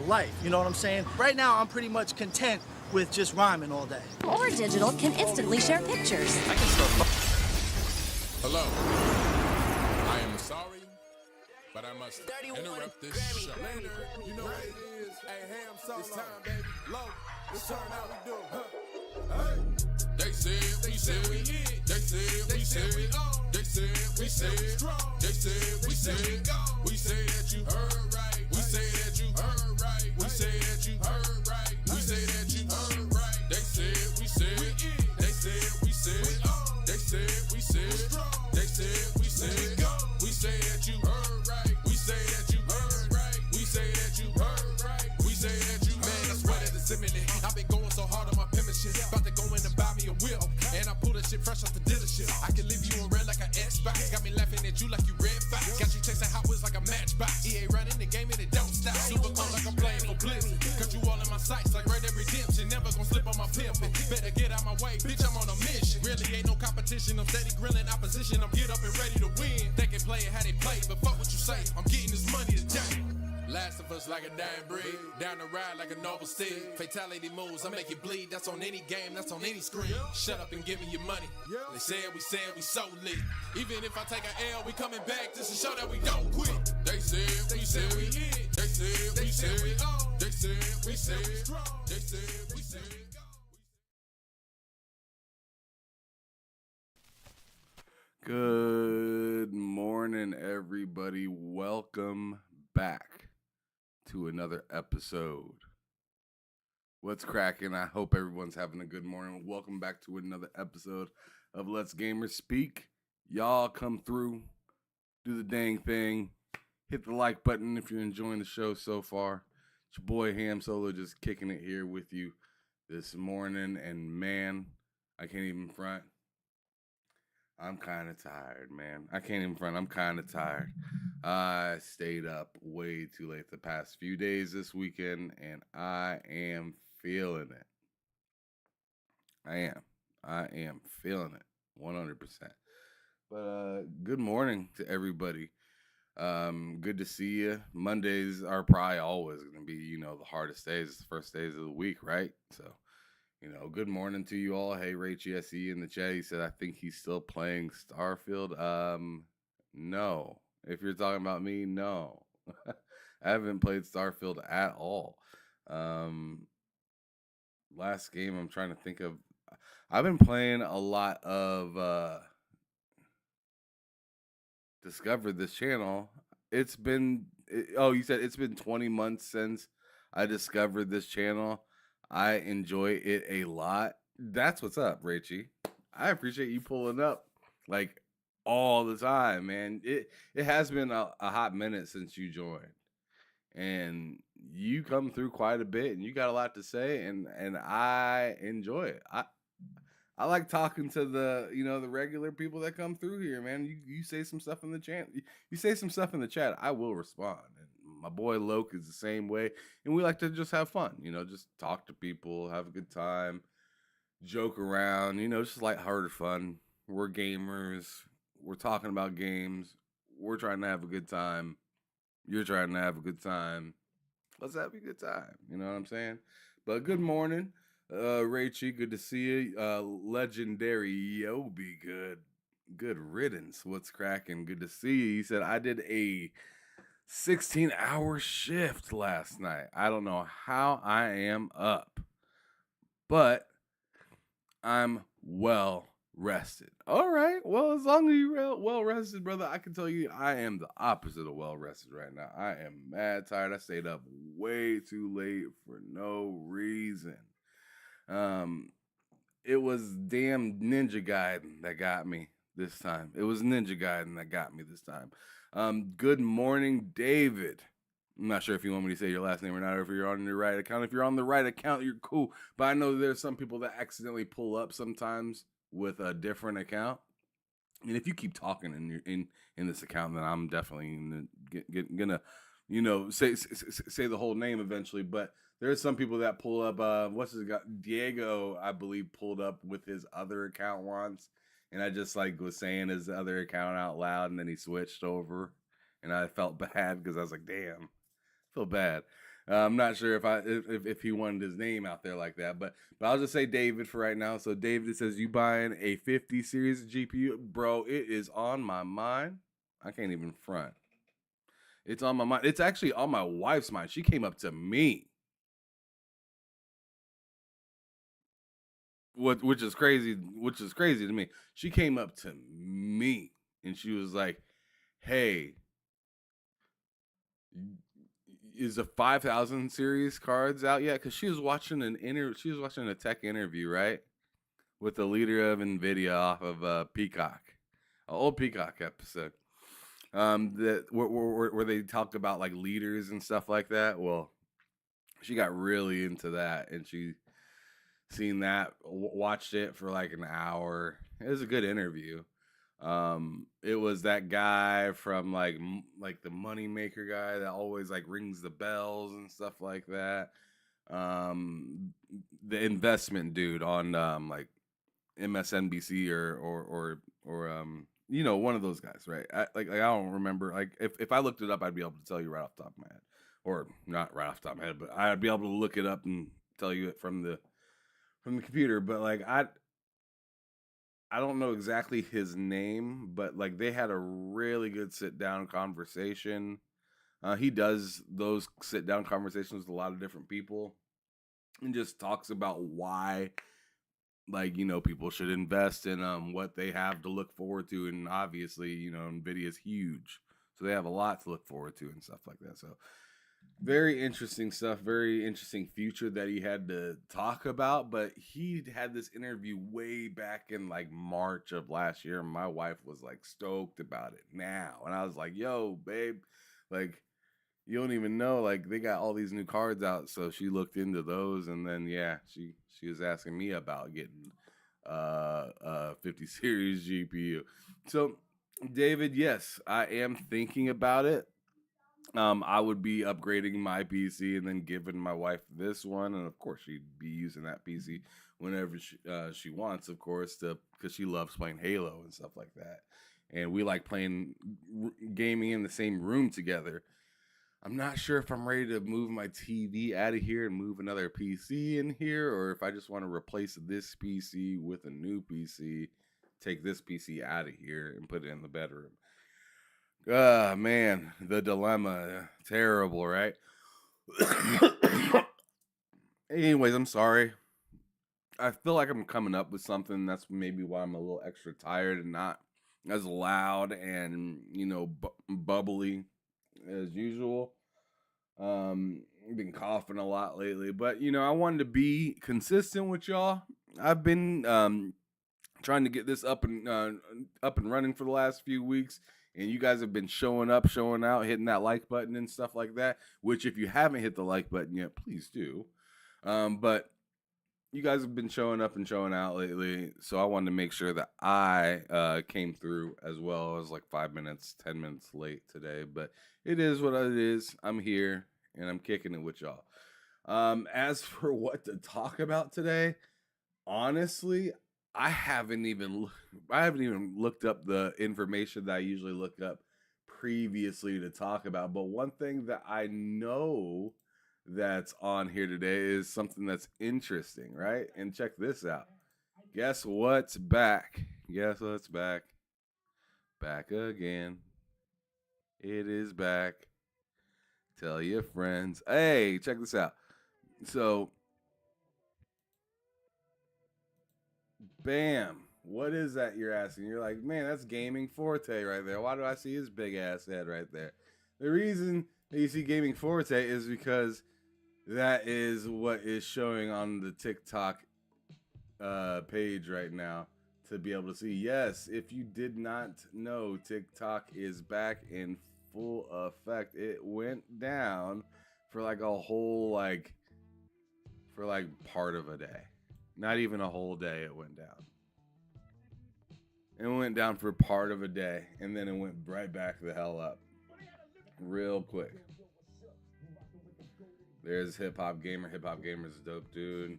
life. You know what I'm saying? Right now, I'm pretty much content with just rhyming all day. Or digital can instantly share pictures. I can start. Hello. I am sorry, but I must interrupt this show. Later, you know what it is. Hey, ham solo. It's time, baby. Low. It's time how we do. Hey. They said we said we hit. They said we said we on. They said we said we strong. They said we said we go. We say that you heard right. We say that you heard right. We say that you heard right. We say that you heard right. They said we said we in. They said we said we on. They said we said strong. They said we said we go. We say that you heard right. We say that you heard right. We say that you heard right. We say that you man. I swear that it's imminent. I've been going so hard on my penmanship. About to go in and buy me a wheel. And I pull that shit fresh off the dealership. I can leave you in red like an Xbox. Got me laughing at you like you Red Fox. Got you chasing Hot Wheels like a Matchbox. EA running the game and it don't stop. Super cold like I'm playing for Blizzard. Cut you all in my sights like Red Dead Redemption. Never gonna slip on my pimpin'. Better get out my way, bitch, I'm on a mission. Really ain't no competition. I'm steady grilling opposition. I'm get up and ready to win. They can play it how they play, but fuck what you say. I'm getting this money today. Last of us like a dying breed. Down the ride like a noble steed. Fatality moves, I make you bleed. That's on any game, that's on any screen. Shut up and give me your money. They said we so lit. Even if I take an L, we coming back just to show that we don't quit. They said we said we hit. They said we said we on. They said we said we strong. They said we said we go. Good morning, everybody. Welcome back to another episode. What's cracking? I hope everyone's having a good morning. Welcome back to another episode of Let's Gamers Speak. Y'all come through, do the dang thing, hit the like button if you're enjoying the show so far. It's your boy Ham Solo just kicking it here with you this morning, and man, I can't even front. I'm kind of tired, man. I can't even front. I'm kind of tired. I stayed up way too late the past few days this weekend, and I am feeling it. I am feeling it 100%. But good morning to everybody. Good to see you. Mondays are probably always going to be, the hardest days. It's the first days of the week, right? So, good morning to you all. Hey, Rachie, I see you in the chat. He said, I think he's still playing Starfield. No. If you're talking about me, no. I haven't played Starfield at all. Last game I'm trying to think of. I've been playing a lot of discovered this channel. You said it's been 20 months since I discovered this channel. I enjoy it a lot. That's what's up, Rachie. I appreciate you pulling up like all the time, man. It has been a hot minute since you joined, and you come through quite a bit, and you got a lot to say, and I enjoy it. I like talking to the the regular people that come through here, man. You say some stuff in the chat. You say some stuff in the chat, I will respond. And my boy Loke is the same way, and we like to just have fun. Just talk to people, have a good time, joke around. Just lighthearted fun. We're gamers. We're talking about games. We're trying to have a good time. You're trying to have a good time. Let's have a good time. You know what I'm saying? But good morning, Rachie. Good to see you. Legendary Yobi. Good riddance. What's cracking? Good to see you. He said, I did a 16-hour shift last night. I don't know how I am up, but I'm well rested. All right. Well, as long as you're well rested, brother, I can tell you I am the opposite of well rested right now. I am mad tired. I stayed up way too late for no reason. It was damn Ninja Gaiden that got me this time. Good morning, David. I'm not sure if you want me to say your last name or not, or if you're on the right account. If you're on the right account, you're cool. But I know there's some people that accidentally pull up sometimes with a different account. And if you keep talking in this account, then I'm definitely gonna say the whole name eventually. But there's some people that pull up. What's his guy? Diego, I believe, pulled up with his other account once, and I just was saying his other account out loud, and then he switched over, and I felt bad because I was like, damn. Feel bad. I'm not sure if he wanted his name out there like that, but I'll just say David for right now. So David, it says, you buying a 50 series GPU, bro? It is on my mind. I can't even front. It's on my mind. It's actually on my wife's mind. She came up to me, which is crazy. Which is crazy to me. She came up to me and she was like, "Hey, is the 5000 series cards out yet?" Because she was watching She was watching a tech interview, right, with the leader of Nvidia off of Peacock, an old Peacock episode. That where they talked about like leaders and stuff like that. Well, she got really into that, and she seen that, watched it for like an hour. It was a good interview. It was that guy from like the money maker guy that always like rings the bells and stuff like that. The investment dude on like MSNBC or one of those guys, right? I don't remember. Like if I looked it up, I'd be able to tell you right off the top of my head, or not right off the top of my head, but I'd be able to look it up and tell you it from the computer. But like I don't know exactly his name, but like they had a really good sit down conversation. He does those sit down conversations with a lot of different people, and just talks about why, like, people should invest in what they have to look forward to. And obviously, Nvidia is huge, so they have a lot to look forward to and stuff like that. So very interesting stuff, very interesting future that he had to talk about. But he had this interview way back in like March of last year, and my wife was like stoked about it now. And I was like, yo, babe, like, you don't even know, like, they got all these new cards out. So she looked into those, and then she was asking me about getting 50 series GPU. So David, yes, I am thinking about it. I would be upgrading my PC and then giving my wife this one, and of course she'd be using that PC whenever she wants, of course, because she loves playing Halo and stuff like that, and we like playing gaming in the same room together. I'm not sure if I'm ready to move my TV out of here and move another PC in here, or if I just want to replace this PC with a new PC, take this PC out of here and put it in the bedroom. Man, the dilemma. Terrible, right? Anyways, I'm sorry. I feel like I'm coming up with something. That's maybe why I'm a little extra tired and not as loud and, bubbly as usual. I've been coughing a lot lately, but I wanted to be consistent with y'all. I've been trying to get this up and running for the last few weeks, and you guys have been showing up, showing out, hitting that like button and stuff like that. Which, if you haven't hit the like button yet, please do. But you guys have been showing up and showing out lately, so I wanted to make sure that I came through as well. I was like 5 minutes, 10 minutes late today, but it is what it is. I'm here, and I'm kicking it with y'all. As for what to talk about today, honestly, I haven't even looked up the information that I usually look up previously to talk about. But one thing that I know that's on here today is something that's interesting, right? And check this out. Guess what's back? Guess what's back? Back again. It is back. Tell your friends. Hey, check this out. So, bam. What is that you're asking? You're like, man, that's Gaming Forte right there. Why do I see his big ass head right there? The reason that you see Gaming Forte is because that is what is showing on the TikTok page right now to be able to see. Yes, if you did not know, TikTok is back in full effect. It went down for like a whole part of a day. Not even a whole day it went down. It went down for part of a day, and then it went right back the hell up. Real quick. There's Hip Hop Gamer. Hip Hop Gamer's a dope dude.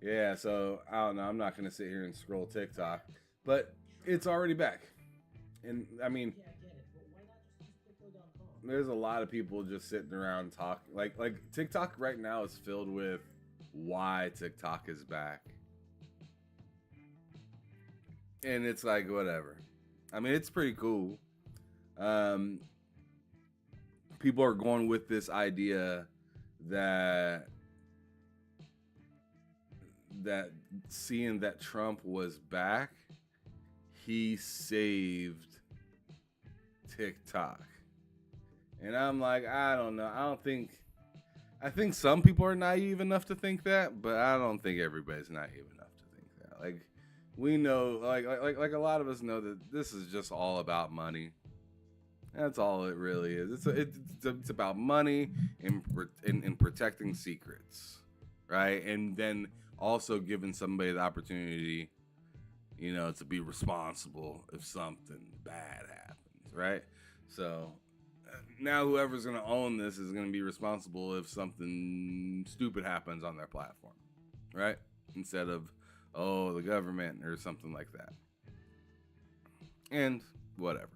Yeah, so I don't know. I'm not going to sit here and scroll TikTok, but it's already back. And I mean, there's a lot of people just sitting around talking. Like TikTok right now is filled with why TikTok is back. And it's like, whatever. I mean, it's pretty cool. People are going with this idea that seeing that Trump was back, he saved TikTok. And I'm like, I don't know. I think some people are naive enough to think that, but I don't think everybody's naive enough to think that. Like, we know, like a lot of us know that this is just all about money. That's all it really is. It's about money and protecting secrets, right? And then also giving somebody the opportunity, you know, to be responsible if something bad happens, right? So now whoever's going to own this is going to be responsible if something stupid happens on their platform, right? Instead of, oh, the government or something like that. And whatever.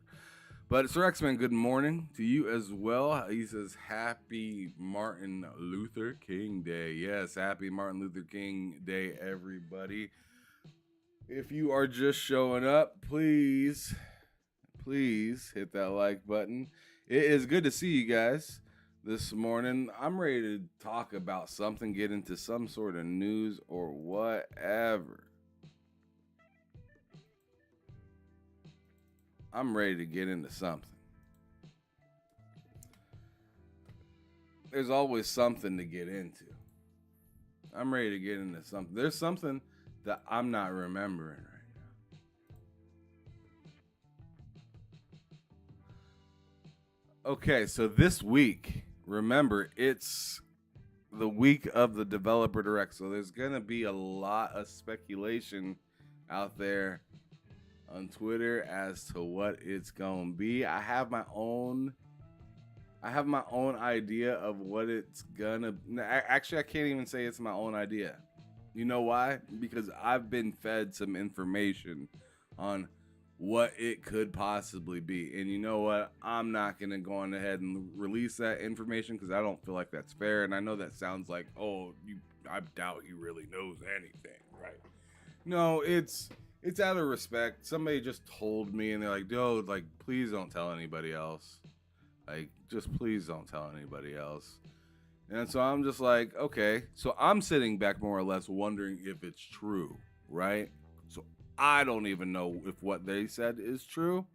But Sir X-Man, good morning to you as well. He says, happy Martin Luther King Day. Yes, happy Martin Luther King Day, everybody. If you are just showing up, please hit that like button. It is good to see you guys this morning. I'm ready to talk about something, get into some sort of news or whatever. I'm ready to get into something. There's always something to get into. I'm ready to get into something. There's something that I'm not remembering right now. Okay, so this week, remember, it's the week of the Developer Direct. So there's going to be a lot of speculation out there on Twitter as to what it's gonna be. I have my own idea of what it's gonna. Actually, I can't even say it's my own idea. You know why? Because I've been fed some information on what it could possibly be, and you know what? I'm not gonna go on ahead and release that information because I don't feel like that's fair. And I know that sounds like, oh, I doubt he really knows anything, right? No, it's out of respect. Somebody just told me, and they're like, dude, like, please don't tell anybody else. Like, just please don't tell anybody else. And so I'm just like, okay. So I'm sitting back more or less wondering if it's true, right? So I don't even know if what they said is true.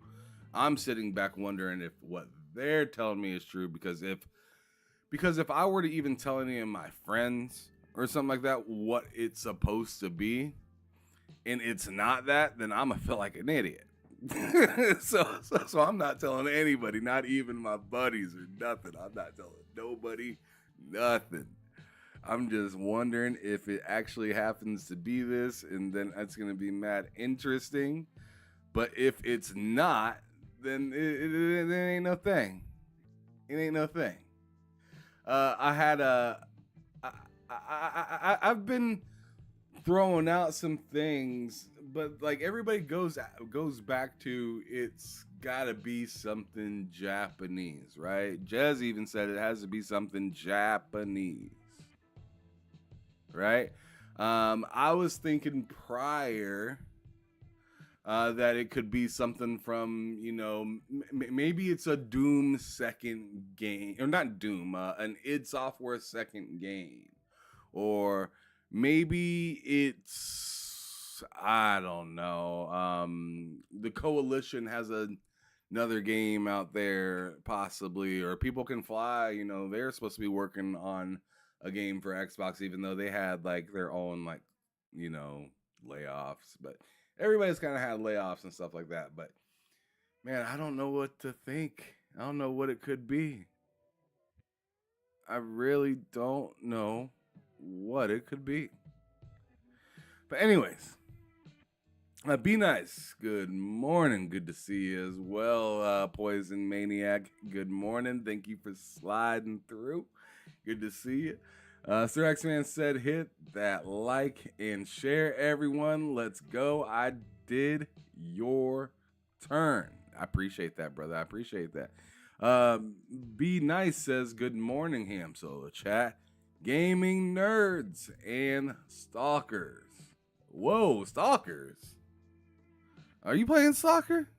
I'm sitting back wondering if what they're telling me is true, because if I were to even tell any of my friends or something like that what it's supposed to be, and it's not that, then I'm gonna feel like an idiot. so I'm not telling anybody, not even my buddies or nothing. I'm not telling nobody nothing. I'm just wondering if it actually happens to be this, and then it's gonna be mad interesting. But if it's not, then it ain't no thing. It ain't no thing. I've been throwing out some things, but like everybody goes back to, it's gotta be something Japanese, right? Jez even said it has to be something Japanese, right? I was thinking prior that it could be something from, you know, maybe it's a Doom second game, or not Doom, an id Software second game, or maybe it's, I don't know. The Coalition has another game out there, possibly, or People Can Fly. You know, they're supposed to be working on a game for Xbox, even though they had like their own, like, you know, layoffs. But everybody's kind of had layoffs and stuff like that. But man, I don't know what to think. I don't know what it could be. I really don't know what it could be. But anyways, be nice. Good morning. Good to see you as well, Poison Maniac. Good morning. Thank you for sliding through. Good to see you. Sir X-Man said, hit that like and share, everyone. Let's go. I did your turn. I appreciate that, brother. I appreciate that. Be Nice says, good morning, Ham Solo chat. Gaming nerds and stalkers. Whoa, stalkers. Are you playing soccer?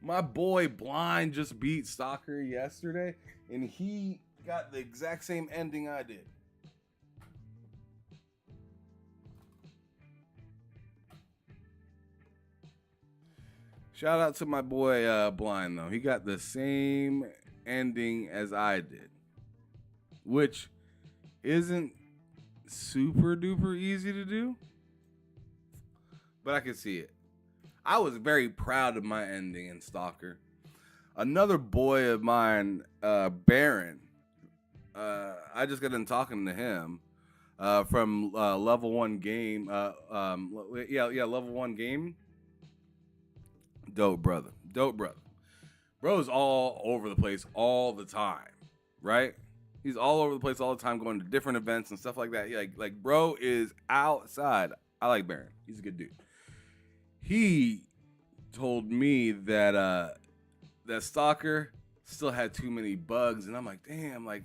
My boy Blind just beat Stalker yesterday, and he got the exact same ending I did. Shout out to my boy Blind, though. He got the same ending as I did, which isn't super duper easy to do, but I can see it. I was very proud of my ending in Stalker. Another boy of mine, Baron, I just got done talking to him from level 1 game. Level 1 game. Dope brother. Bro's all over the place all the time, right? He's all over the place all the time, going to different events and stuff like that. Like bro is outside. I like Baron. He's a good dude. He told me that that Stalker still had too many bugs, and I'm like, damn, like,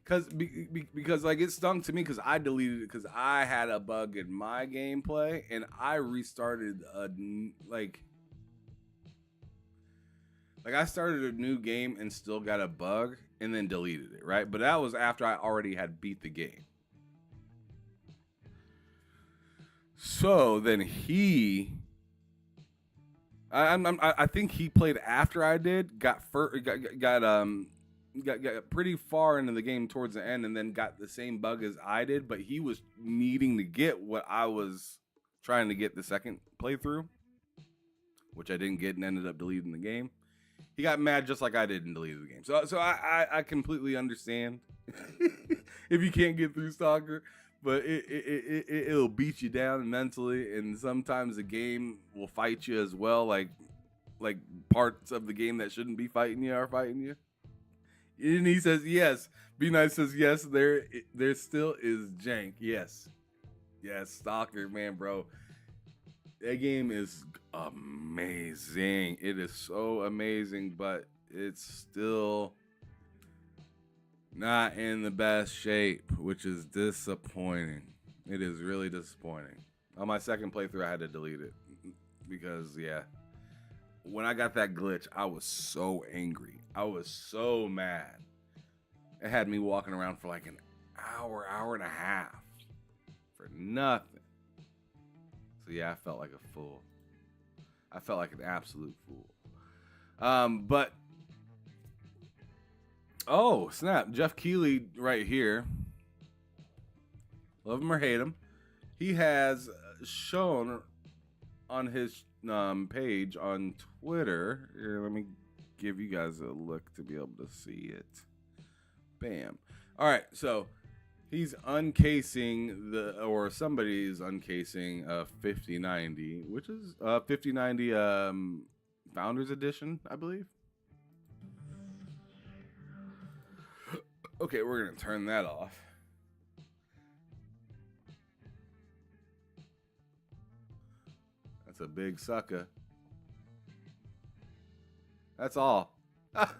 because like it stung to me because I deleted it because I had a bug in my gameplay, and I restarted I started a new game and still got a bug and then deleted it, right? But that was after I already had beat the game. So then I think he played after I did, got pretty far into the game towards the end, and then got the same bug as I did, but he was needing to get what I was trying to get the second playthrough, which I didn't get and ended up deleting the game. He got mad just like I did and deleted the game. So I completely understand if you can't get through Stalker, but it'll beat you down mentally, and sometimes the game will fight you as well, like parts of the game that shouldn't be fighting you are fighting you. And he says yes. Be Nice says yes. There still is jank. Yes, Stalker, man, bro. That game is amazing. It is so amazing, but it's still not in the best shape, which is disappointing. It is really disappointing. On my second playthrough, I had to delete it because, yeah, when I got that glitch, I was so angry. I was so mad. It had me walking around for like an hour and a half for nothing. So yeah, I felt like a fool. I felt like an absolute fool. But oh snap, Jeff Keighley right here. Love him or hate him, he has shown on his page on Twitter. Here, let me give you guys a look to be able to see it. Bam. All right, so he's uncasing somebody's uncasing 5090, which is 5090 Founders Edition, I believe. Okay, we're gonna turn that off. That's a big sucker. That's all. That's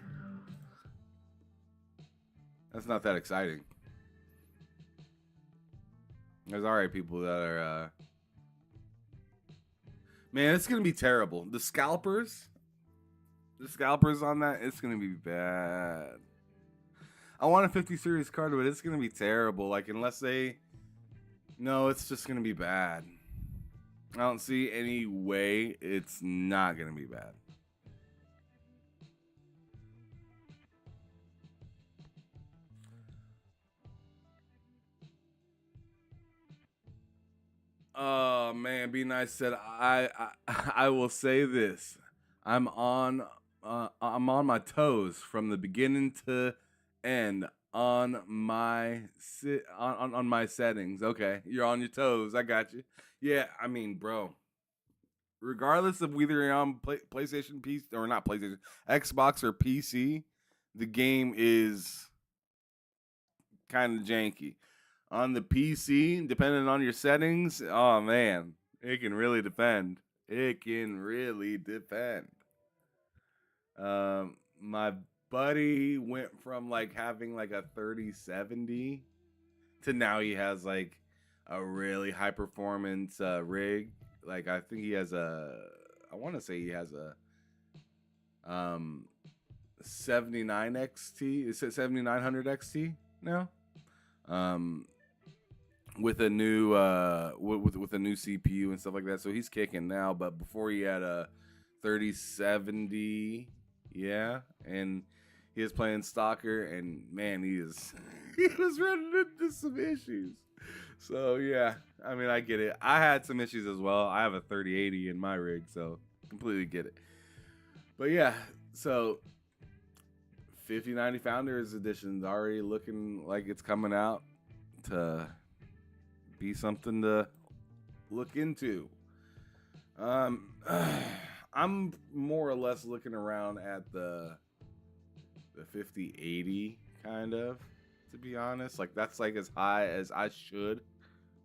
not that exciting. There's alright people that are man, it's gonna be terrible. The scalpers on that, it's gonna be bad. I want a 50 series card, but it's gonna be terrible. Like, unless it's just gonna be bad. I don't see any way it's not gonna be bad. Oh man, Be Nice said I will say this. I'm on my toes from the beginning to end on my on my settings. Okay, you're on your toes. I got you. Yeah, I mean, bro. Regardless of whether you're on PlayStation, PC, or not PlayStation, Xbox or PC, the game is kind of janky. On the PC, depending on your settings, oh man, it can really depend. It can really depend. My buddy went from like having like a 3070 to now he has like a really high performance rig. Like I think he has I want to say he has a 79 XT. Is it 7900 XT now? With a new with a new CPU and stuff like that. So he's kicking now, but before he had a 3070, yeah, and he was playing Stalker, and man, he was running into some issues. So yeah, I mean, I get it. I had some issues as well. I have a 3080 in my rig, so completely get it. But yeah, so 5090 Founders Edition is already looking like it's coming out to be something to look into. I'm more or less looking around at the 5080 kind of, to be honest. Like that's like as high as I should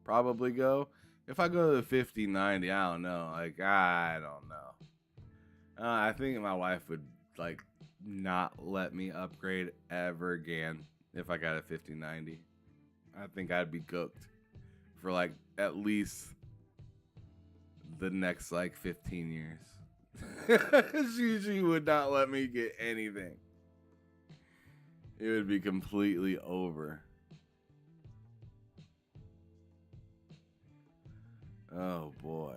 probably go. If I go to the 5090, I don't know. Like I don't know. I think my wife would like not let me upgrade ever again if I got a 5090. I think I'd be cooked for like at least the next like 15 years. she would not let me get anything. It would be completely over. Oh boy.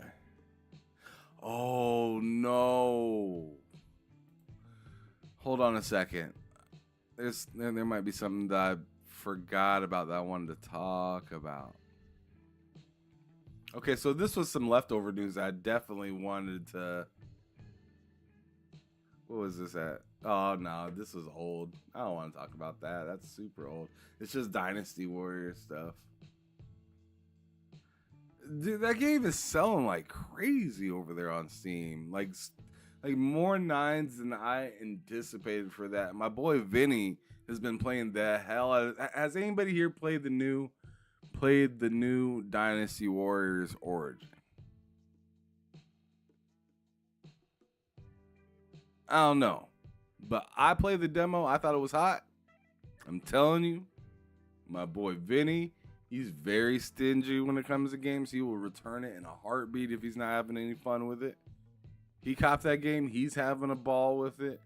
Oh no. Hold on a second. There might be something that I forgot about that I wanted to talk about. Okay, so this was some leftover news I definitely wanted to. What was this at? Oh no, this was old. I don't want to talk about that. That's super old. It's just Dynasty Warriors stuff. Dude, that game is selling like crazy over there on Steam. Like more nines than I anticipated for that. My boy Vinny has been playing the hell out of. Has anybody here played the new Dynasty Warriors Origin? I don't know, but I played the demo. I thought it was hot. I'm telling you, my boy Vinny, he's very stingy when it comes to games. He will return it in a heartbeat if he's not having any fun with it. He copped that game. He's having a ball with it.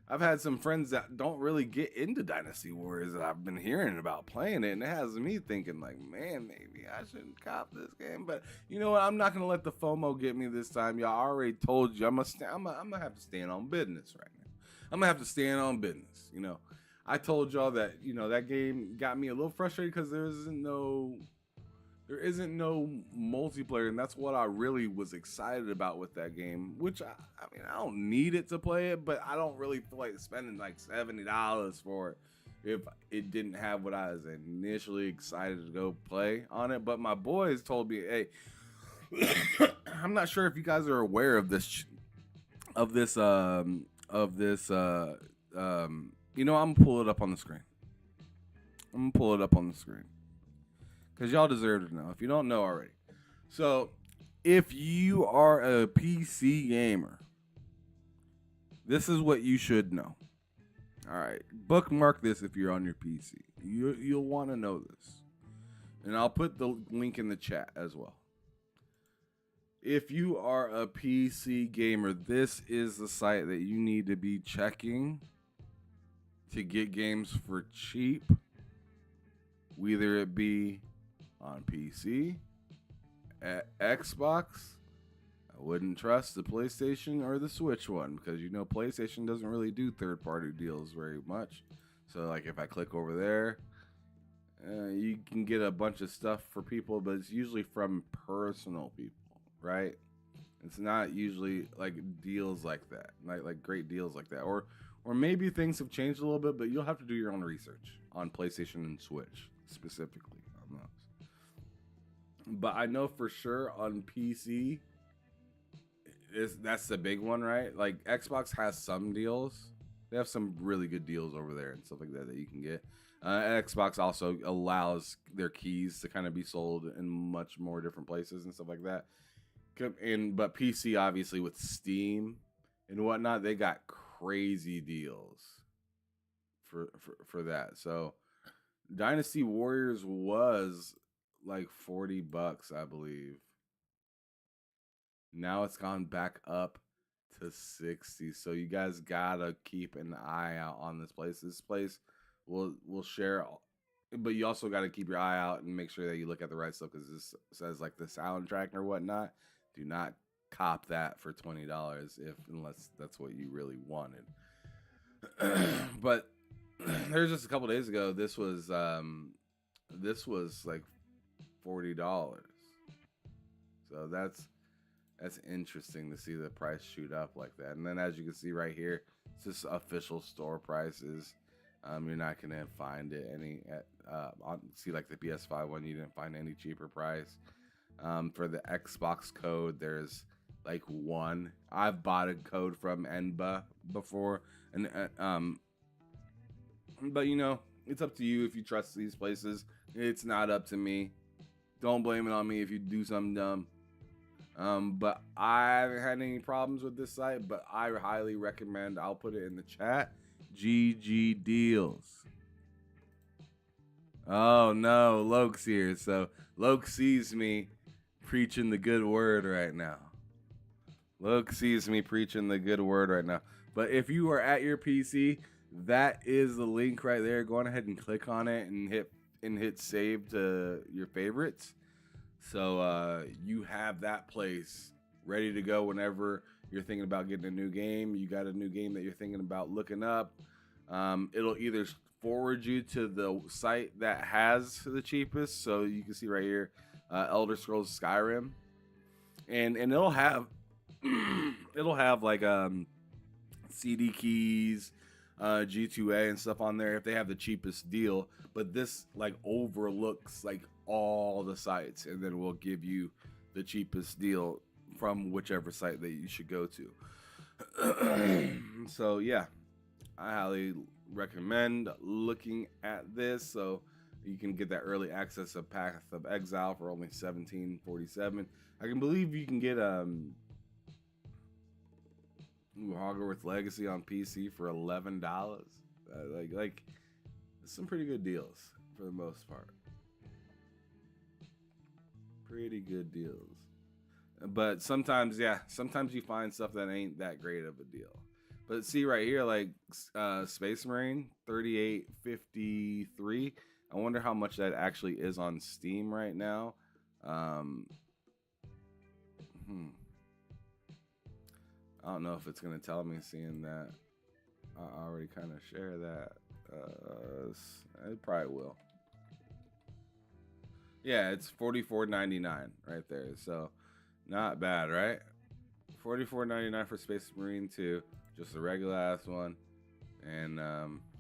I've had some friends that don't really get into Dynasty Warriors that I've been hearing about playing it, and it has me thinking like, man, maybe I shouldn't cop this game. But you know what? I'm not gonna let the FOMO get me this time. Y'all already told you I'm gonna have to stand on business right now. I'm gonna have to stand on business. You know, I told y'all that that game got me a little frustrated because there isn't no multiplayer, and that's what I really was excited about with that game. Which I mean, I don't need it to play it, but I don't really feel like spending like $70 for it if it didn't have what I was initially excited to go play on it. But my boys told me, hey, I'm not sure if you guys are aware of this. I'm gonna pull it up on the screen. Because y'all deserve to know if you don't know already. So, if you are a PC gamer, this is what you should know. All right. Bookmark this if you're on your PC. You'll want to know this. And I'll put the link in the chat as well. If you are a PC gamer, this is the site that you need to be checking to get games for cheap. Whether it be on PC, at Xbox. I wouldn't trust the PlayStation or the Switch one because PlayStation doesn't really do third-party deals very much. So like if I click over there, you can get a bunch of stuff for people, but it's usually from personal people, right? It's not usually like deals like that, like great deals like that, or maybe things have changed a little bit, but you'll have to do your own research on PlayStation and Switch specifically. But I know for sure on PC, that's the big one, right? Like Xbox has some deals. They have some really good deals over there and stuff like that you can get. Xbox also allows their keys to kind of be sold in much more different places and stuff like that. But PC, obviously, with Steam and whatnot, they got crazy deals. for that. So Dynasty Warriors was like $40, I believe. Now it's gone back up to 60. So you guys gotta keep an eye out on this place. This place will share, but you also gotta keep your eye out and make sure that you look at the right stuff, because this says like the soundtrack or whatnot. Do not cop that for $20 unless that's what you really wanted. But there's just a couple days ago, this was like $40. So that's interesting to see the price shoot up like that. And then as you can see right here, it's just official store prices. You're not gonna find it see like the PS5 one, you didn't find any cheaper price. For the Xbox code, there's like one. I've bought a code from Enba before, and but you know, it's up to you if you trust these places. It's not up to me. Don't blame it on me if you do something dumb. But I haven't had any problems with this site, but I highly recommend, I'll put it in the chat, GG Deals. Oh no, Loke's here. So Loke sees me preaching the good word right now. Loke sees me preaching the good word right now. But if you are at your PC, that is the link right there. Go on ahead and click on it and hit save to your favorites. So you have that place ready to go whenever you're thinking about getting a new game. You got a new game that you're thinking about looking up. It'll either forward you to the site that has the cheapest. So you can see right here, Elder Scrolls Skyrim, and it'll have like CD keys, G2A and stuff on there if they have the cheapest deal. But this like overlooks like all the sites, and then we'll give you the cheapest deal from whichever site that you should go to. So yeah, I highly recommend looking at this. So you can get that early access of Path of Exile for only $17.47. I can believe you can get Hogwarts Legacy on PC for $11. Like some pretty good deals for the most part. Pretty good deals. But sometimes you find stuff that ain't that great of a deal. But see right here, like Space Marine 38.53. I wonder how much that actually is on Steam right now. I don't know if it's gonna tell me, seeing that I already kind of share that. It probably will. Yeah, it's $44.99 right there. So not bad, right? $44.99 for Space Marine 2, just a regular ass one, and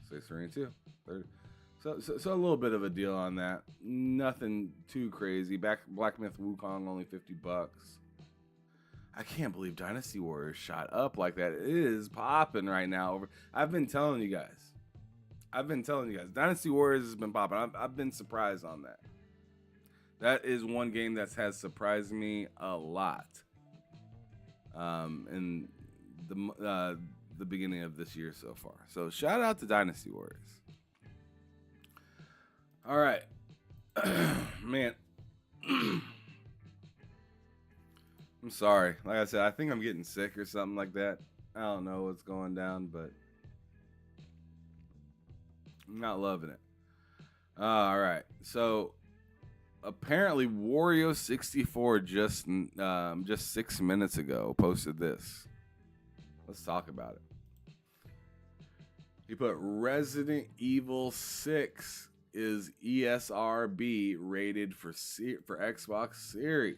Space Marine 2. So a little bit of a deal on that. Nothing too crazy. Black Myth Wukong only $50. I can't believe Dynasty Warriors shot up like that. It is popping right now. I've been telling you guys. Dynasty Warriors has been popping. I've been surprised on that. That is one game that has surprised me a lot. In the beginning of this year so far. So shout out to Dynasty Warriors. All right, man. I'm sorry. Like I said, I think I'm getting sick or something like that. I don't know what's going down, but I'm not loving it. All right. So apparently Wario64 just 6 minutes ago posted this. Let's talk about it. He put Resident Evil 6 is ESRB rated for Xbox Series.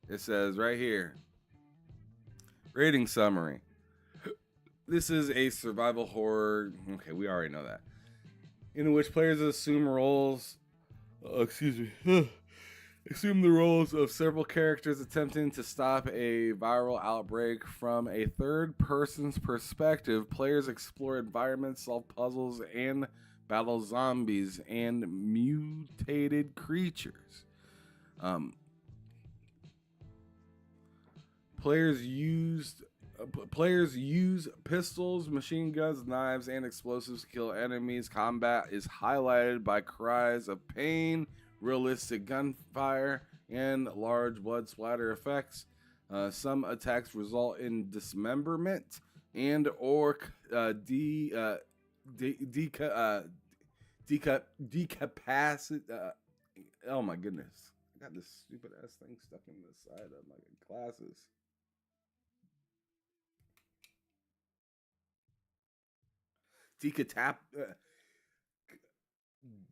It says right here, rating summary. This is a survival horror. Okay, we already know that. In which players assume the roles of several characters attempting to stop a viral outbreak from a third person's perspective. Players explore environments, solve puzzles, and battle zombies and mutated creatures. Players used Players use pistols, machine guns, knives, and explosives to kill enemies. Combat is highlighted by cries of pain, realistic gunfire, and large blood splatter effects. Some attacks result in dismemberment and or decapacit. Oh my goodness! I got this stupid ass thing stuck in the side of my glasses.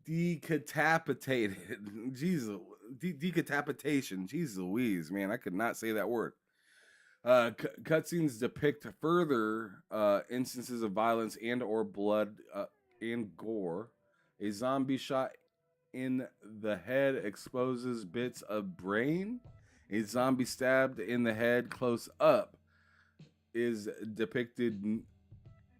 Decapitated. Jesus. Decapitation. Jesus Louise, man, I could not say that word. Cutscenes depict further instances of violence and or blood and gore. A zombie shot in the head exposes bits of brain. A zombie stabbed in the head close up is depicted.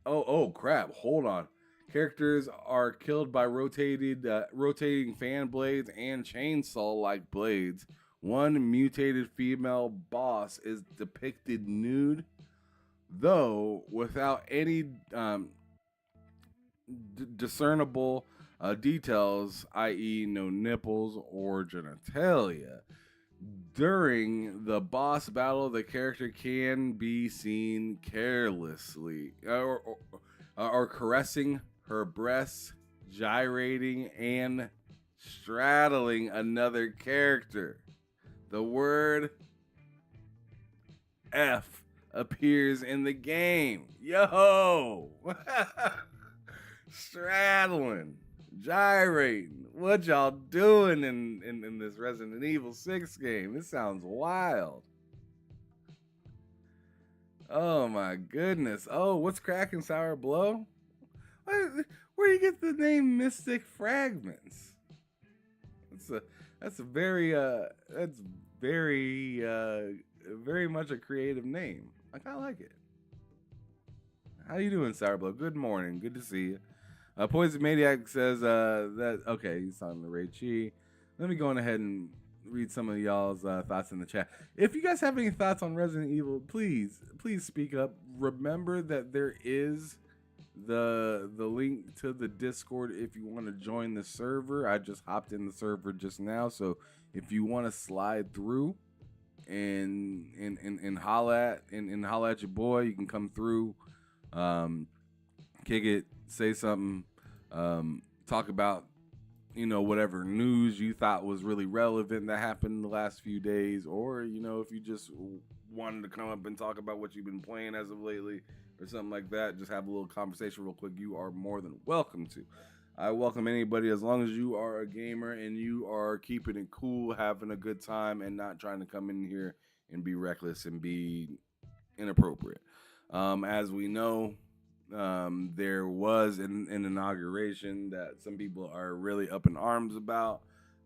Oh crap! Hold on. Characters are killed by rotating fan blades and chainsaw-like blades. One mutated female boss is depicted nude, though without any discernible details, i.e. no nipples or genitalia. During the boss battle, the character can be seen carelessly or caressing her breasts, gyrating, and straddling another character. The word F appears in the game. Yo! Straddling, gyrating. What y'all doing in this Resident Evil 6 game? This sounds wild. Oh my goodness. Oh, what's cracking, Sour Blow? Where do you get the name Mystic Fragments? That's very much a creative name. I kind of like it. How you doing, Sour Blow? Good morning. Good to see you. Poison Maniac says that okay, he's talking to Ray Chi. Let me go on ahead and read some of y'all's thoughts in the chat. If you guys have any thoughts on Resident Evil, please speak up. Remember that there is the link to the Discord if you want to join the server. I just hopped in the server just now, so if you want to slide through and holla at your boy, you can come through, kick it, say something, talk about whatever news you thought was really relevant that happened in the last few days, or if you just wanted to come up and talk about what you've been playing as of lately or something like that, just have a little conversation real quick. You are more than welcome to. I welcome anybody as long as you are a gamer and you are keeping it cool, having a good time, and not trying to come in here and be reckless and be inappropriate. As we know, there was an inauguration that some people are really up in arms about.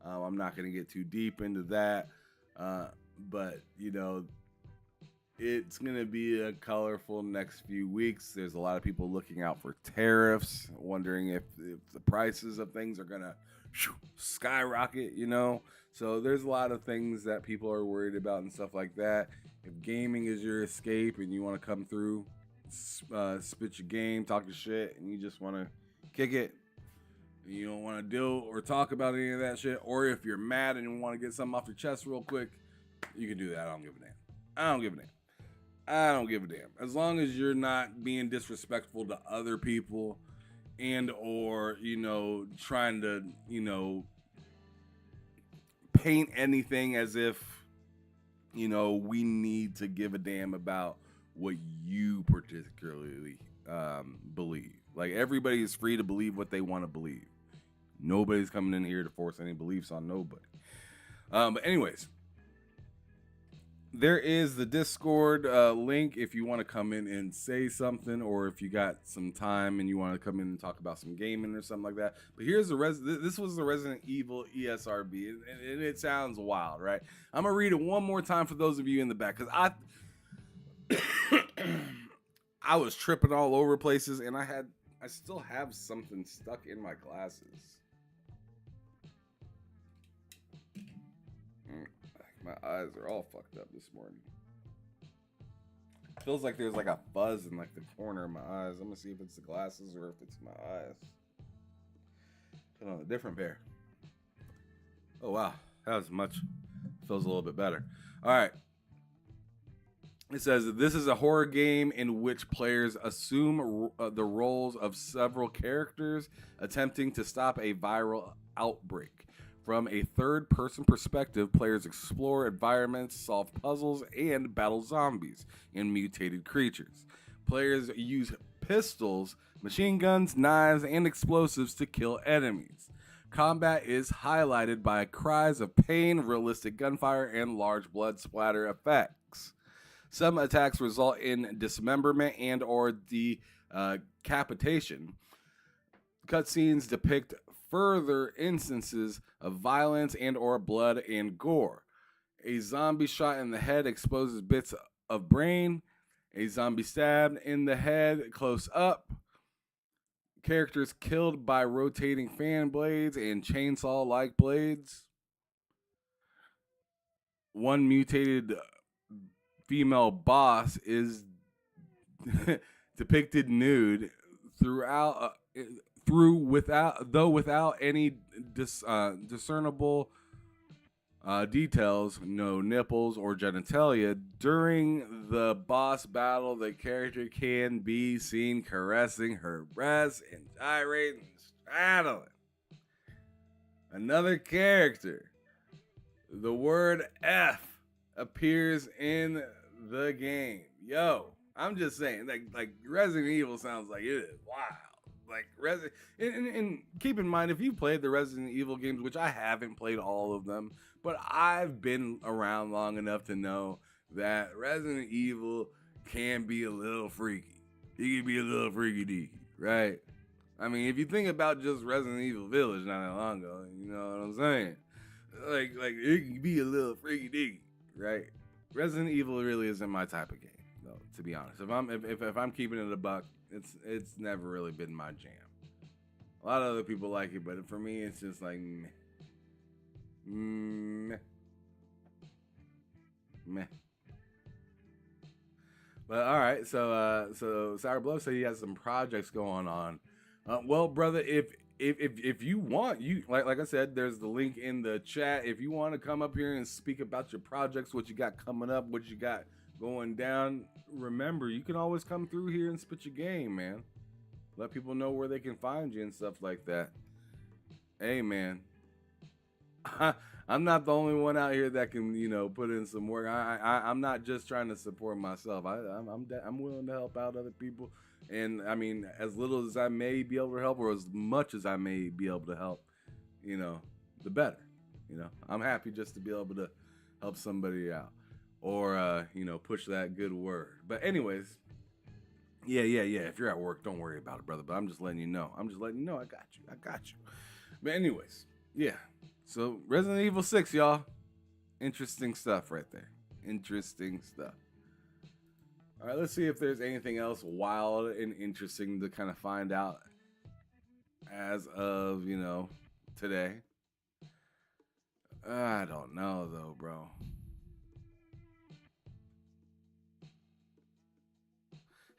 I'm not going to get too deep into that, but it's going to be a colorful next few weeks. There's a lot of people looking out for tariffs, wondering if the prices of things are going to skyrocket, So there's a lot of things that people are worried about and stuff like that. If gaming is your escape and you want to come through, spit your game, talk your shit, and you just want to kick it, and you don't want to deal or talk about any of that shit, or if you're mad and you want to get something off your chest real quick, you can do that. I don't give a damn. I don't give a damn. As long as you're not being disrespectful to other people and or, trying to, paint anything as if, we need to give a damn about what you particularly believe. Like, everybody is free to believe what they want to believe. Nobody's coming in here to force any beliefs on nobody. But anyways, there is the Discord link if you want to come in and say something, or if you got some time and you want to come in and talk about some gaming or something like that. But here's this was the Resident Evil ESRB, and it sounds wild, right? I'm gonna read it one more time for those of you in the back, because I was tripping all over places, and I still have something stuck in my glasses. My eyes are all fucked up this morning. Feels like there's like a fuzz in like the corner of my eyes. I'm gonna see if it's the glasses or if it's my eyes. Put on a different pair. Oh wow, that was much. Feels a little bit better. All right. It says that this is a horror game in which players assume the roles of several characters attempting to stop a viral outbreak. From a third-person perspective, players explore environments, solve puzzles, and battle zombies and mutated creatures. Players use pistols, machine guns, knives, and explosives to kill enemies. Combat is highlighted by cries of pain, realistic gunfire, and large blood splatter effects. Some attacks result in dismemberment and or decapitation. Cutscenes depict further instances of violence and or blood and gore. A zombie shot in the head exposes bits of brain. A zombie stabbed in the head close up. Characters killed by rotating fan blades and chainsaw-like blades. One mutated female boss is depicted nude without any discernible details, no nipples or genitalia. During the boss battle, the character can be seen caressing her breasts and gyrating, straddling. Another character, the word F appears in the game. Yo, I'm just saying, like Resident Evil sounds like it is wild. Like and keep in mind, if you played the Resident Evil games, which I haven't played all of them, but I've been around long enough to know that Resident Evil can be a little freaky. It can be a little freaky deaky, right? I mean, if you think about just Resident Evil Village not that long ago, you know what I'm saying? Like it can be a little freaky deaky, right? Resident Evil really isn't my type of game, though, to be honest. If I'm keeping it a buck, it's never really been my jam. A lot of other people like it, but for me, it's just like meh. Meh. But all right, so Sour Blow said he has some projects going on. Well, brother, if you want, you like I said, there's the link in the chat. If you want to come up here and speak about your projects, what you got coming up, what you got going down, remember, you can always come through here and spit your game, man. Let people know where they can find you and stuff like that. Hey, man, I'm not the only one out here that can, put in some work. I'm not just trying to support myself. I'm willing to help out other people. And I mean, as little as I may be able to help, or as much as I may be able to help, the better. I'm happy just to be able to help somebody out, or push that good word. But anyways, yeah. If you're at work, don't worry about it, brother. But I'm just letting you know. I got you. But anyways, yeah. So Resident Evil 6, y'all. Interesting stuff right there. Interesting stuff. All right, let's see if there's anything else wild and interesting to kind of find out as of, today. I don't know, though, bro.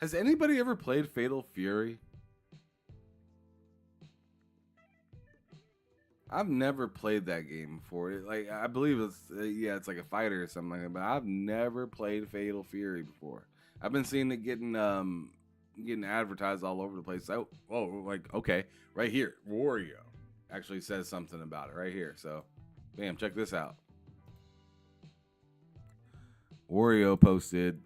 Has anybody ever played Fatal Fury? I've never played that game before. I believe it's like a fighter or something like that, but I've never played Fatal Fury before. I've been seeing it getting advertised all over the place. Okay, right here, Wario actually says something about it right here. So, bam, check this out. Wario posted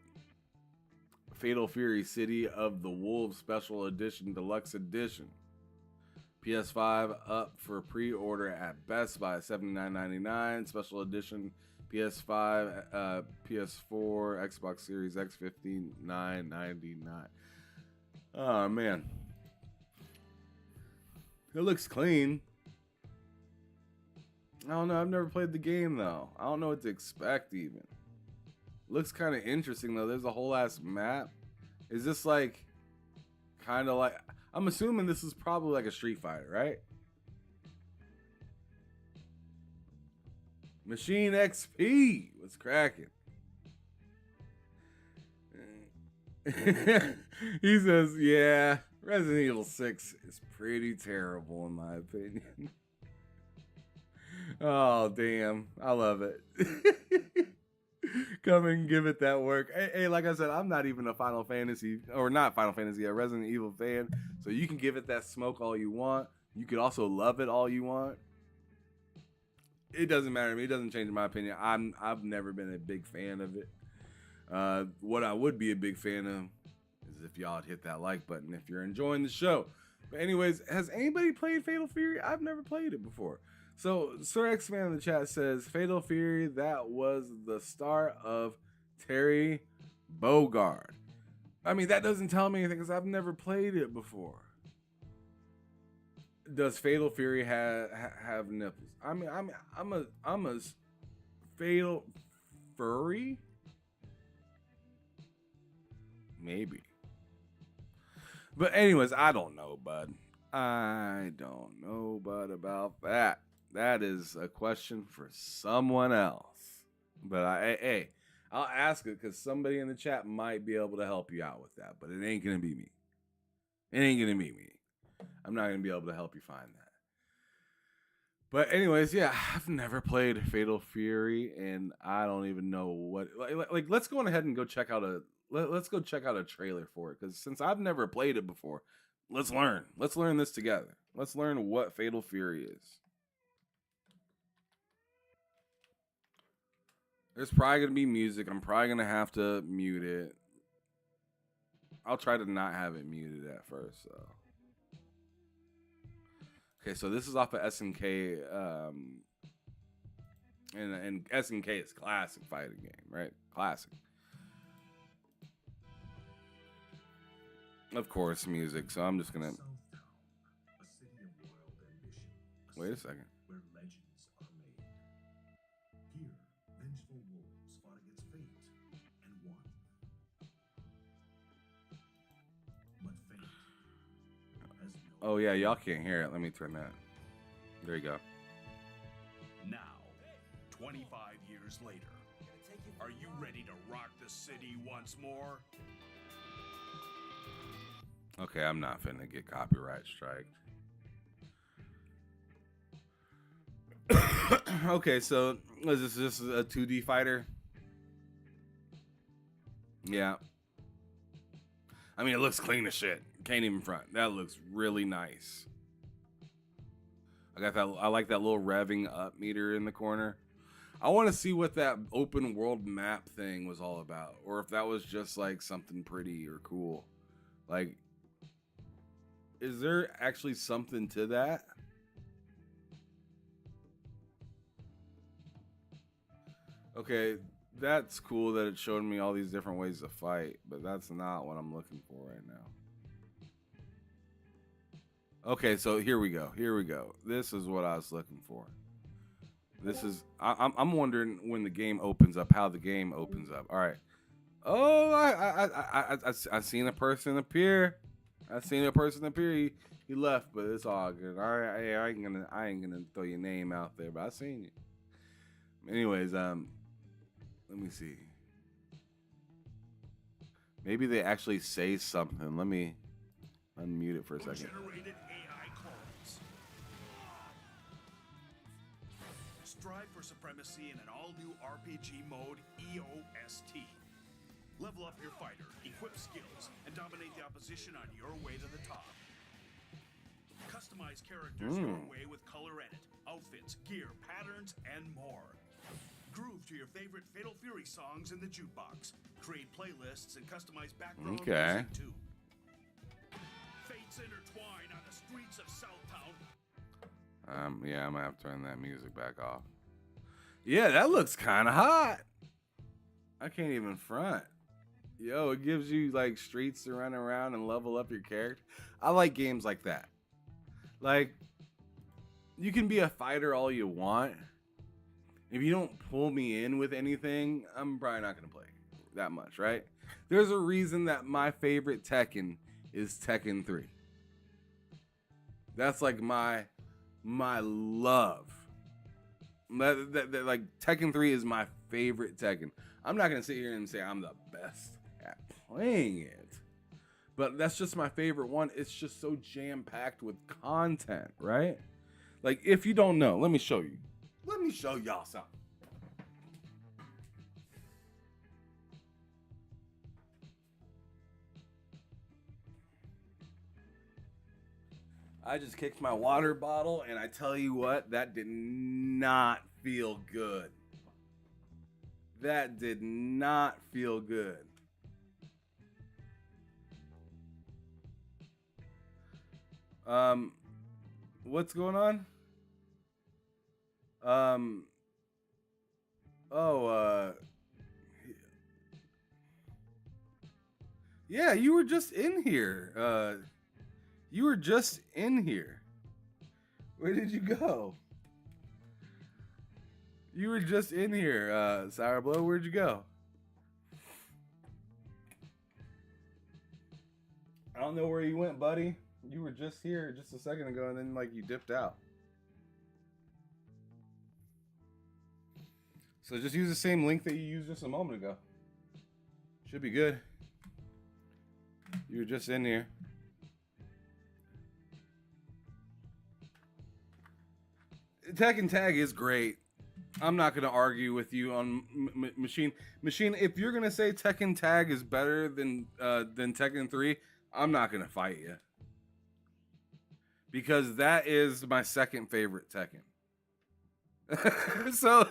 Fatal Fury City of the Wolves Special Edition Deluxe Edition. PS5 up for pre-order at Best Buy, $79.99. Special edition PS5, PS4, Xbox Series X, $59.99. Oh man, it looks clean. I don't know. I've never played the game though. I don't know what to expect even. Looks kind of interesting though. There's a whole ass map. Is this like kind of like? I'm assuming this is probably like a Street Fighter, right? Machine XP. What's cracking? He says, yeah, Resident Evil 6 is pretty terrible in my opinion. Oh, damn. I love it. Come and give it that work. Hey, like I said, I'm not even a Final Fantasy, or not Final Fantasy, a Resident Evil fan. So you can give it that smoke all you want. You could also love it all you want. It doesn't matter to me. It doesn't change my opinion. I've never been a big fan of it. What I would be a big fan of is if y'all hit that like button if you're enjoying the show. But anyways, has anybody played Fatal Fury? I've never played it before. So Sir X Man in the chat says Fatal Fury, that was the start of Terry Bogard. I mean, that doesn't tell me anything because I've never played it before. Does Fatal Fury have nipples? I'm a Fatal Furry? Maybe. But anyways, I don't know, bud. I don't know, bud, about that. That is a question for someone else. But I'll ask it because somebody in the chat might be able to help you out with that. But it ain't gonna be me. It ain't gonna be me. I'm not gonna be able to help you find that. But anyways, yeah, I've never played Fatal Fury, and I don't even know what. Like let's go on ahead and go check out let's go check out a trailer for it, because since I've never played it before, let's learn. Let's learn this together. Let's learn what Fatal Fury is. There's probably gonna be music. I'm probably gonna have to mute it. I'll try to not have it muted at first. So. Okay, so this is off of SNK, and SNK is classic fighting game, right? Classic. Of course, music. So I'm just gonna wait a second. Where legends are made. Here, vengeful wolves fought against fate and won. But fate has no. Oh yeah, y'all can't hear it. Let me turn that. There you go. Now, 25 years later, are you ready to rock the city once more? Okay, I'm not finna get copyright striked. Okay, so is this a 2D fighter? Yeah. I mean, it looks clean as shit. Can't even front. That looks really nice. I got that. I like that little revving up meter in the corner. I want to see what that open world map thing was all about, or if that was just like something pretty or cool. Like, is there actually something to that? Okay, that's cool that it showed me all these different ways to fight, but that's not what I'm looking for right now. Okay, so here we go. Here we go. This is what I was looking for. This is I'm wondering when the game opens up, how the game opens up. All right. Oh, I seen a person appear. I seen a person appear. He left, but it's all good. All right, I ain't gonna throw your name out there, but I seen you. Anyways, let me see. Maybe they actually say something. Let me unmute it for a second. Generated AI clones. Strive for supremacy in an all-new RPG mode, EOST. Level up your fighter, equip skills, and dominate the opposition on your way to the top. Customize characters your way with color edit, outfits, gear, patterns, and more. Groove to your favorite Fatal Fury songs in the jukebox. Create playlists and customize background music too. Fates intertwine on the streets of Southtown. Yeah, I'm gonna have to turn that music back off. Yeah, that looks kind of hot. I can't even front. Yo, it gives you like streets to run around and level up your character. I like games like that. Like, you can be a fighter all you want. If you don't pull me in with anything, I'm probably not gonna play that much, right? There's a reason that my favorite Tekken is Tekken 3. That's like my love. That like Tekken 3 is my favorite Tekken. I'm not gonna sit here and say I'm the best at playing it. But that's just my favorite one. It's just so jam-packed with content, right? Like, if you don't know, let me show you. Let me show y'all something. I just kicked my water bottle, and I tell you what, that did not feel good. That did not feel good. What's going on? Yeah, you were just in here. You were just in here. Where did you go? You were just in here, Sour Blow. Where'd you go? I don't know where you went, buddy. You were just here just a second ago, and then like you dipped out. So just use the same link that you used just a moment ago. Should be good. You were just in here. Tekken Tag is great. I'm not going to argue with you on Machine. Machine, if you're going to say Tekken Tag is better than Tekken 3, I'm not going to fight you. Because that is my second favorite Tekken. so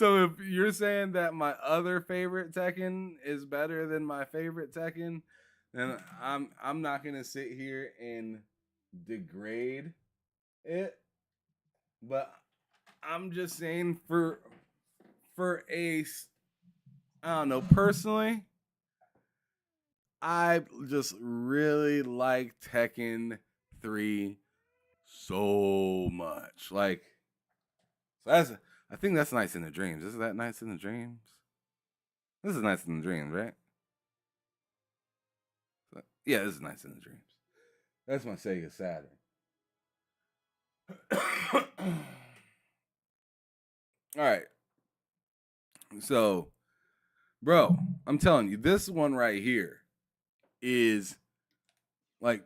if you're saying that my other favorite Tekken is better than my favorite Tekken, then I'm not going to sit here and degrade it. But I'm just saying for a, I don't know, personally, I just really like Tekken 3 so much. Like, so I think that's Nights in the Dreams. Is that Nights in the Dreams? This is Nights in the Dreams, right? Yeah, this is Nights in the Dreams. That's my Sega Saturn. All right. So, bro, I'm telling you, this one right here is like,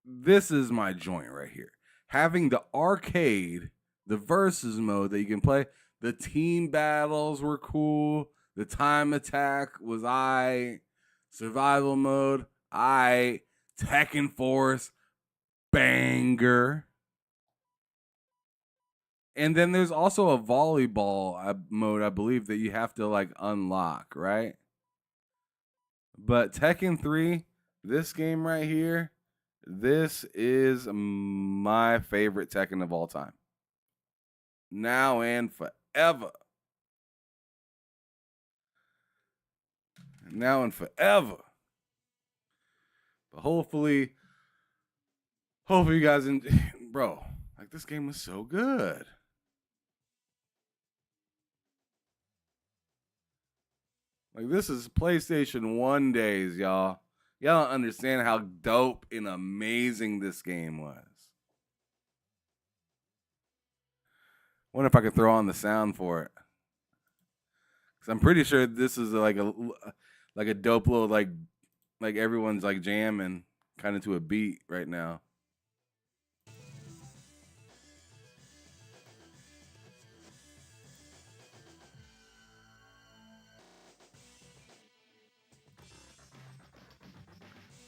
this is my joint right here. Having the arcade, the versus mode that you can play, the team battles were cool. The time attack was survival mode, Tekken Force, banger. And then there's also a volleyball mode, I believe, that you have to like unlock, right? But Tekken 3, this game right here, this is my favorite Tekken of all time. Now and forever. Now and forever. But hopefully you guys bro, like this game was so good. Like, this is PlayStation 1 days, y'all. Y'all don't understand how dope and amazing this game was. Wonder if I could throw on the sound for it. Because I'm pretty sure this is like a dope little, like everyone's like jamming kind of to a beat right now.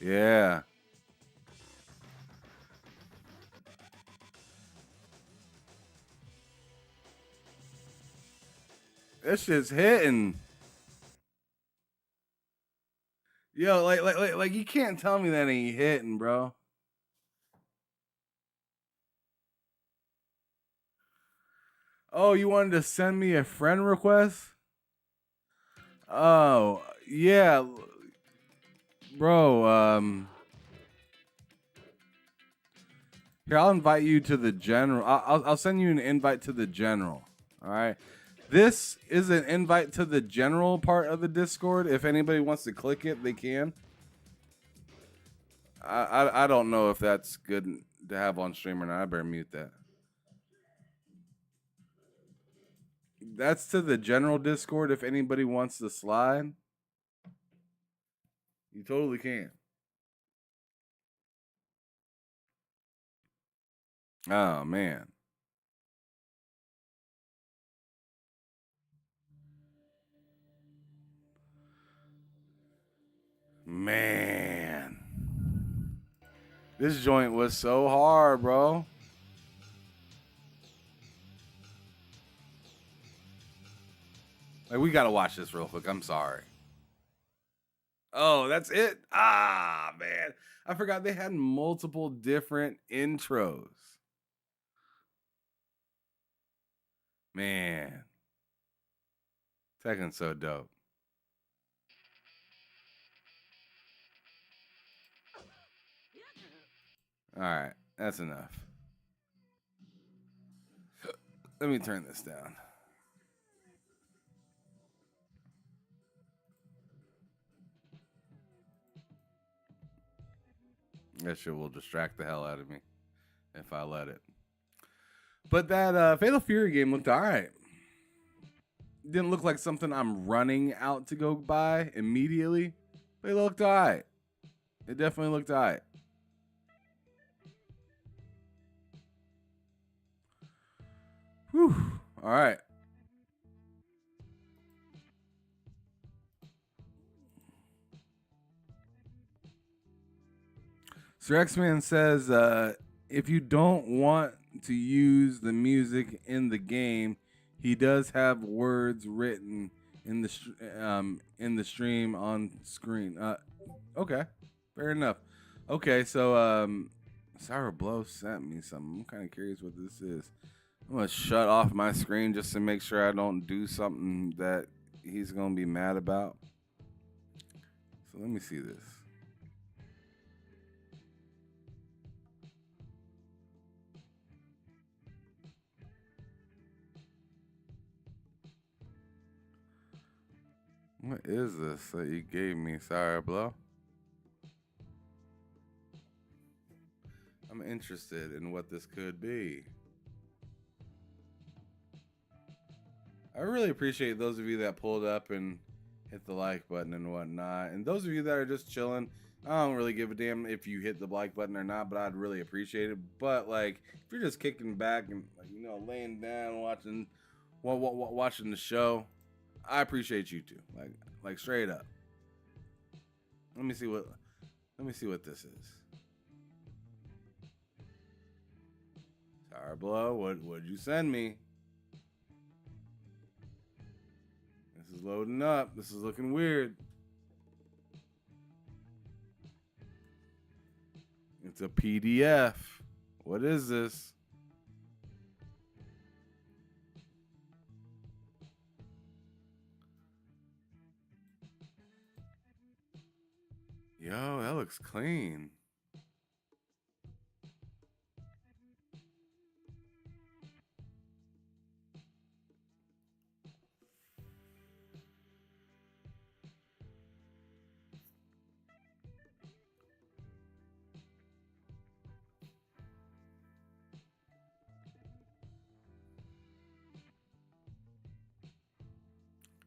Yeah. This shit's hitting. Yo, like you can't tell me that ain't hitting, bro. Oh, you wanted to send me a friend request? Oh, yeah. Bro, here, I'll invite you to the general. I'll send you an invite to the general. All right. This is an invite to the general part of the Discord. If anybody wants to click it, they can. I don't know if that's good to have on stream or not. I better mute that. That's to the general Discord if anybody wants to slide. You totally can. Oh, man. Man. This joint was so hard, bro. Like, we got to watch this real quick. I'm sorry. Oh, that's it? Ah, man. I forgot they had multiple different intros. Man. Tekken's so dope. All right. That's enough. Let me turn this down. That shit will distract the hell out of me if I let it. But that Fatal Fury game looked all right. Didn't look like something I'm running out to go buy immediately, but it looked all right. It definitely looked all right. Whew. All right. Sir X-Man says, if you don't want to use the music in the game, he does have words written in the stream on screen. Okay, fair enough. Okay, so Sour Blow sent me something. I'm kind of curious what this is. I'm gonna shut off my screen just to make sure I don't do something that he's gonna be mad about. So let me see this. What is this that you gave me, Sour Blow? I'm interested in what this could be. I really appreciate those of you that pulled up and hit the like button and whatnot. And those of you that are just chilling, I don't really give a damn if you hit the like button or not, but I'd really appreciate it. But like, if you're just kicking back and laying down watching the show, I appreciate you too. Like straight up. Let me see what this is. Sour Blow, what'd you send me? This is loading up. This is looking weird. It's a PDF. What is this? Yo, that looks clean.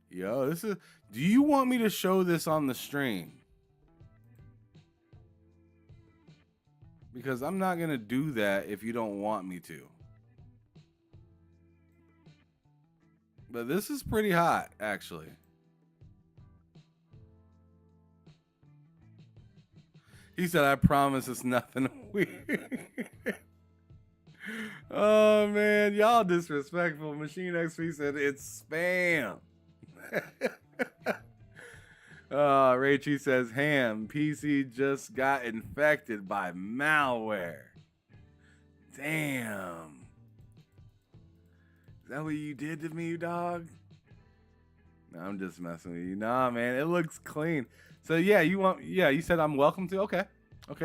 Yo, do you want me to show this on the stream? Because I'm not going to do that if you don't want me to. But this is pretty hot, actually. He said, I promise it's nothing weird. Oh, man. Y'all disrespectful. Machine XP said it's spam. Rachie says, Ham, PC just got infected by malware. Damn. Is that what you did to me, dog? No, I'm just messing with you. Nah, man, it looks clean. So you said I'm welcome to? Okay,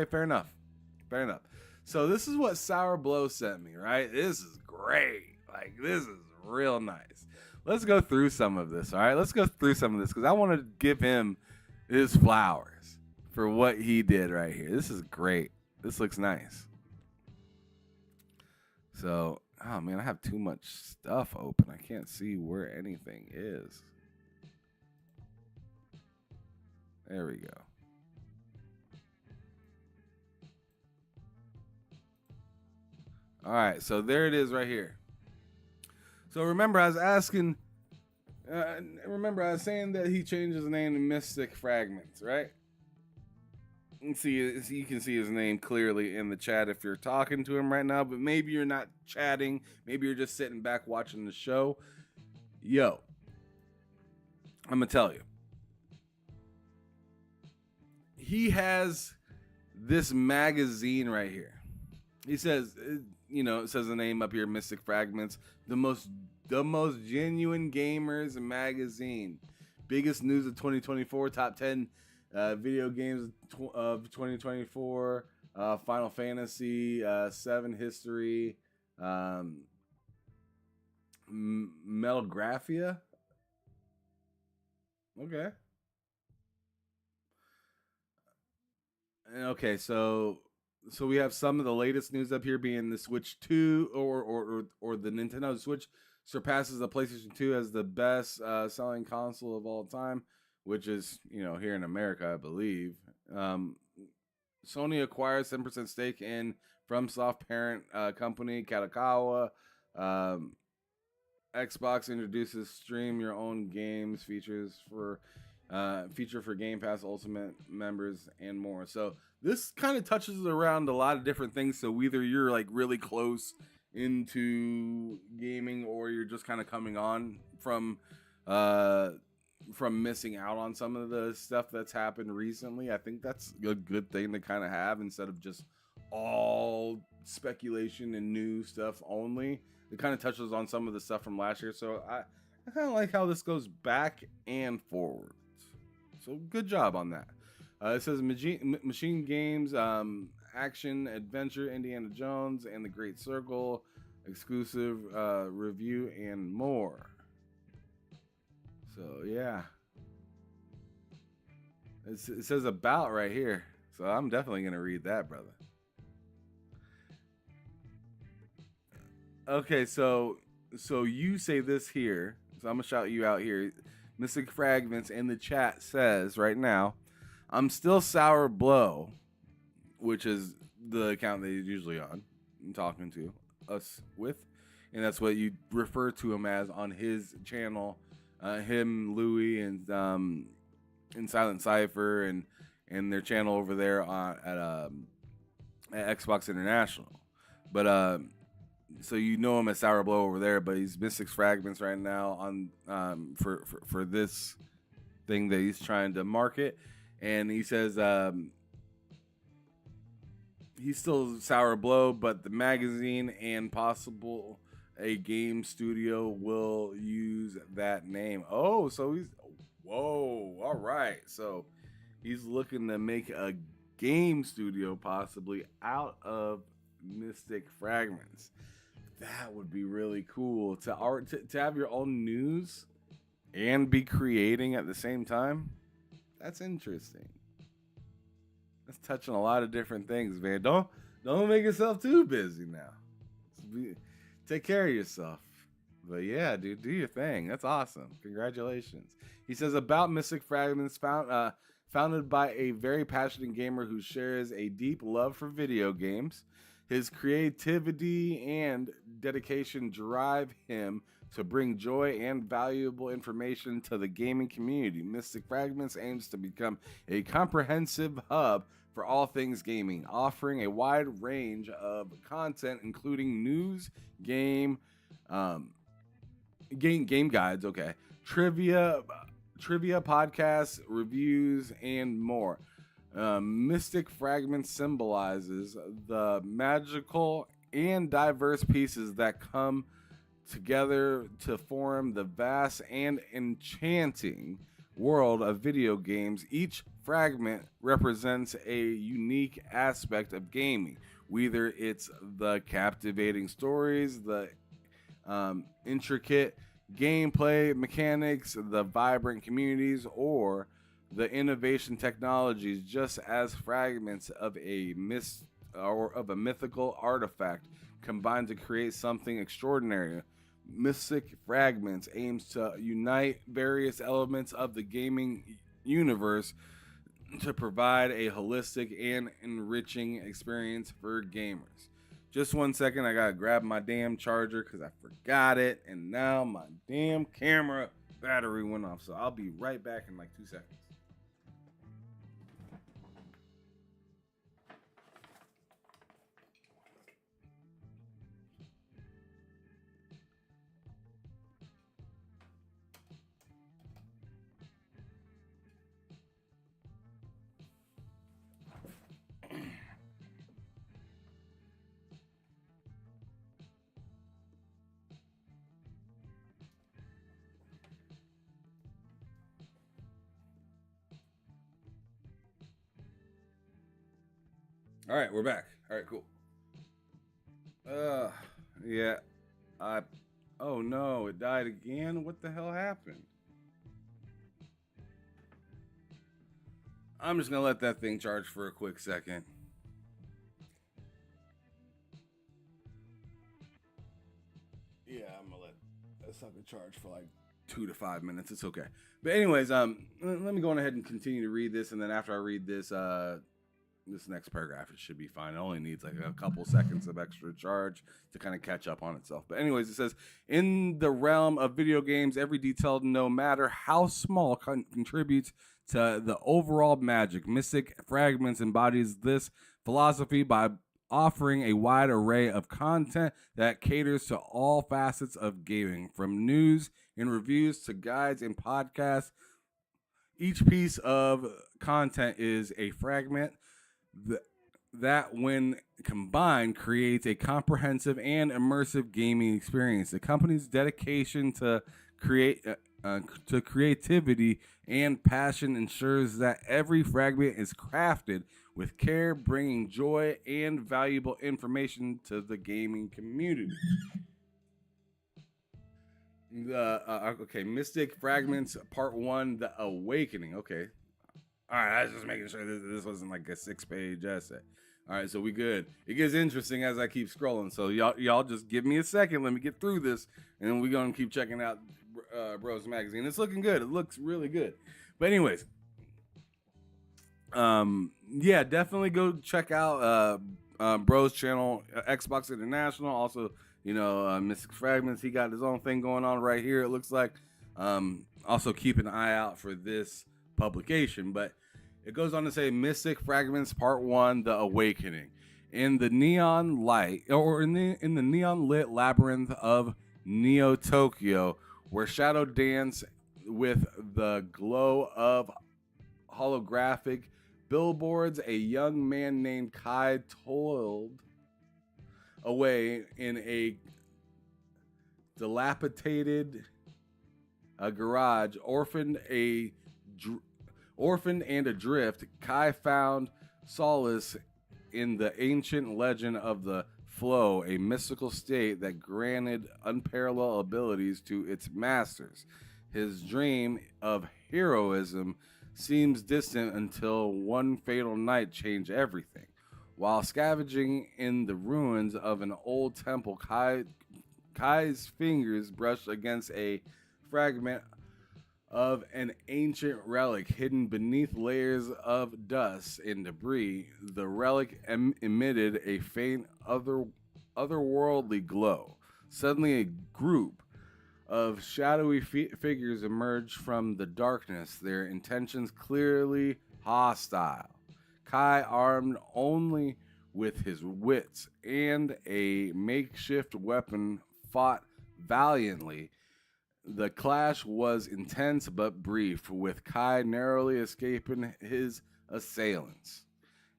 fair enough. So this is what Sour Blow sent me, right? This is great. Like, this is real nice. Let's go through some of this, all right? Let's go through some of this because I want to give him his flowers for what he did right here. This is great. This looks nice. So, oh, man, I have too much stuff open. I can't see where anything is. There we go. All right, so there it is right here. So remember, I was asking. Remember, I was saying that he changed his name to Mystic Fragments, right? You can see his name clearly in the chat if you're talking to him right now, but maybe you're not chatting. Maybe you're just sitting back watching the show. Yo, I'm gonna tell you. He has this magazine right here. He says, it says the name up here, Mystic Fragments, the most genuine gamers magazine. Biggest news of 2024, top 10 video games of 2024, Final Fantasy 7 history, Metal Graphia. Okay. Okay, so we have some of the latest news up here being the Switch 2 or the Nintendo Switch surpasses the PlayStation 2 as the best selling console of all time, which is, here in America, I believe. Sony acquires 10% stake in FromSoft parent company Kadokawa. Xbox introduces stream your own games feature for Game Pass Ultimate members and more. So this kind of touches around a lot of different things. So either you're like really close into gaming or you're just kind of coming on from missing out on some of the stuff that's happened recently. I think that's a good thing to kind of have instead of just all speculation and new stuff only. It kind of touches on some of the stuff from last year. So I kind of like how this goes back and forward. So good job on that. It says Machine Games, Action, Adventure, Indiana Jones, and The Great Circle, exclusive review, and more. So, yeah. It says about right here. So I'm definitely going to read that, brother. Okay, so you say this here. So I'm going to shout you out here. Mystic Fragments in the chat says right now, I'm still Sour Blow, which is the account that he's usually on and talking to us with. And that's what you refer to him as on his channel. Him, Louie, and Silent Cypher and their channel over there at Xbox International. But so you know him as Sour Blow over there, but he's Mystic Fragments right now on for this thing that he's trying to market. And he says he's still Sour Blow, but the magazine and possible a game studio will use that name. Oh, so all right. So he's looking to make a game studio possibly out of Mystic Fragments. That would be really cool to have your own news and be creating at the same time. That's interesting. That's touching a lot of different things, man. Don't make yourself too busy now. Take care of yourself. But yeah, dude, do your thing. That's awesome. Congratulations. He says about Mystic Fragments, founded by a very passionate gamer who shares a deep love for video games. His creativity and dedication drive him to bring joy and valuable information to the gaming community. Mystic Fragments aims to become a comprehensive hub for all things gaming, offering a wide range of content, including news, game guides, trivia podcasts, reviews, and more. Mystic Fragments symbolizes the magical and diverse pieces that come together to form the vast and enchanting world of video games. Each fragment represents a unique aspect of gaming, whether it's the captivating stories, the intricate gameplay mechanics, the vibrant communities, or the innovation technologies. Just as fragments of a mythical artifact combine to create something extraordinary, Mystic Fragments aims to unite various elements of the gaming universe to provide a holistic and enriching experience for gamers. Just 1 second. I gotta grab my damn charger because I forgot it, and now my damn camera battery went off. So I'll be right back in like 2 seconds. All right, we're back. All right, cool. Yeah, oh no, it died again. What the hell happened? I'm just gonna let that thing charge for a quick second. Yeah, I'm gonna let that sucker charge for like 2 to 5 minutes. It's okay. But anyways, let me go on ahead and continue to read this, and then after I read this, this next paragraph, it should be fine. It only needs like a couple seconds of extra charge to kind of catch up on itself. But anyways, it says, in the realm of video games, every detail, no matter how small, contributes to the overall magic. Mystic Fragments embodies this philosophy by offering a wide array of content that caters to all facets of gaming, from news and reviews to guides and podcasts. Each piece of content is a fragment that, when combined, creates a comprehensive and immersive gaming experience. The company's dedication to creativity and passion ensures that every fragment is crafted with care, bringing joy and valuable information to the gaming community. Okay, Mystic Fragments Part 1, The Awakening. Okay. All right, I was just making sure this wasn't like a 6-page essay. All right, so we good. It gets interesting as I keep scrolling. So y'all just give me a second. Let me get through this, and then we're going to keep checking out Bros Magazine. It's looking good. It looks really good. But anyways, yeah, definitely go check out Bros channel, Xbox International. Also, Mystic Fragments. He got his own thing going on right here, it looks like. Also keep an eye out for this publication, but it goes on to say Mystic Fragments Part 1, The Awakening. In the neon light, or in the neon lit labyrinth of Neo Tokyo, where shadow dance with the glow of holographic billboards, a young man named Kai toiled away in a dilapidated garage, orphaned and adrift. Kai found solace in the ancient legend of the flow, a mystical state that granted unparalleled abilities to its masters. His dream of heroism seems distant until one fatal night changed everything. While scavenging in the ruins of an old temple, Kai's fingers brushed against a fragment of an ancient relic hidden beneath layers of dust and debris. The relic emitted a faint otherworldly glow. Suddenly, a group of shadowy figures emerged from the darkness, their intentions clearly hostile. Kai, armed only with his wits and a makeshift weapon, fought valiantly. The clash was intense but brief, with Kai narrowly escaping his assailants.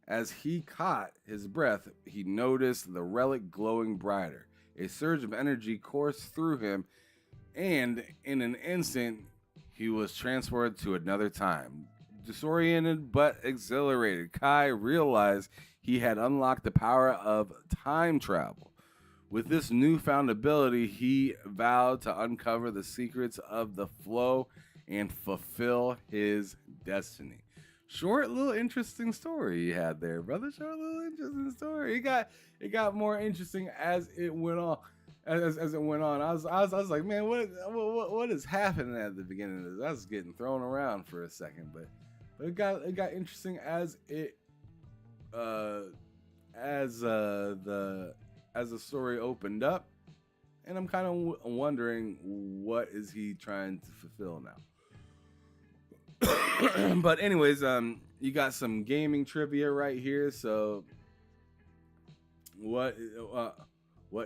As he caught his breath, he noticed the relic glowing brighter. A surge of energy coursed through him, and in an instant, he was transported to another time. Disoriented but exhilarated, Kai realized he had unlocked the power of time travel. With this newfound ability, he vowed to uncover the secrets of the flow and fulfill his destiny. Short, little interesting story you had there, brother. Short, little interesting story. It got more interesting as it went on. As it went on, I was like, man, what is happening at the beginning of this? I was getting thrown around for a second, but it got interesting as it the as the story opened up, and I'm kind of wondering what is he trying to fulfill now. But anyways, you got some gaming trivia right here. So what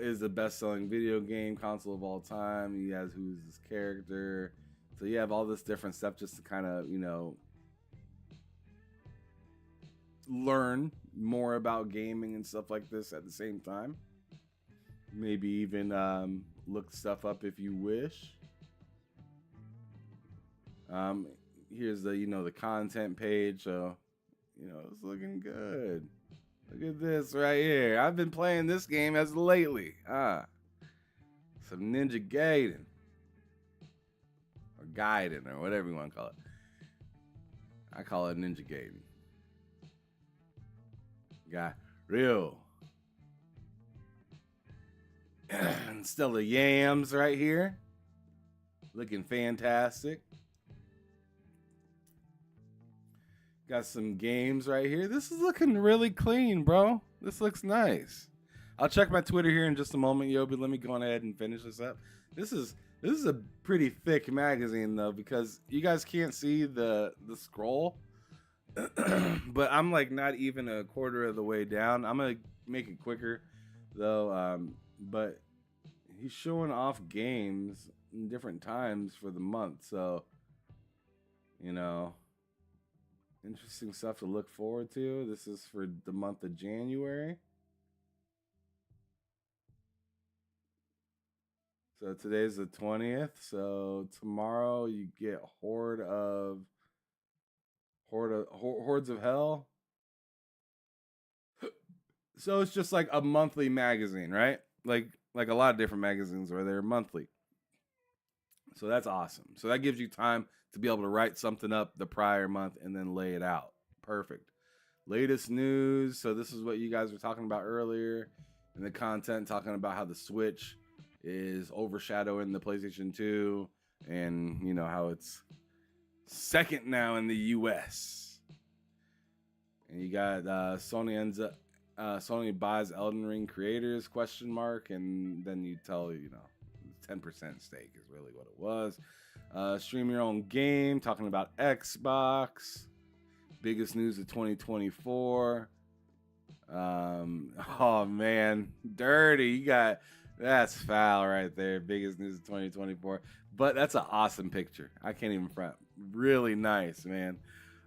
is the best-selling video game console of all time? He has who's this character. So you have all this different stuff just to kind of, you know, learn more about gaming and stuff like this at the same time. Maybe even look stuff up if you wish. Here's the, you know, the content page. So, you know, it's looking good. Look at this right here. I've been playing this game as lately. Some Ninja Gaiden. Or Gaiden, or whatever you want to call it. I call it Ninja Gaiden. Got real. And still the yams right here. Looking fantastic. Got some games right here. This is looking really clean, bro. This looks nice. I'll check my Twitter here in just a moment, Yobi. Let me go ahead and finish this up. This is a pretty thick magazine though, because you guys can't see the scroll. But I'm like not even a quarter of the way down. I'm gonna make it quicker though. But he's showing off games in different times for the month, so you know, interesting stuff to look forward to. This is for the month of January. So today's the 20th. So tomorrow you get Hordes of Hell. So it's just like a monthly magazine, right? Like a lot of different magazines where they're monthly. So that's awesome. So that gives you time to be able to write something up the prior month and then lay it out. Perfect. Latest news. So this is what you guys were talking about earlier in the content, talking about how the Switch is overshadowing the PlayStation 2 and, you know, how it's second now in the US. And you got Sony buys Elden Ring creators, ? And then you tell, you know, 10% stake is really what it was. Stream your own game, talking about Xbox. Biggest news of 2024. Oh man, dirty. You got, that's foul right there. Biggest news of 2024. But that's an awesome picture. I can't even front. Really nice, man.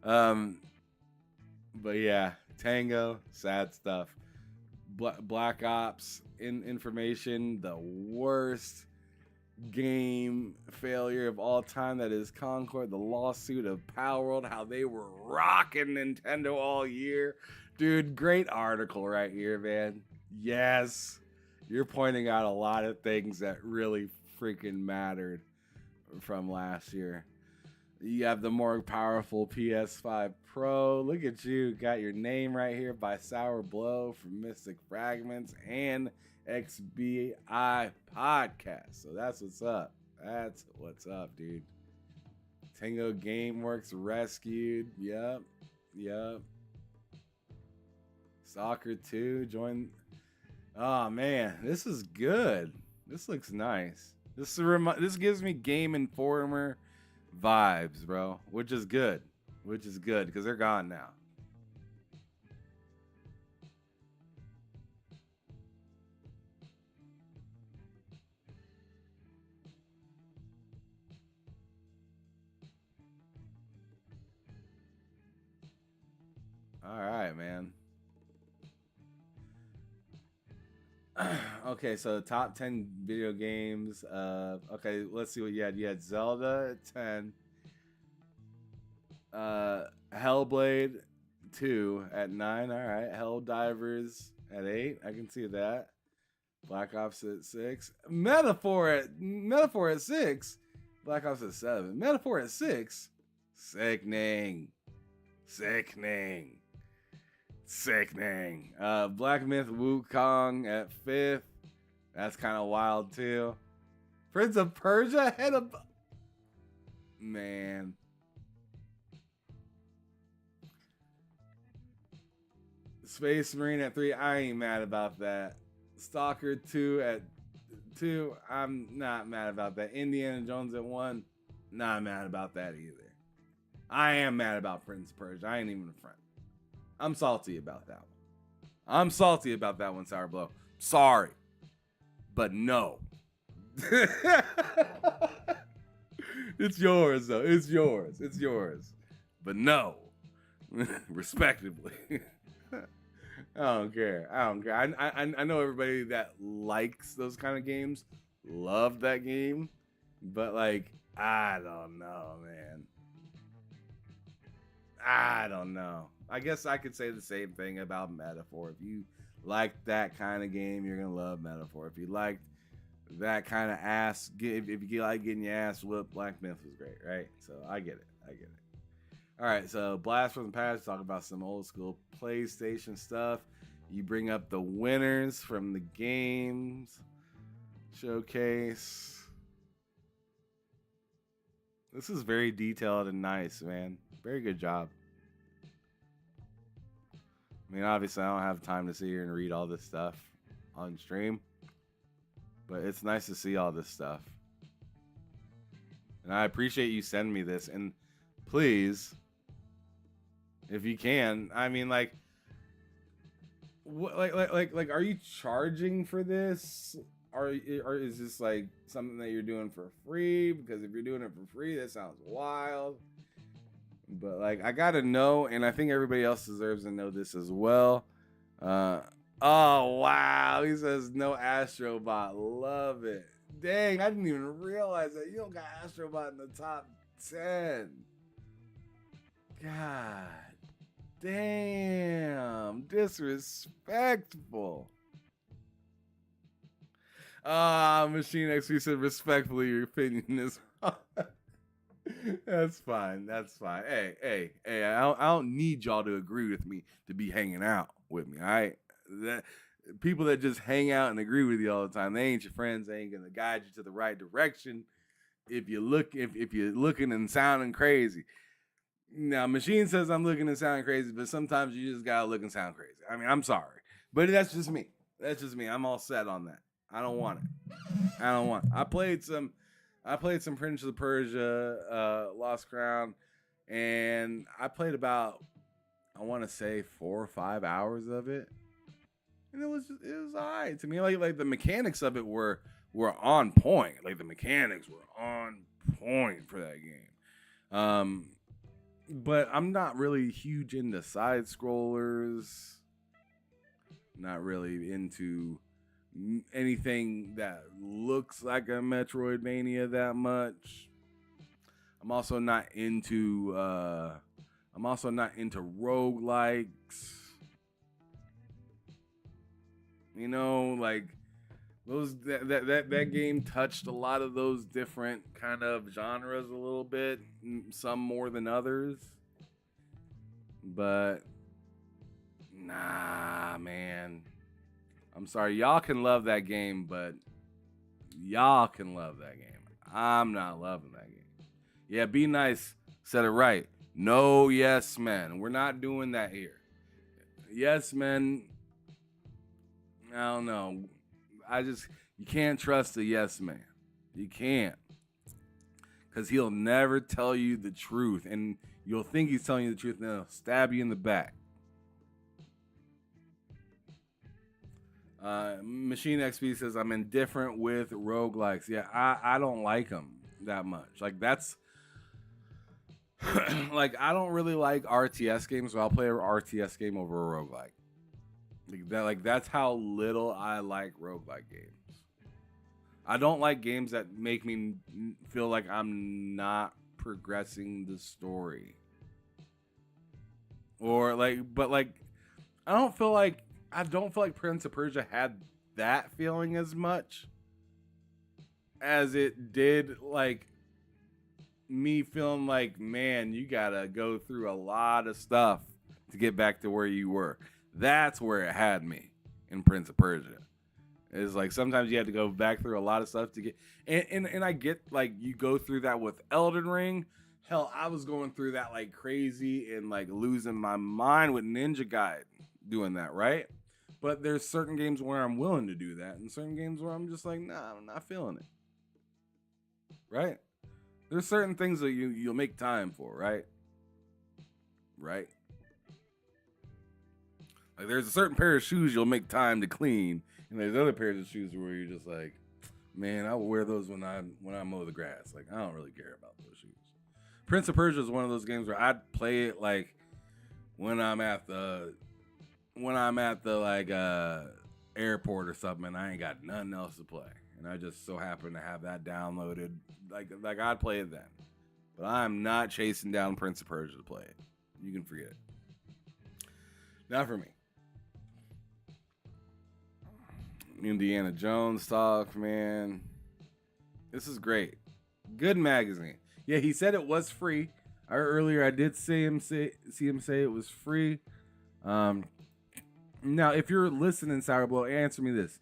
But yeah, Tango, sad stuff. Black Ops information, the worst game failure of all time, that is Concord, the lawsuit of Power World, how they were rocking Nintendo all year. Dude, great article right here, man. Yes, you're pointing out a lot of things that really freaking mattered from last year. You have the more powerful PS5 Pro. Look at you, got your name right here by Sour Blow from Mystic Fragments and XBI Podcast. So that's what's up. That's what's up, dude. Tango Gameworks rescued. Yep. Soccer 2 joined. Oh man, this is good. This looks nice. This gives me Game Informer vibes, bro, which is good because they're gone now. All right, man. Okay, so top 10 video games. Okay, let's see what you had. You had Zelda at 10. Hellblade 2 at 9. All right. Helldivers at 8. I can see that. Black Ops at 6. Metaphor at 6. Black Ops at 7. Metaphor at 6. Sickening. Black Myth Wukong at 5th. That's kind of wild too. Prince of Persia head of, man. Space Marine at 3. I ain't mad about that. Stalker 2 at 2. I'm not mad about that. Indiana Jones at 1. Not mad about that either. I am mad about Prince of Persia. I ain't even a friend. I'm salty about that one. Sour Blow. Sorry. But no. It's yours, though. It's yours. But no. Respectively. I don't care. I know everybody that likes those kind of games love that game. But, like, I don't know, man. I don't know. I guess I could say the same thing about Metaphor. If you like that kind of game, you're going to love Metaphor. If you like that kind of ass, if you like getting your ass whooped, Black Myth was great, right? So I get it. All right, so Blast from the Past, talk about some old school PlayStation stuff. You bring up the winners from the games showcase. This is very detailed and nice, man. Very good job. I mean, obviously, I don't have time to sit here and read all this stuff on stream, but it's nice to see all this stuff. And I appreciate you sending me this. And please, if you can, I mean, like, what, like, are you charging for this? Or is this like something that you're doing for free? Because if you're doing it for free, that sounds wild. But like, I gotta know, and I think everybody else deserves to know this as well. Oh wow, he says no Astrobot. Love it. Dang, I didn't even realize that you don't got Astrobot in the top 10. God damn, disrespectful. Machine XP said respectfully, your opinion is wrong. That's fine. Hey, I don't need y'all to agree with me to be hanging out with me, all right? People that just hang out and agree with you all the time, they ain't your friends. They ain't gonna guide you to the right direction if you're looking and sounding crazy. Now, Machine says I'm looking and sounding crazy, but sometimes you just gotta look and sound crazy. I mean, I'm sorry, but that's just me. I'm all set on that. I don't want it. I played some Prince of Persia, Lost Crown, and I played about, I want to say 4 or 5 hours of it, and it was alright to me. Like the mechanics of it were on point. Like the mechanics were on point for that game. But I'm not really huge into side scrollers. Not really into anything that looks like a Metroidvania that much. I'm also not into roguelikes. You know, like those that game touched a lot of those different kind of genres a little bit, some more than others. But nah, man. I'm sorry, y'all can love that game, but y'all can love that game. I'm not loving that game. Yeah, Be Nice said it right. No yes men. We're not doing that here. Yes men, I don't know. You can't trust a yes man. You can't. Because he'll never tell you the truth. And you'll think he's telling you the truth, and then he'll stab you in the back. Machine XP says, I'm indifferent with roguelikes. Yeah, I don't like them that much. Like, that's... like, I don't really like RTS games, so I'll play an RTS game over a roguelike. That's how little I like roguelike games. I don't like games that make me feel like I'm not progressing the story. Or, like... But, like, I don't feel like Prince of Persia had that feeling as much as it did, like, me feeling like, man, you gotta go through a lot of stuff to get back to where you were. That's where it had me in Prince of Persia. It's like sometimes you have to go back through a lot of stuff to get, and I get, like, you go through that with Elden Ring. Hell, I was going through that like crazy and like losing my mind with Ninja Gaiden doing that, right? But there's certain games where I'm willing to do that, and certain games where I'm just like, nah, I'm not feeling it. Right? There's certain things that you'll make time for, right? Right? Like there's a certain pair of shoes you'll make time to clean, and there's other pairs of shoes where you're just like, man, I will wear those when I mow the grass. Like I don't really care about those shoes. Prince of Persia is one of those games where I'd play it like when I'm at the like airport or something, and I ain't got nothing else to play, and I just so happen to have that downloaded. Like I'd play it then, but I'm not chasing down Prince of Persia to play it. You can forget it. Not for me. Indiana Jones talk, man. This is great. Good magazine. Yeah, he said it was free. Earlier I did see him say it was free. Now, if you're listening, Sour Blow, answer me this.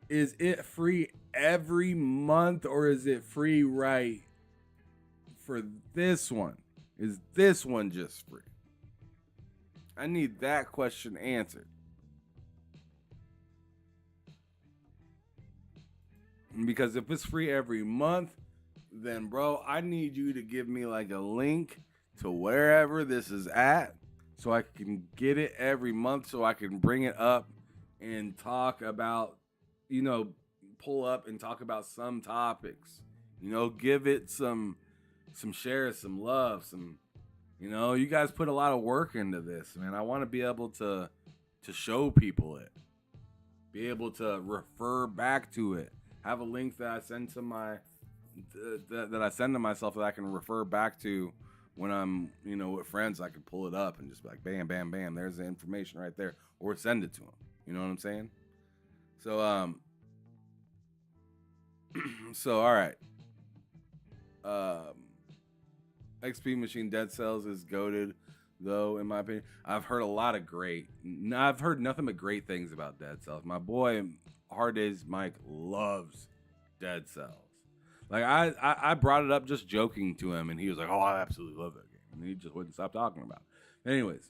Is it free every month, or is it free right for this one? Is this one just free? I need that question answered. Because if it's free every month, then bro, I need you to give me like a link to wherever this is at so I can get it every month, so I can bring it up and talk about, pull up and talk about some topics. Give it some share, some love, some, you guys put a lot of work into this, man. I want to be able to show people it, be able to refer back to it. Have a link that I send to that I send to myself that I can refer back to when I'm, with friends. I can pull it up and just be like, bam, bam, bam. There's the information right there, or send it to them. You know what I'm saying? So, all right. XP Machine Dead Cells is goated, though, in my opinion. I've heard nothing but great things about Dead Cells. My boy Hard Days Mike loves Dead Cells. Like I brought it up just joking to him, and he was like, "Oh, I absolutely love that game," and he just wouldn't stop talking about it. Anyways,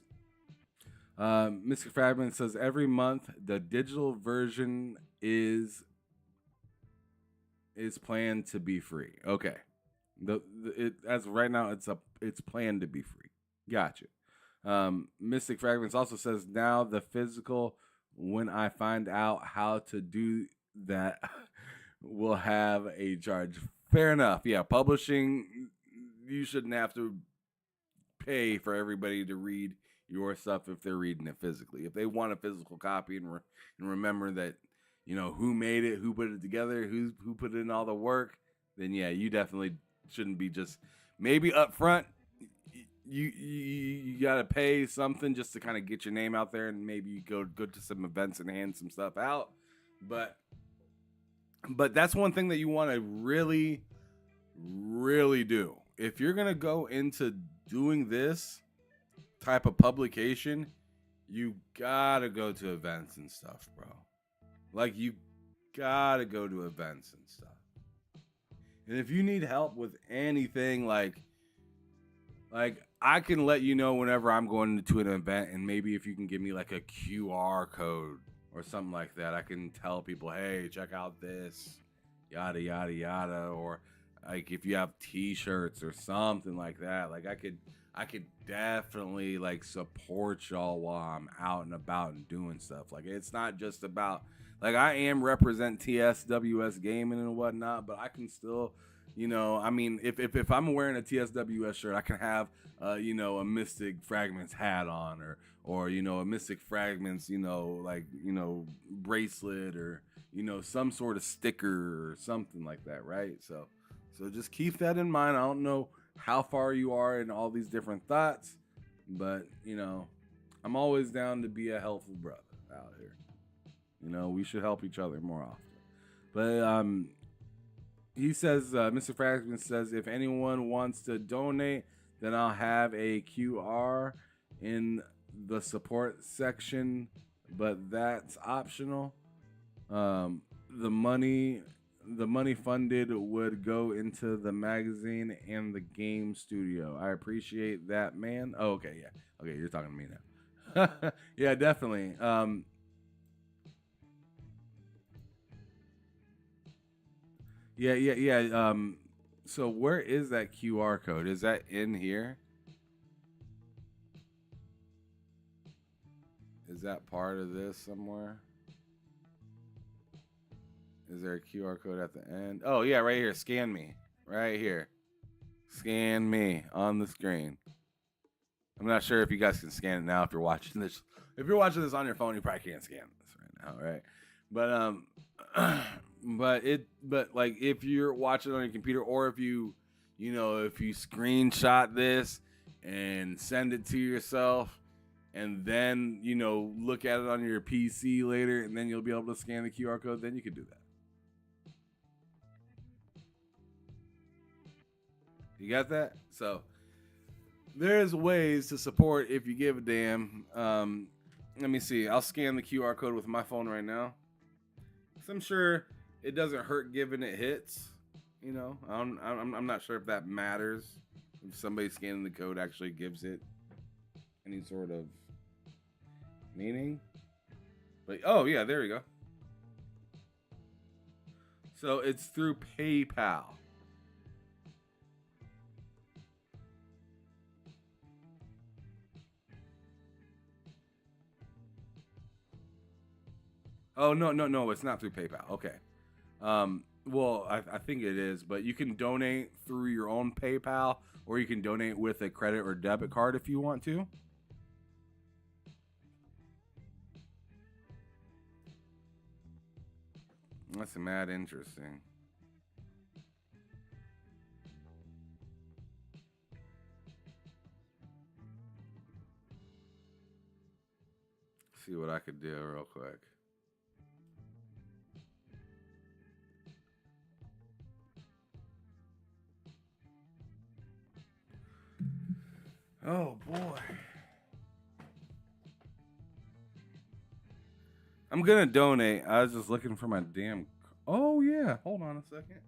Mr. Fragment says every month the digital version is planned to be free. Okay, as of right now it's planned to be free. Gotcha. Mystic Fragments also says now the physical, when I find out how to do that, will have a charge. Fair enough. Yeah, publishing, you shouldn't have to pay for everybody to read your stuff if they're reading it physically. If they want a physical copy and remember that, who made it, who put it together, who put in all the work, then yeah, you definitely shouldn't be just, maybe up front, you got to pay something just to kind of get your name out there, and maybe you go to some events and hand some stuff out. But that's one thing that you want to really, really do. If you're going to go into doing this type of publication, you got to go to events and stuff, bro. Like, you got to go to events and stuff. And if you need help with anything, like I can let you know whenever I'm going to an event, and maybe if you can give me like a QR code or something like that, I can tell people, hey, check out this, yada, yada, yada. Or like if you have t-shirts or something like that, like I could definitely like support y'all while I'm out and about and doing stuff. Like it's not just about, like I am represent TSWS gaming and whatnot, but I can still, I mean, if I'm wearing a TSWS shirt, I can have, a Mystic Fragments hat on, or a Mystic Fragments, bracelet, or, some sort of sticker or something like that, right? So just keep that in mind. I don't know how far you are in all these different thoughts, but, I'm always down to be a helpful brother out here. We should help each other more often. But, he says, Mr. Fragment says, if anyone wants to donate, then I'll have a QR in the support section, but that's optional. The money funded would go into the magazine and the game studio. I appreciate that, man. Oh, okay, yeah. Okay, you're talking to me now. Yeah, definitely. Yeah. So where is that QR code? Is that in here? Is that part of this somewhere? Is there a QR code at the end? Oh, yeah, right here. Scan me. Right here. Scan me on the screen. I'm not sure if you guys can scan it now if you're watching this. If you're watching this on your phone, you probably can't scan this right now, right? But like if you're watching on your computer, or if you screenshot this and send it to yourself, and then look at it on your PC later, and then you'll be able to scan the QR code, then you can do that. You got that? So there's ways to support if you give a damn. Let me see. I'll scan the QR code with my phone right now. So I'm sure it doesn't hurt giving it hits. I'm not sure if that matters. If somebody scanning the code actually gives it any sort of meaning. But oh yeah, there we go. So it's through PayPal. Oh, no, it's not through PayPal. Okay. Well, I think it is, but you can donate through your own PayPal, or you can donate with a credit or debit card if you want to. That's mad interesting. See what I could do real quick. Oh boy. I'm gonna donate. I was just looking for my damn. Oh yeah. Hold on a second.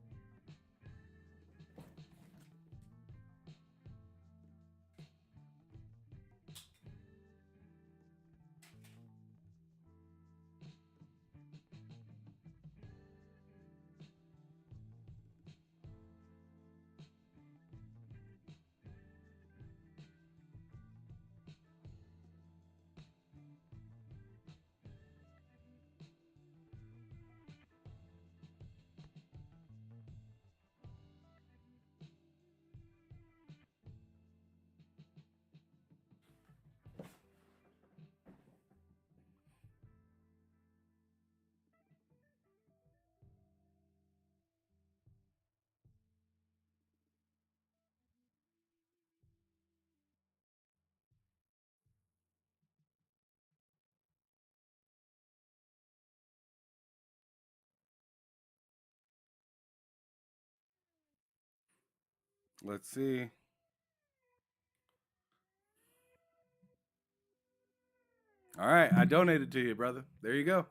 Let's see. All right, I donated to you, brother. There you go.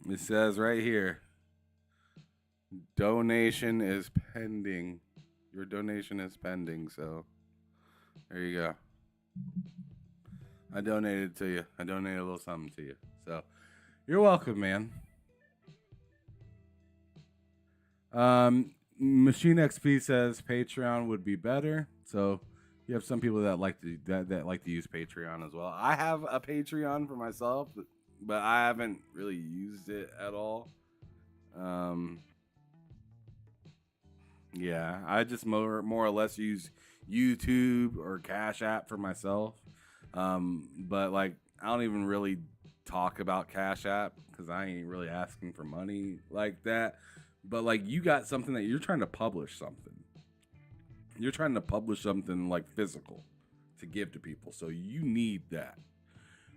It says right here, donation is pending. Your donation is pending, so there you go. I donated to you. I donated a little something to you. So you're welcome, man. Machine XP says Patreon would be better. So you have some people that like to use Patreon as well. I have a Patreon for myself, but I haven't really used it at all. Yeah, I just more or less use YouTube or Cash App for myself. But like I don't even really talk about Cash App because I ain't really asking for money like that. But like you got something that you're trying to publish something. You're trying to publish something like physical to give to people. So you need that.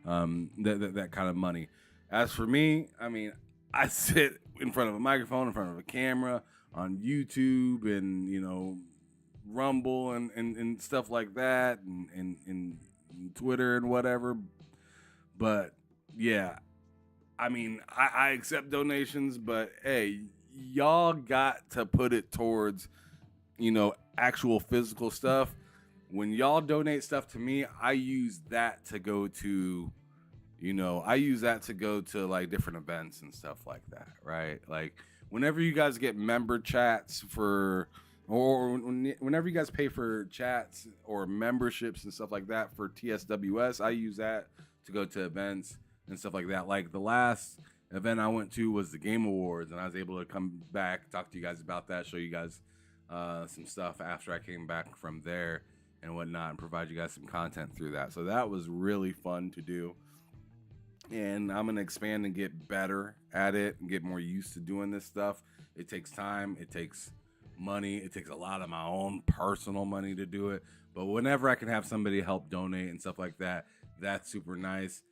That kind of money. As for me, I mean, I sit in front of a microphone, in front of a camera, on YouTube and, Rumble and stuff like that and Twitter and whatever. But yeah, I mean, I accept donations, but hey, y'all got to put it towards, actual physical stuff. When y'all donate stuff to me, I use that to go to, You know, I use that to go to like different events and stuff like that, right? Like whenever you guys get member chats for, or whenever you guys pay for chats or memberships and stuff like that for TSWS, I use that to go to events and stuff like that. Like the last event I went to was the Game Awards, and I was able to come back, talk to you guys about that, show you guys some stuff after I came back from there and whatnot, and provide you guys some content through that. So that was really fun to do. And I'm going to expand and get better at it and get more used to doing this stuff. It takes time. It takes money. It takes a lot of my own personal money to do it. But whenever I can have somebody help donate and stuff like that, that's super nice.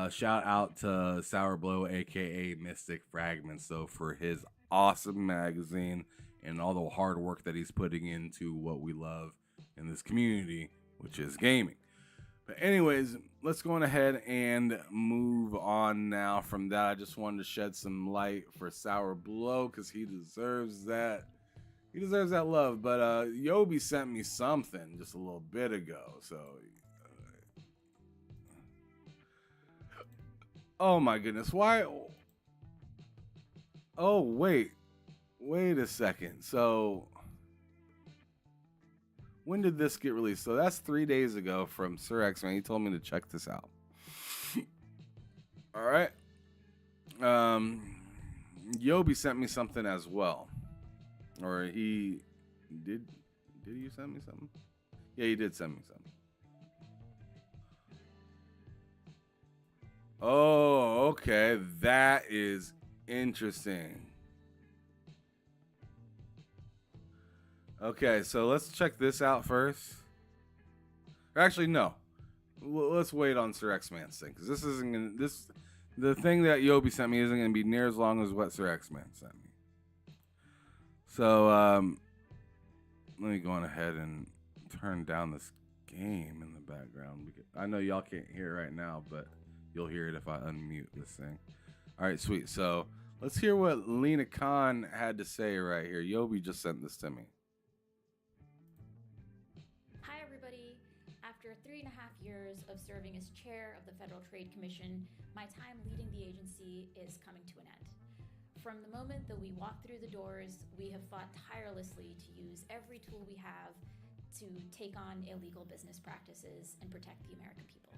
Shout out to Sour Blow, aka Mystic Fragments, so for his awesome magazine and all the hard work that he's putting into what we love in this community, which is gaming. But anyways, let's go on ahead and move on now from that. I just wanted to shed some light for Sour Blow because he deserves that. He deserves that love. But Yobi sent me something just a little bit ago. So, oh my goodness, why? Oh, wait a second. So, when did this get released? So that's 3 days ago from Sir X-Man. He told me to check this out. All right. Yobi sent me something as well. Or he did you send me something? Yeah, he did send me something. Oh, okay. That is interesting. Okay, so let's check this out first. Actually, no. Let's wait on Sir X-Man's thing, because this isn't gonna. The thing that Yobi sent me isn't gonna be near as long as what Sir X-Man sent me. So let me go on ahead and turn down this game in the background. I know y'all can't hear it right now, but you'll hear it if I unmute this thing. All right, sweet. So let's hear what Lena Khan had to say right here. Yobi just sent this to me. Hi, everybody. After 3.5 years of serving as chair of the Federal Trade Commission, my time leading the agency is coming to an end. From the moment that we walked through the doors, we have fought tirelessly to use every tool we have to take on illegal business practices and protect the American people.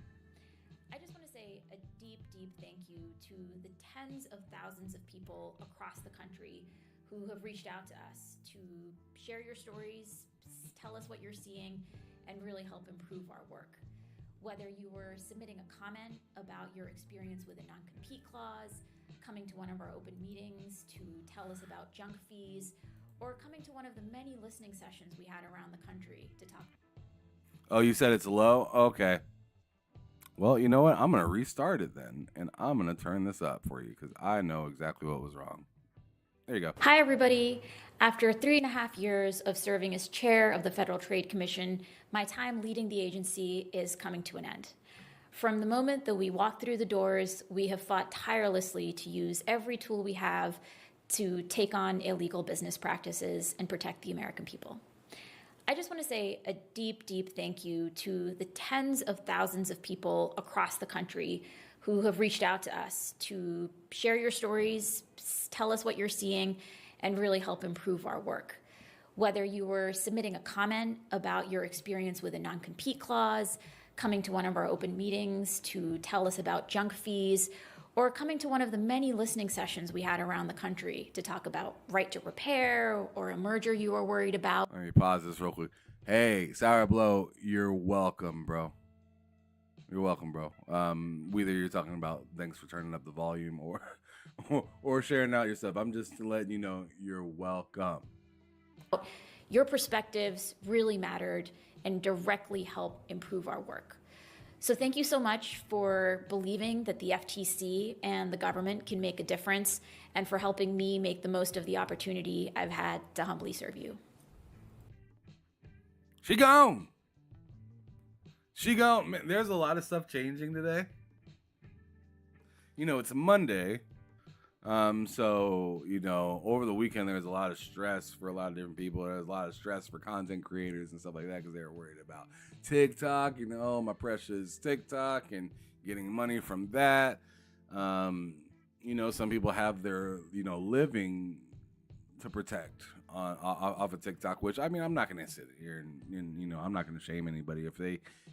I just want to say a deep, deep thank you to the tens of thousands of people across the country who have reached out to us to share your stories, tell us what you're seeing, and really help improve our work. Whether you were submitting a comment about your experience with a non-compete clause, coming to one of our open meetings to tell us about junk fees, or coming to one of the many listening sessions we had around the country to talk. Oh, you said it's low? Okay. Well, you know what? I'm going to restart it then, and I'm going to turn this up for you because I know exactly what was wrong. There you go. Hi, everybody. After 3.5 years of serving as chair of the Federal Trade Commission, my time leading the agency is coming to an end. From the moment that we walked through the doors, we have fought tirelessly to use every tool we have to take on illegal business practices and protect the American people. I just want to say a deep, deep thank you to the tens of thousands of people across the country who have reached out to us to share your stories, tell us what you're seeing, and really help improve our work. Whether you were submitting a comment about your experience with a non-compete clause, coming to one of our open meetings to tell us about junk fees, or coming to one of the many listening sessions we had around the country to talk about right to repair or a merger you were worried about. Let me pause this real quick. Hey, Sour Blow, you're welcome, bro. You're welcome, bro. Whether you're talking about thanks for turning up the volume or sharing out your stuff, I'm just letting you know you're welcome. Your perspectives really mattered and directly help improve our work. So thank you so much for believing that the FTC and the government can make a difference and for helping me make the most of the opportunity I've had to humbly serve you. She gone. Man, there's a lot of stuff changing today. You know, it's a Monday. So, you know, over the weekend, there was a lot of stress for a lot of different people. There was a lot of stress for content creators and stuff like that because they were worried about TikTok, you know, my precious TikTok. And, getting money from that. You know, some people have their, you know, living to protect off of TikTok, which, I mean, I'm not going to sit here and, you know, I'm not going to shame anybody. If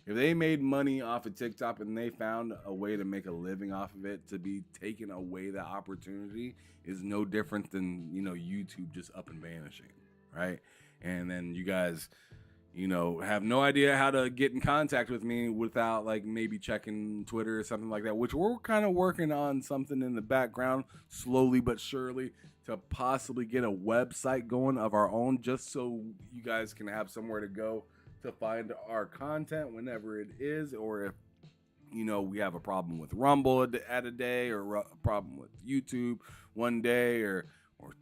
they made money off of TikTok and they found a way to make a living off of it, to be taken away that opportunity is no different than, you know, YouTube just up and vanishing, right? And then you guys, you know, have no idea how to get in contact with me without like maybe checking Twitter or something like that, which we're kind of working on something in the background, slowly but surely, to possibly get a website going of our own, just so you guys can have somewhere to go to find our content whenever it is, or if, you know, we have a problem with Rumble at a day, or a problem with YouTube one day, or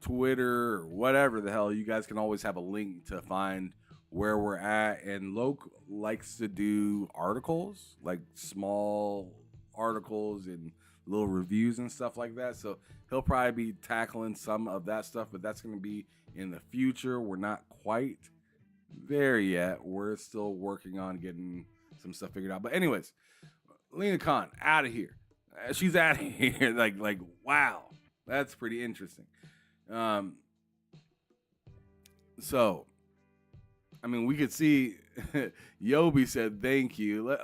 Twitter, or whatever the hell, you guys can always have a link to find where we're at. And Loke likes to do articles, like small articles and little reviews and stuff like that. So he'll probably be tackling some of that stuff, but that's going to be in the future. We're not quite there yet. We're still working on getting some stuff figured out. But anyways, Lena Khan out of here. She's out of here. Like, wow, that's pretty interesting. So, I mean, we could see Yobi said thank you.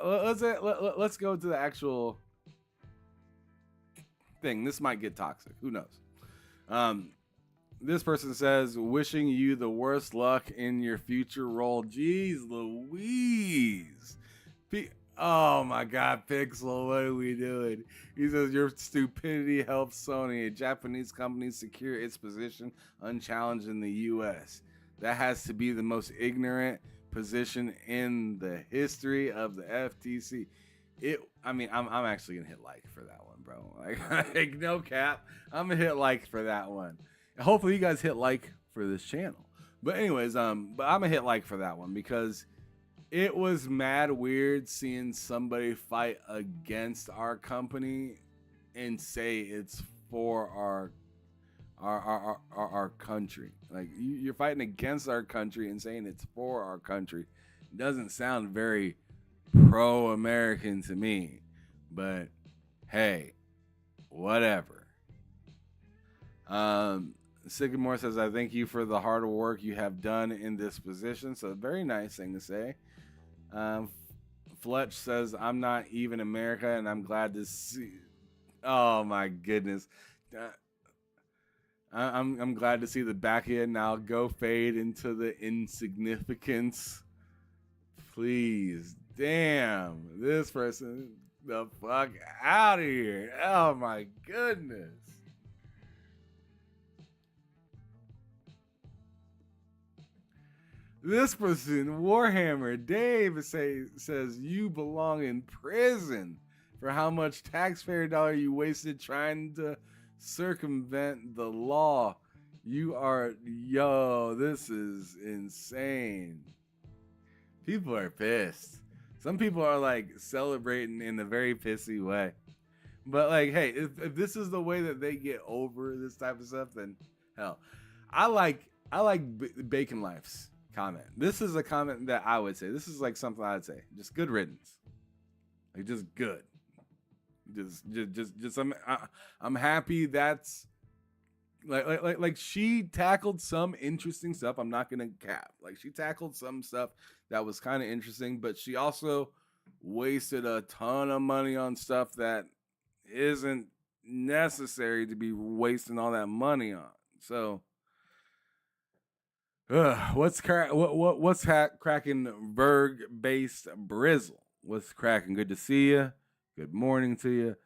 Let's go to the actual thing. This might get toxic. Who knows? This person says, wishing you the worst luck in your future role. Jeez Louise. Oh my God, Pixel, what are we doing? He says, your stupidity helps Sony, a Japanese company, secure its position unchallenged in the U.S. That has to be the most ignorant position in the history of the FTC. I'm actually gonna hit like for that one, bro. Like no cap, I'm gonna hit like for that one. And hopefully you guys hit like for this channel. But anyways, but I'm gonna hit like for that one because it was mad weird seeing somebody fight against our company and say it's for our country. Like you're fighting against our country and saying it's for our country. It doesn't sound very pro-American to me, but hey, whatever. Sycamore says, I thank you for the hard work you have done in this position. So very nice thing to say. Fletch says, I'm not even America and I'm glad to see. Oh my goodness. I'm glad to see the back end now. Go fade into the insignificance. Please. Damn. This person, the fuck out of here. Oh my goodness. This person, Warhammer Dave, says you belong in prison for how much taxpayer dollar you wasted trying to circumvent the law. This is insane. People are pissed. Some people are like celebrating in a very pissy way. But like, hey, if this is the way that they get over this type of stuff, then hell. I like Bacon Life's comment. This is a comment that I would say. This is like something I'd say. Just good riddance. Like just good. Just I'm happy that's like she tackled some interesting stuff. I'm not gonna cap. Like she tackled some stuff that was kind of interesting, but she also wasted a ton of money on stuff that isn't necessary to be wasting all that money on. So what's cracking Berg based Brizzle? What's cracking? Good to see you. Good morning to you.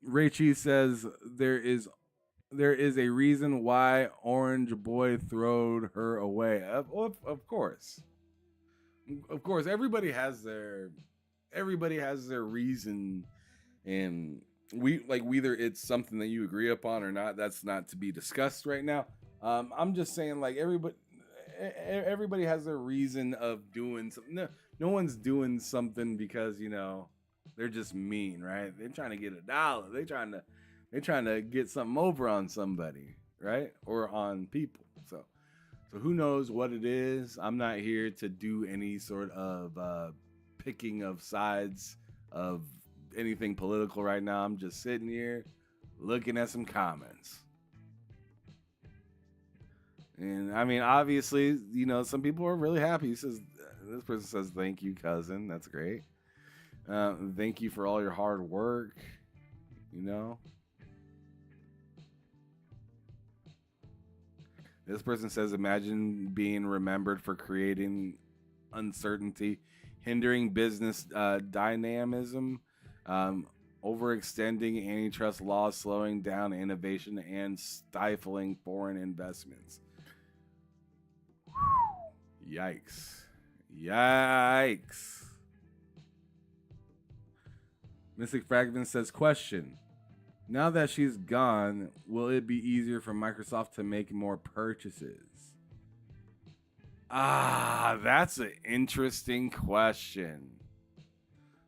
Ray Cheese says there is a reason why Orange Boy throwed her away. Of course. Of course, everybody has their reason, and whether it's something that you agree upon or not, that's not to be discussed right now. I'm just saying, like, everybody has their reason of doing something. No one's doing something because, you know, they're just mean, right? They're trying to get $1. They're trying to get something over on somebody, right? Or on people. So who knows what it is? I'm not here to do any sort of picking of sides of anything political right now. I'm just sitting here looking at some comments. And I mean, obviously, some people are really happy. This person says, "Thank you, cousin. That's great. Thank you for all your hard work." This person says, "Imagine being remembered for creating uncertainty, hindering business dynamism, overextending antitrust laws, slowing down innovation, and stifling foreign investments." Yikes. Mystic Fragment says, "Question. Now that she's gone, will it be easier for Microsoft to make more purchases?" That's an interesting question.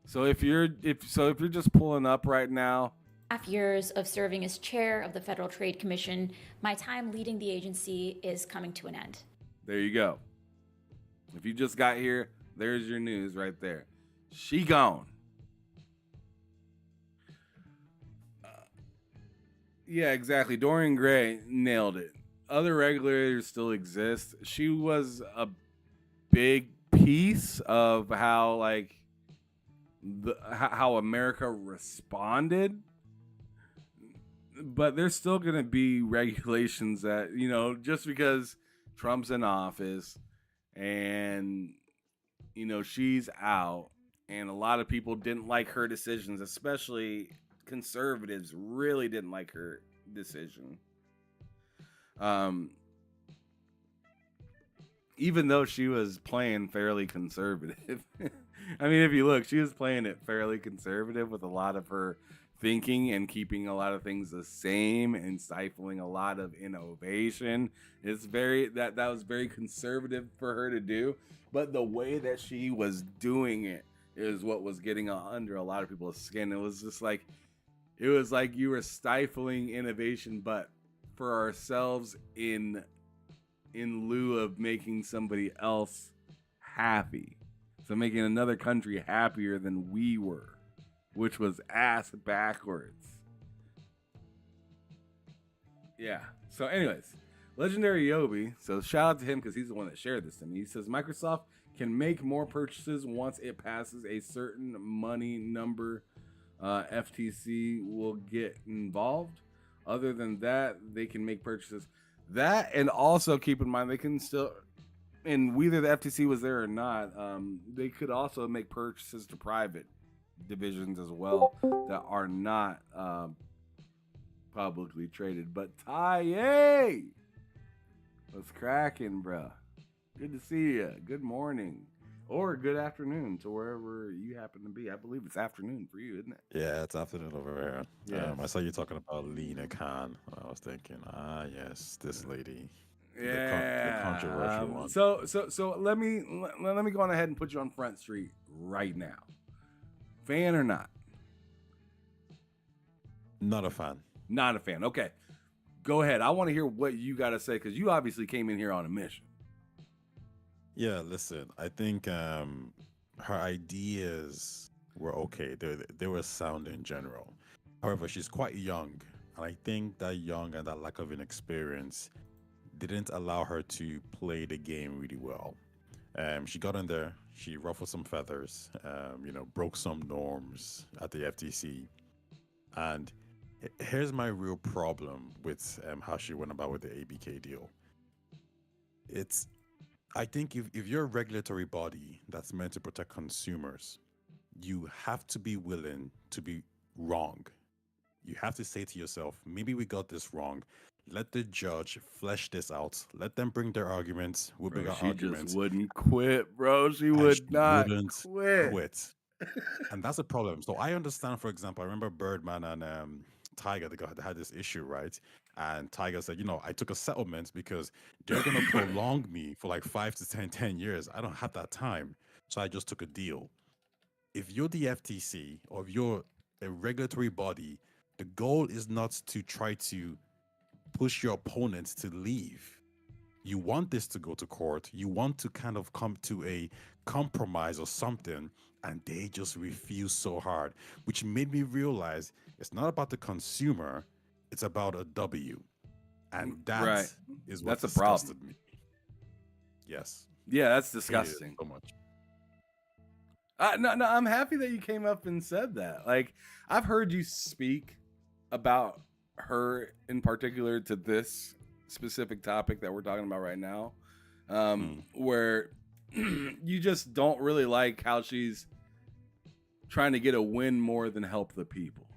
So if you're just pulling up right now, 2.5 years of serving as chair of the Federal Trade Commission, my time leading the agency is coming to an end. there you go. If you just got here, there's your news right there. She gone. Yeah, exactly. Dorian Gray nailed it. Other regulators still exist. She was a big piece of how how America responded. But there's still going to be regulations that, just because Trump's in office and, she's out and a lot of people didn't like her decisions, especially conservatives really didn't like her decision. Even though she was playing fairly conservative. I mean, if you look, she was playing it fairly conservative with a lot of her thinking and keeping a lot of things the same and stifling a lot of innovation. It's that was very conservative for her to do, but the way that she was doing it is what was getting under a lot of people's skin. It was like you were stifling innovation, but for ourselves in lieu of making somebody else happy. So making another country happier than we were, which was ass backwards. Yeah. So anyways, Legendary Yobi, so shout out to him because he's the one that shared this to me. He says Microsoft can make more purchases once it passes a certain money number. FTC will get involved. Other than that, they can make purchases. That, and also keep in mind, they can still, and whether the FTC was there or not, they could also make purchases to private divisions as well that are not publicly traded. But Ty, what's cracking, bro? Good to see you. Good morning. Or good afternoon to wherever you happen to be. I believe it's afternoon for you, isn't it? Yeah, it's afternoon over here. Yeah. I saw you talking about Lena Khan. I was thinking, yes, this lady. Yeah. The controversial one. So let me go on ahead and put you on Front Street right now. Fan or not? Not a fan. Not a fan. Okay. Go ahead. I want to hear what you got to say because you obviously came in here on a mission. Yeah, listen, I think her ideas were okay. They were sound in general. However, she's quite young, and I think that young and that lack of inexperience didn't allow her to play the game really well. She got in there, she ruffled some feathers, broke some norms at the FTC. And here's my real problem with how she went about with the ABK deal. I think if you're a regulatory body that's meant to protect consumers, you have to be willing to be wrong. You have to say to yourself, maybe we got this wrong. Let the judge flesh this out. Let them bring their arguments. We'll bring our arguments. She just wouldn't quit, bro. She would not quit. And that's a problem. So I understand, for example, I remember Birdman and Tiger, they had this issue, right? And Tiger said, I took a settlement because they're going to prolong me for like 5 to 10 years. I don't have that time. So I just took a deal. If you're the FTC or if you're a regulatory body, the goal is not to try to push your opponents to leave. You want this to go to court. You want to kind of come to a compromise or something, and they just refuse so hard, which made me realize it's not about the consumer, it's about a W. And that Right. is what That's a problem. disgusted me. Yes. Yeah, that's Hated it disgusting. so much. No, I'm happy that you came up and said that. Like, I've heard you speak about her in particular to this specific topic that we're talking about right now, where you just don't really like how she's trying to get a win more than help the people.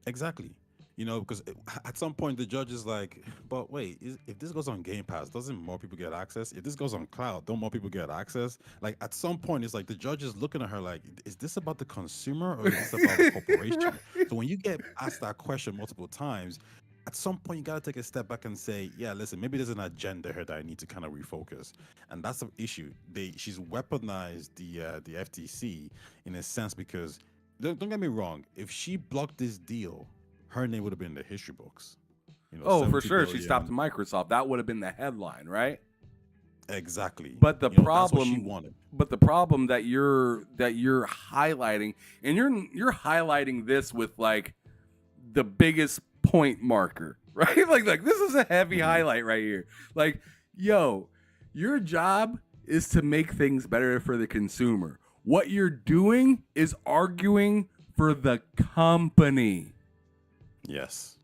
Exactly. You know, because at some point the judge is like, but wait, if this goes on Game Pass, doesn't more people get access? If this goes on cloud, don't more people get access? Like, at some point, it's like the judge is looking at her like, is this about the consumer or is this about the corporation? Right. So when you get asked that question multiple times, at some point you got to take a step back and say, yeah, listen, maybe there's an agenda here that I need to kind of refocus. And that's the issue. She's weaponized the FTC in a sense, because don't get me wrong, if she blocked this deal, her name would have been in the history books. You know, Oh, for 70 sure. She billion. stopped Microsoft. That would have been the headline, right? Exactly. But the That's what problem, she wanted. but the problem that you're highlighting, and you're highlighting this with like the biggest point marker, right? Like this is a heavy highlight right here. Like, yo, your job is to make things better for the consumer. What you're doing is arguing for the company. Yes.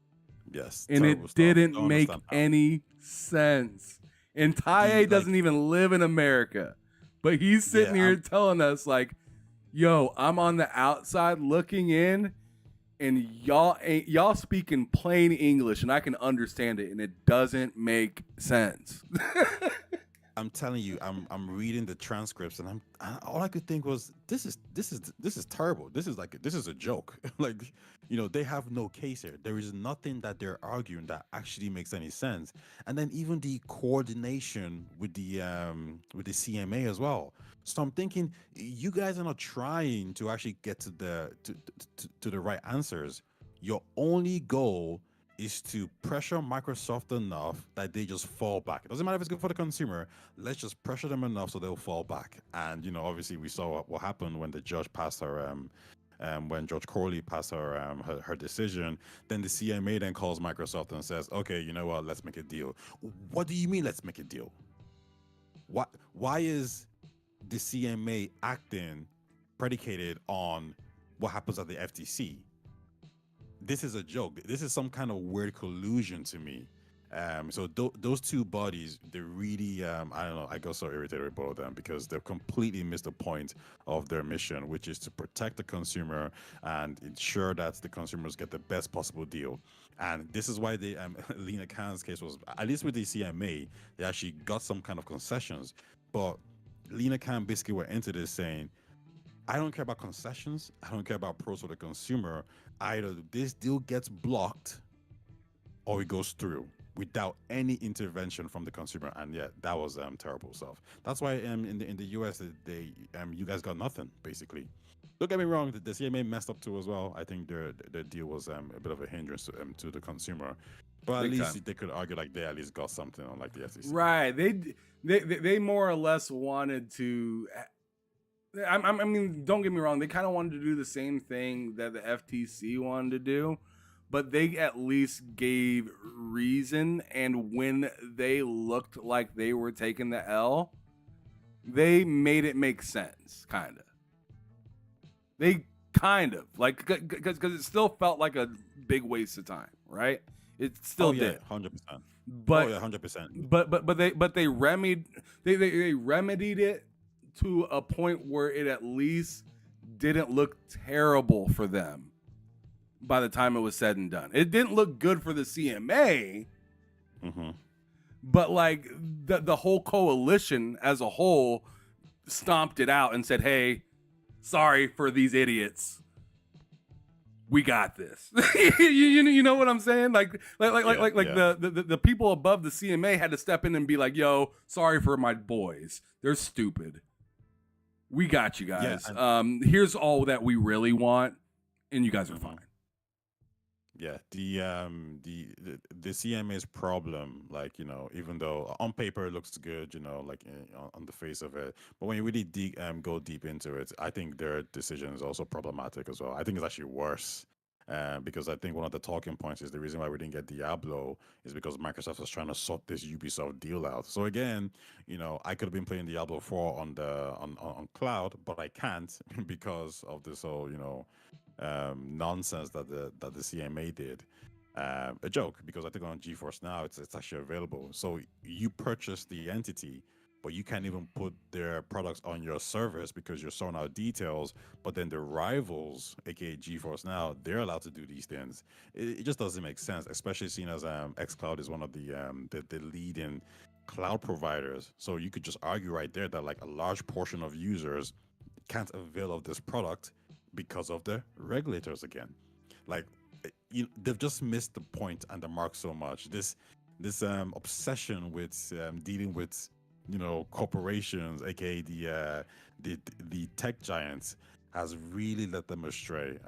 Yes. And Terrible it stuff. didn't Don't make understand how. any sense. And Taye Like- doesn't even live in America. But he's sitting Yeah, here telling us like, yo, I'm on the outside looking in, and y'all speaking plain English, and I can understand it, and it doesn't make sense. I'm telling you, I'm reading the transcripts, and all I could think was, this is terrible. This is a joke. Like, you know, they have no case here. There is nothing that they're arguing that actually makes any sense. And then even the coordination with the CMA as well. So I'm thinking, you guys are not trying to actually get to the right answers. Your only goal is to pressure Microsoft enough that they just fall back. It doesn't matter if it's good for the consumer. Let's just pressure them enough so they'll fall back. And, you know, obviously we saw what happened when the judge passed her, when George Corley passed her decision. Then the CMA then calls Microsoft and says, okay, you know what, let's make a deal. What do you mean, let's make a deal? Why is the CMA acting predicated on what happens at the FTC? This is a joke. This is some kind of weird collusion to me. So those two bodies, they really, I don't know, I got so irritated with both of them because they've completely missed the point of their mission, which is to protect the consumer and ensure that the consumers get the best possible deal. And this is why they, Lena Khan's case was, at least with the CMA, they actually got some kind of concessions. But Lena Khan basically went into this saying, I don't care about concessions. I don't care about pros for the consumer. Either this deal gets blocked or it goes through without any intervention from the consumer. And yeah, that was terrible stuff. That's why in the US, they you guys got nothing, basically. Don't get me wrong, the CMA messed up too as well. I think their deal was a bit of a hindrance to the consumer. But at Big least time. they could argue like they at least got something on like the FTC. Right. They more or less wanted to. I mean, don't get me wrong. They kind of wanted to do the same thing that the FTC wanted to do, but they at least gave reason. And when they looked like they were taking the L, they made it make sense, kind of. They kind of like because it still felt like a big waste of time, right? It still did. 100%. But 100%. But they remedied it to a point where it at least didn't look terrible for them by the time it was said and done. It didn't look good for the CMA, but like the whole coalition as a whole stomped it out and said, "Hey, sorry for these idiots. We got this." you know what I'm saying? Like the people above the CMA had to step in and be like, "Yo, sorry for my boys. They're stupid. We got you guys. Yeah, Here's all that we really want, and you guys are fine." Yeah, the CMA's problem, like even though on paper it looks good, like on the face of it, but when you really go deep into it, I think their decision is also problematic as well. I think it's actually worse. Because I think one of the talking points is the reason why we didn't get Diablo is because Microsoft was trying to sort this Ubisoft deal out. So again, I could have been playing Diablo 4 on cloud, but I can't because of this whole nonsense that the CMA did. A joke, because I think on GeForce Now it's actually available. So you purchase the entity, but you can't even put their products on your service because you're sorting out details. But then the rivals, aka GeForce Now, they're allowed to do these things. It just doesn't make sense, especially seeing as xCloud is one of the leading cloud providers. So you could just argue right there that like a large portion of users can't avail of this product because of the regulators again. Like they've just missed the point and the mark so much. This obsession with dealing with corporations, aka the tech giants, has really led them astray.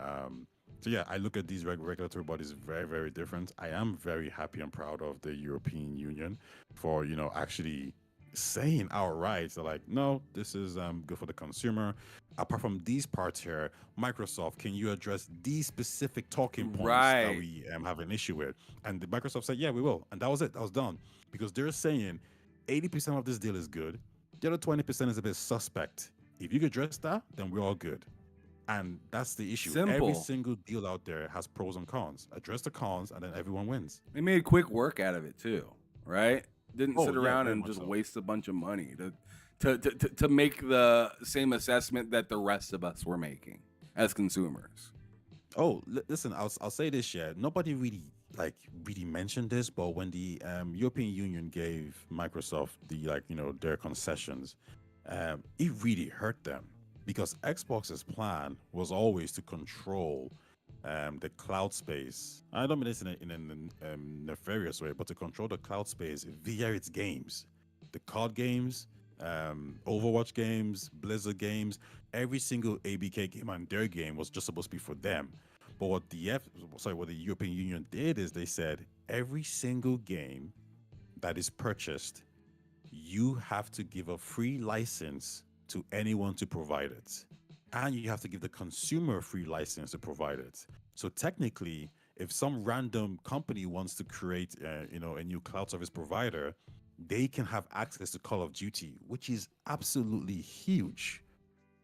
So yeah, I look at these regulatory bodies very, very different. I am very happy and proud of the European Union for actually saying outright that like, no, this is good for the consumer. Apart from these parts here, Microsoft, can you address these specific talking points that we have an issue with? And the Microsoft said, yeah, we will. And that was it. That was done. Because they're saying 80% of this deal is good. The other 20% is a bit suspect. If you could address that, then we're all good. And that's the issue. Simple. Every single deal out there has pros and cons. Address the cons, and then everyone wins. They made quick work out of it too, right? Didn't sit around and just waste a bunch of money to make the same assessment that the rest of us were making as consumers. Oh, listen, I'll say this, yeah. Nobody really mentioned this, but when the European Union gave Microsoft their concessions, it really hurt them because Xbox's plan was always to control the cloud space. I don't mean this in a nefarious way, but to control the cloud space via its games, the COD games, Overwatch games, Blizzard games. Every single ABK game and their game was just supposed to be for them. But what the European Union did is they said every single game that is purchased, you have to give a free license to anyone to provide it. And you have to give the consumer a free license to provide it. So technically, if some random company wants to create a new cloud service provider, they can have access to Call of Duty, which is absolutely huge.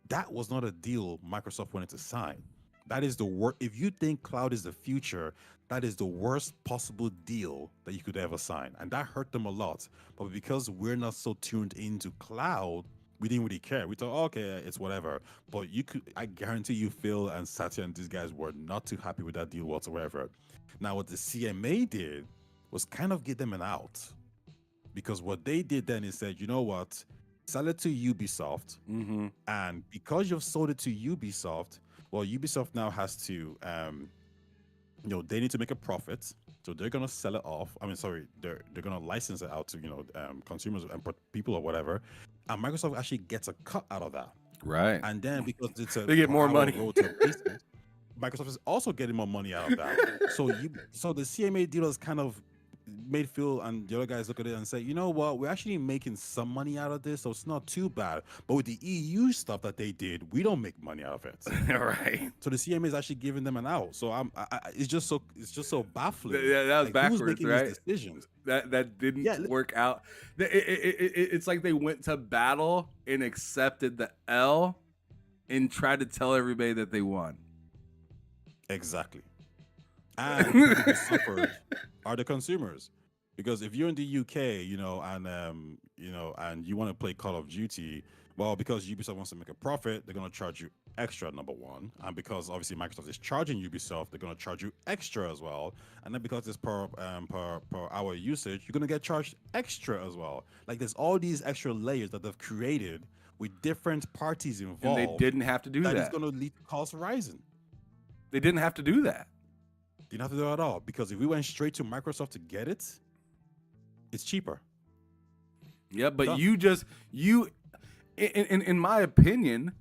That was not a deal Microsoft wanted to sign. That is the worst. If you think cloud is the future, that is the worst possible deal that you could ever sign. And that hurt them a lot. But because we're not so tuned into cloud, we didn't really care. We thought, oh, okay, it's whatever. But I guarantee you, Phil and Satya and these guys were not too happy with that deal whatsoever. Now, what the CMA did was kind of give them an out. Because what they did then is said, you know what, sell it to Ubisoft. Mm-hmm. And because you've sold it to Ubisoft, well, Ubisoft now has to, they need to make a profit. So they're going to sell it off. I mean, sorry, they're going to license it out to, consumers and people or whatever. And Microsoft actually gets a cut out of that. Right. And then because it's they get more money. Microsoft is also getting more money out of that. So the CMA deal is kind of made Phil and the other guys look at it and say, you know what, we're actually making some money out of this, so it's not too bad. But with the EU stuff that they did, we don't make money out of it. Right. So the CMA is actually giving them an out. So it's just so baffling. That was backwards, who's making right? These decisions? That didn't work out. It's like they went to battle and accepted the L and tried to tell everybody that they won. Exactly. And who suffered are the consumers, because if you're in the UK, and you want to play Call of Duty, well, because Ubisoft wants to make a profit, they're going to charge you extra, number one, and because obviously Microsoft is charging Ubisoft, they're going to charge you extra as well, and then because it's per hour usage, you're going to get charged extra as well. Like there's all these extra layers that they've created with different parties involved, and they didn't have to do that. That is going to lead to cost rising. They didn't have to do that. You don't have to do it at all, because if we went straight to Microsoft to get it, it's cheaper. Yeah, but in my opinion,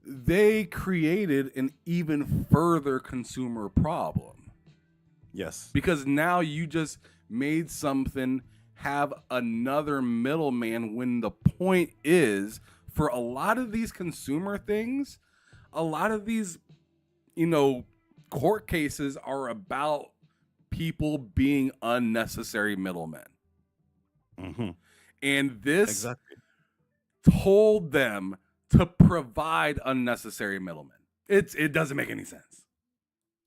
they created an even further consumer problem. Yes. Because now you just made something have another middleman, when the point is, for a lot of these consumer things, a lot of these, court cases are about people being unnecessary middlemen. Mm-hmm. And this Exactly. told them to provide unnecessary middlemen. It doesn't make any sense.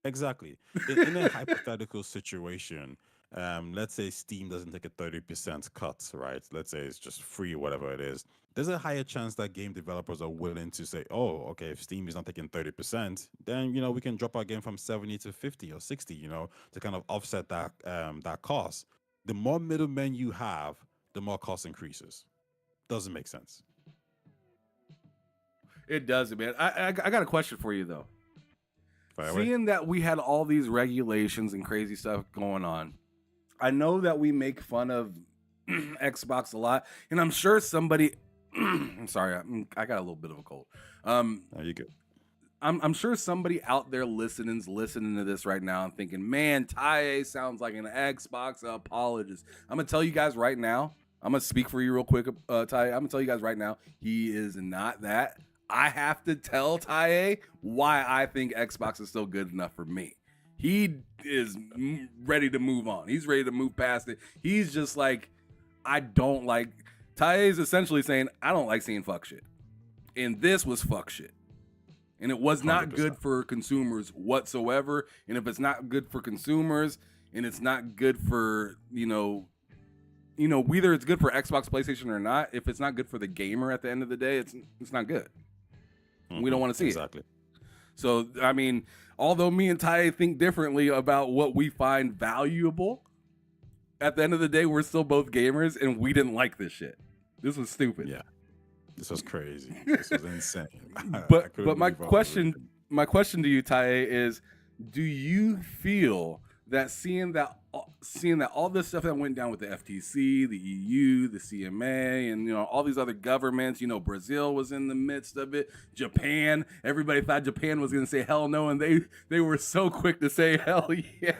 Exactly. In a hypothetical situation, let's say Steam doesn't take a 30% cut, right? Let's say it's just free, whatever it is. There's a higher chance that game developers are willing to say, oh, okay, if Steam is not taking 30%, then, we can drop our game from 70 to 50 or 60, to kind of offset that cost. The more middlemen you have, the more cost increases. Doesn't make sense. It doesn't, man. I got a question for you, though. Fire away. Seeing that we had all these regulations and crazy stuff going on, I know that we make fun of Xbox a lot, and I'm sure somebody I'm sorry, I got a little bit of a cold. You good. I'm sure somebody out there listening to this right now and thinking, man, Ty sounds like an Xbox apologist. I'm gonna tell you guys right now, I'm gonna speak for you real quick, Ty. I'm gonna tell you guys right now, he is not that. I have to tell Ty why I think Xbox is still good enough for me. He is ready to move on. He's ready to move past it. He's just like, I don't like. Ty is essentially saying, I don't like seeing fuck shit. And this was fuck shit. And it was not 100%. good for consumers whatsoever. And if it's not good for consumers, and it's not good for, whether it's good for Xbox, PlayStation or not, if it's not good for the gamer at the end of the day, it's not good. We don't want to see exactly. it. So, I mean, although me and Ty think differently about what we find valuable, at the end of the day, we're still both gamers, and we didn't like this shit. This was stupid. Yeah. This was crazy. This was insane. But my question to you, Ty, is, do you feel that seeing that all this stuff that went down with the FTC, the EU, the CMA, and all these other governments, Brazil was in the midst of it, Japan, everybody thought Japan was going to say hell no, and they were so quick to say hell yeah,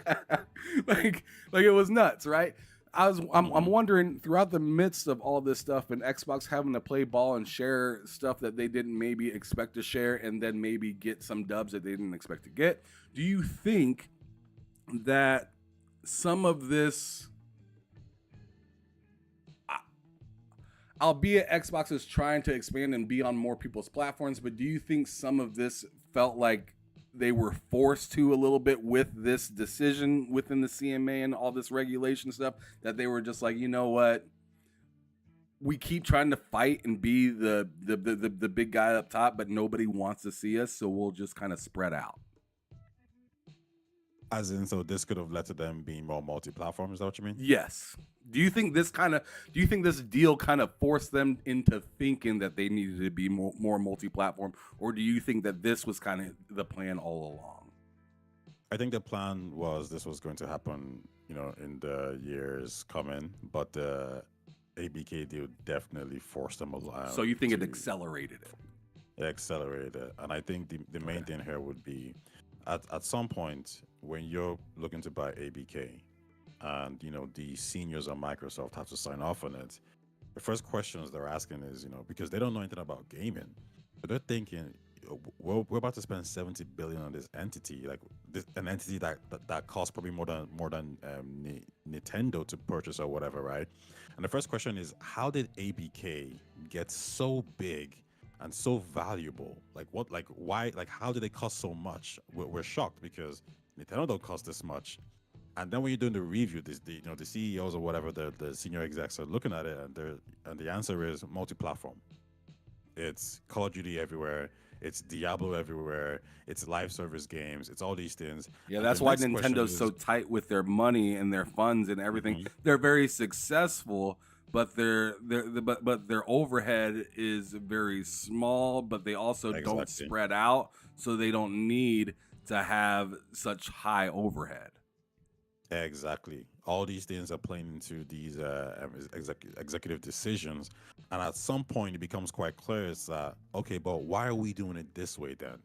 like it was nuts, right? I'm wondering, throughout the midst of all this stuff and Xbox having to play ball and share stuff that they didn't maybe expect to share, and then maybe get some dubs that they didn't expect to get, do you think that some of this, albeit Xbox is trying to expand and be on more people's platforms, but do you think some of this felt like they were forced to a little bit with this decision within the CMA and all this regulation stuff, that they were just like, you know what, we keep trying to fight and be the big guy up top, but nobody wants to see us, so we'll just kind of spread out? As in, so this could have led to them being more multi-platform. Is that what you mean? Yes. Do you think this deal kind of forced them into thinking that they needed to be more multi-platform, or do you think that this was kind of the plan all along? I think the plan was this was going to happen, in the years coming, but the ABK deal definitely forced them along. So you think it accelerated it? It accelerated it. And I think the main thing here would be, at some point, when you're looking to buy ABK, and the seniors at Microsoft have to sign off on it, the first questions they're asking is, because they don't know anything about gaming, but they're thinking, we're about to spend 70 billion on this entity, like an entity that costs probably more than Nintendo to purchase or whatever, right? And the first question is, how did ABK get so big and so valuable? Why, how did they cost so much? We're shocked because Nintendo don't cost this much. And then when you're doing the review, the CEOs or whatever, the senior execs are looking at it, and the answer is multi-platform. It's Call of Duty everywhere. It's Diablo everywhere. It's live service games. It's all these things. Yeah, And that's the why next question Nintendo's so tight with their money and their funds and everything. Mhm. They're very successful, but their overhead is very small. But they also don't Exactly. spread out, so they don't need to have such high overhead. Exactly. All these things are playing into these executive decisions. And at some point, it becomes quite clear it's okay, but why are we doing it this way then?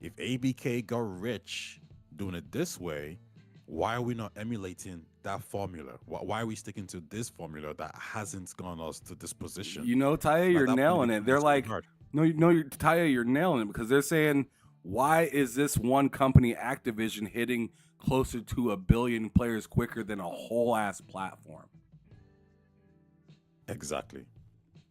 If ABK got rich doing it this way, Why are we not emulating that formula? Why are we sticking to this formula that hasn't gone us to this position? You know, Taya, you're that nailing it. They're becomes really like, hard. Taya, you're nailing it because they're saying, why is this one company, Activision, hitting closer to 1 billion players quicker than a whole ass platform? Exactly.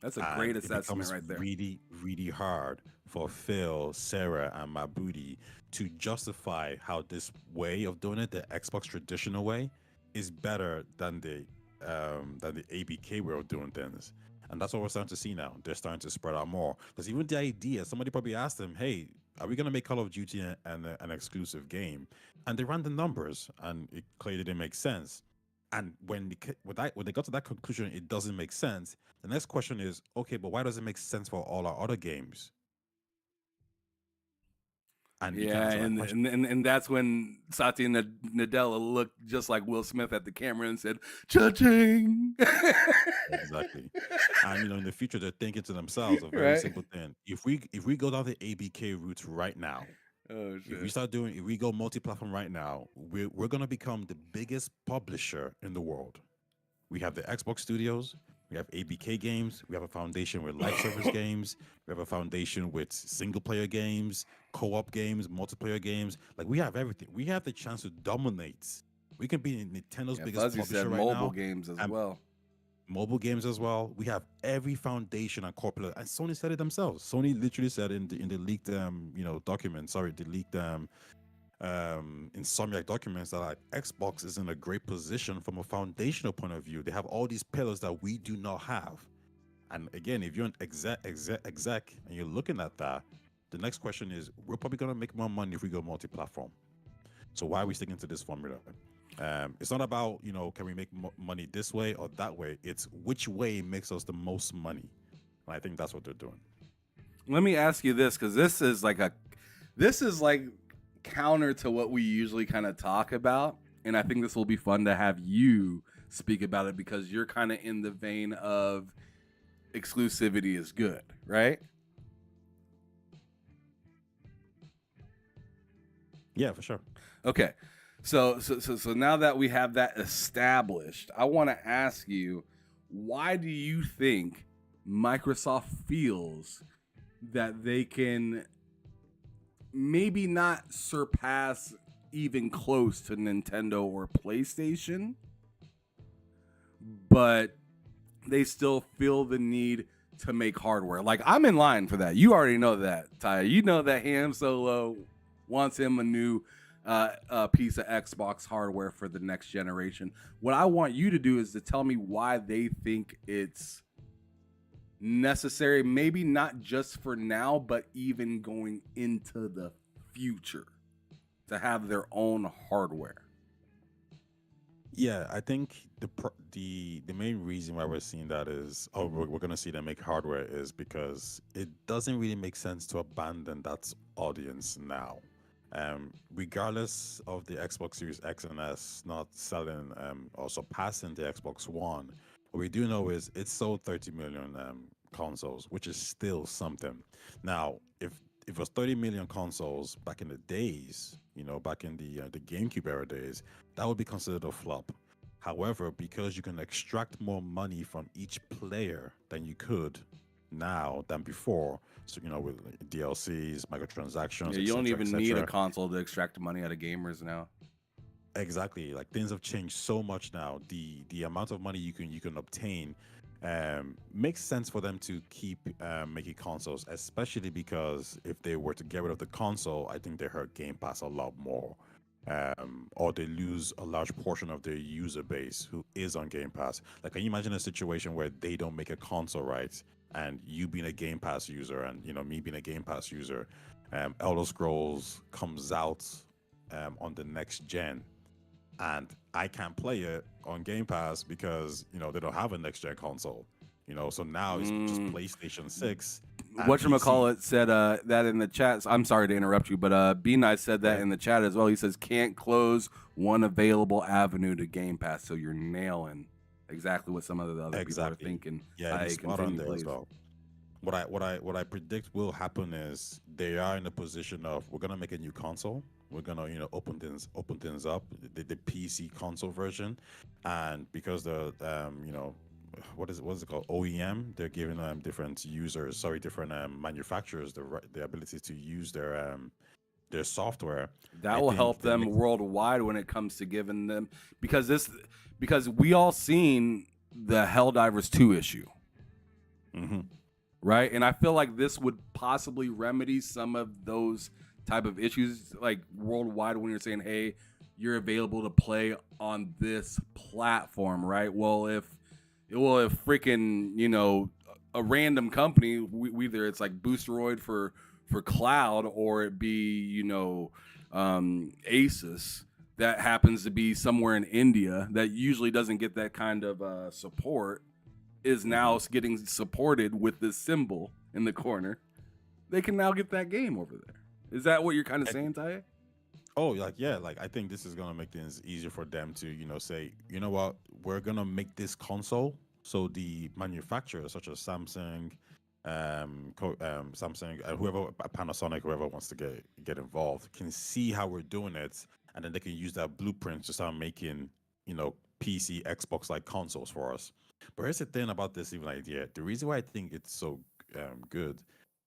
That's a great And it assessment becomes right there. really, really hard for Phil, Sarah, and Mabudi to justify how this way of doing it, the Xbox traditional way, is better than the ABK way of doing things. And that's what we're starting to see now. They're starting to spread out more. Because even the idea, somebody probably asked them, "Hey, are we going to make Call of Duty an exclusive game?" And they ran the numbers, and it clearly didn't make sense. And when they got to that conclusion, it doesn't make sense. The next question is, okay, but why does it make sense for all our other games? And you can't Yeah, answer that and, question. and that's when Satya Nadella looked just like Will Smith at the camera and said, "Cha-ching!" Exactly. And in the future, they're thinking to themselves a very Right. simple thing: if we go down the ABK route right now, Oh if we shit! if we go multi-platform right now, we're gonna become the biggest publisher in the world. We have the Xbox studios, we have ABK games, we have a foundation with live service games, we have a foundation with single player games, co-op games, multiplayer games. Like we have everything. We have the chance to dominate. We can be Nintendo's Yeah, biggest Fuzzy publisher said right mobile now. games as And well. mobile games as well. We have every foundation and corporate, and Sony said it themselves. Sony literally said in the leaked documents, the leaked Insomniac documents, that like Xbox is in a great position from a foundational point of view. They have all these pillars that we do not have. And again, if you're an exec and you're looking at that, the next question is, we're probably gonna make more money if we go multi-platform. So why are we sticking to this formula? It's not about, can we make money this way or that way? It's which way makes us the most money. And I think that's what they're doing. Let me ask you this, because this is like counter to what we usually kind of talk about, and I think this will be fun to have you speak about it because you're kind of in the vein of exclusivity is good, right? Yeah, for sure. Okay. So now that we have that established, I want to ask you, why do you think Microsoft feels that they can maybe not surpass even close to Nintendo or PlayStation, but they still feel the need to make hardware? Like, I'm in line for that. You already know that, Ty. You know that Ham Solo wants him a new piece of Xbox hardware for the next generation. What I want you to do is to tell me why they think it's necessary, maybe not just for now, but even going into the future, to have their own hardware. Yeah, I think the main reason why we're seeing that is, we're going to see them make hardware, is because it doesn't really make sense to abandon that audience now. Regardless of the Xbox Series X and S not selling or surpassing the Xbox One, what we do know is it sold 30 million consoles, which is still something. Now, if it was 30 million consoles back in the days, back in the GameCube era days, that would be considered a flop. However, because you can extract more money from each player than you could now than before, so with DLCs, microtransactions, Yeah, you don't even et need a cetera. console to extract money out of gamers now. Exactly. Like, things have changed so much now. The amount of money you can obtain makes sense for them to keep making consoles, especially because if they were to get rid of the console, I think they hurt Game Pass a lot more. Or they lose a large portion of their user base who is on Game Pass. Like, can you imagine a situation where they don't make a console, right? And you being a Game Pass user, and me being a Game Pass user, Elder Scrolls comes out on the next gen, and I can't play it on Game Pass because they don't have a next gen console. So now it's just PlayStation 6. and Whatchamacallit said that in the chat. I'm sorry to interrupt you, but B Nice said that Okay. in the chat as well. He says, can't close one available avenue to Game Pass. So you're nailing exactly what some of the other people are Exactly. thinking. Yeah, I he's spot on continue, there as please. well. What I predict will happen is they are in a position of, we're gonna make a new console, we're gonna open things up, the PC console version, and because the what's it called, OEM, they're giving different manufacturers the ability to use their software. That I will think help they them make worldwide when it comes to giving them, because we all seen the Helldivers 2 issue, right? And I feel like this would possibly remedy some of those type of issues, like worldwide, when you're saying, hey, you're available to play on this platform, right? Well, if freaking, a random company, either it's like Boosteroid for cloud, or it be, Asus, that happens to be somewhere in India that usually doesn't get that kind of support, is now getting supported with this symbol in the corner. They can now get that game over there. Is that what you're kind of saying, Ty? Oh, like, yeah, like I think this is gonna make things easier for them to, say, you know what, we're gonna make this console so the manufacturers such as Samsung, whoever, Panasonic, whoever wants to get involved, can see how we're doing it, and then they can use that blueprint to start making, PC, Xbox like consoles for us. But here's the thing about this even idea. The reason why I think it's so good,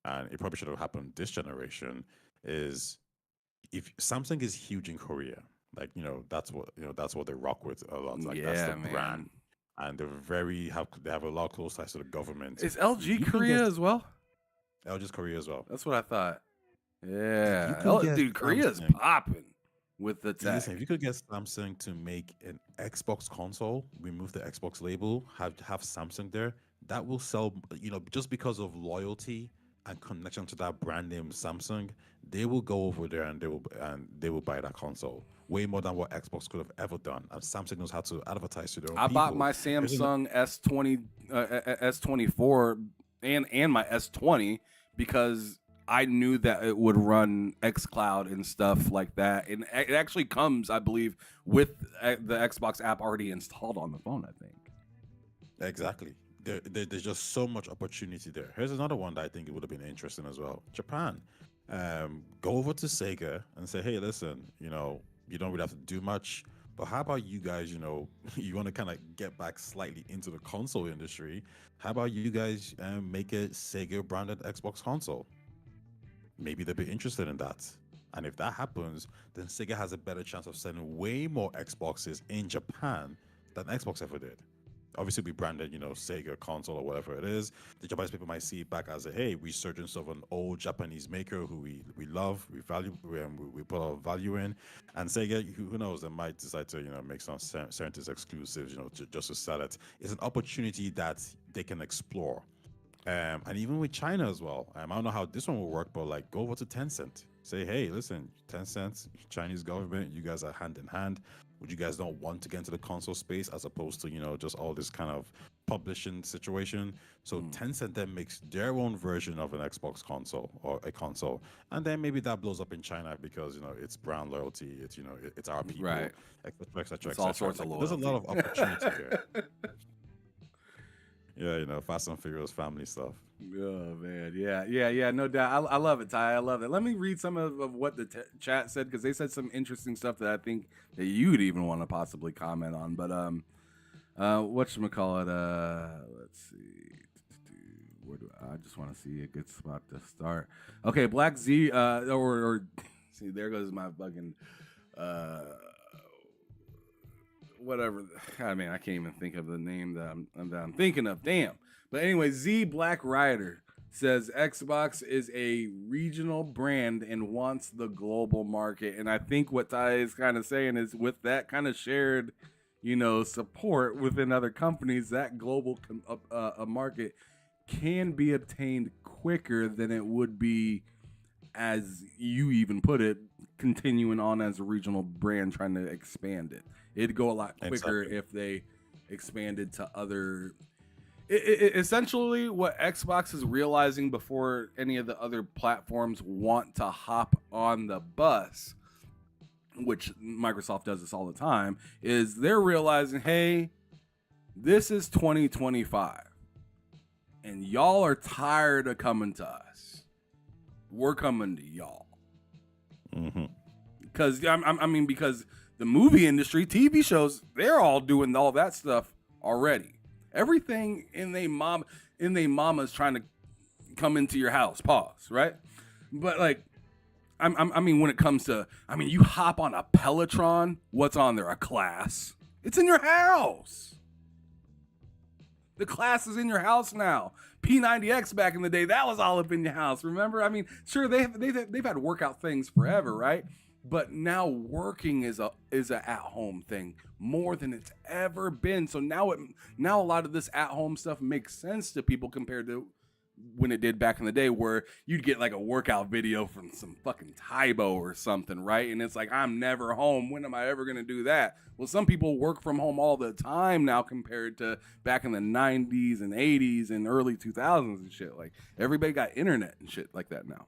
and it probably should have happened this generation, is if Samsung is huge in Korea, like that's what they rock with a lot. Like that's Yeah, the man. brand, and they have a lot of close ties to the government. Is LG You can Korea get as well? LG's Korea as well. That's what I thought. Yeah, can get dude, Korea's Samsung. popping with the tech. Listen, if you could get Samsung to make an Xbox console, remove the Xbox label, have Samsung there, that will sell. Just because of loyalty and connection to that brand name Samsung, they will go over there and they will buy that console way more than what Xbox could have ever done. And Samsung knows how to advertise to their own I people. bought my Samsung S24 and my S20 because I knew that it would run xCloud and stuff like that. And it actually comes, I believe, with the Xbox app already installed on the phone, I think. Exactly. There's just so much opportunity there. Here's another one that I think it would have been interesting as well. Japan. Go over to Sega and say, hey, listen, you don't really have to do much, but how about you guys, you want to kind of get back slightly into the console industry. How about you guys make a Sega branded Xbox console? Maybe they'll be interested in that. And if that happens, then Sega has a better chance of selling way more Xboxes in Japan than Xbox ever did. Obviously, we branded, Sega console or whatever it is. The Japanese people might see it back as a, hey, resurgence of an old Japanese maker who we love, we value, we put a lot of value in. And Sega, who knows, they might decide to, make some certain exclusives, just to sell it. It's an opportunity that they can explore. And even with China as well. I don't know how this one will work, but like go over to Tencent. Say, hey, listen, Tencent, Chinese government, you guys are hand in hand. Would you guys not want to get into the console space as opposed to, just all this kind of publishing situation? So Tencent then makes their own version of an Xbox console or a console. And then maybe that blows up in China because, it's brand loyalty. It's, it's our people, Right. et cetera. It's all sorts of There's a lot of loyalty. opportunity here. Yeah, Fast and Furious family stuff. Oh man, yeah, no doubt. I love it, Ty. I love it. Let me read some of what the chat said, because they said some interesting stuff that I think that you'd even want to possibly comment on. But whatchamacallit, let's see. Where do I just want to see a good spot to start. Okay, Black Z, or see, there goes my fucking whatever. I mean, I can't even think of the name that I'm thinking of. Damn. But anyway, Z Black Rider says Xbox is a regional brand and wants the global market. And I think what Ty is kind of saying is, with that kind of shared, support within other companies, that global market can be obtained quicker than it would be, as you even put it, continuing on as a regional brand trying to expand it. It'd go a lot quicker if they expanded to other. Essentially, what Xbox is realizing before any of the other platforms want to hop on the bus, which Microsoft does this all the time, is they're realizing, hey, this is 2025, and y'all are tired of coming to us. We're coming to y'all. Because I mean, because the movie industry, TV shows, they're all doing all that stuff already. Everything in they mama's trying to come into your house. Pause, right? But like, I mean, when it comes to, I mean, you hop on a Peloton. What's on there? A class. It's in your house. The class is in your house now. P90X back in the day, that was all up in your house. Remember? I mean, sure, they've had workout things forever, right? But now working is a at-home thing more than it's ever been. So now a lot of this at-home stuff makes sense to people compared to when it did back in the day, where you'd get like a workout video from some fucking Tybo or something, right? And it's like, I'm never home. When am I ever going to do that? Well, some people work from home all the time now compared to back in the 90s and 80s and early 2000s and shit. Like, everybody got internet and shit like that now.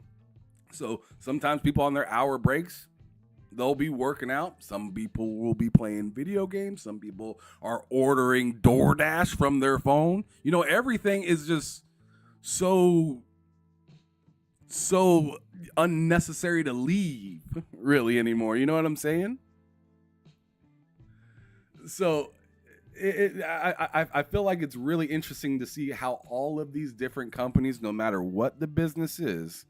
So sometimes people on their hour breaks, they'll be working out. Some people will be playing video games. Some people are ordering DoorDash from their phone. You know, everything is just so unnecessary to leave really anymore. You know what I'm saying? So I feel like it's really interesting to see how all of these different companies, no matter what the business is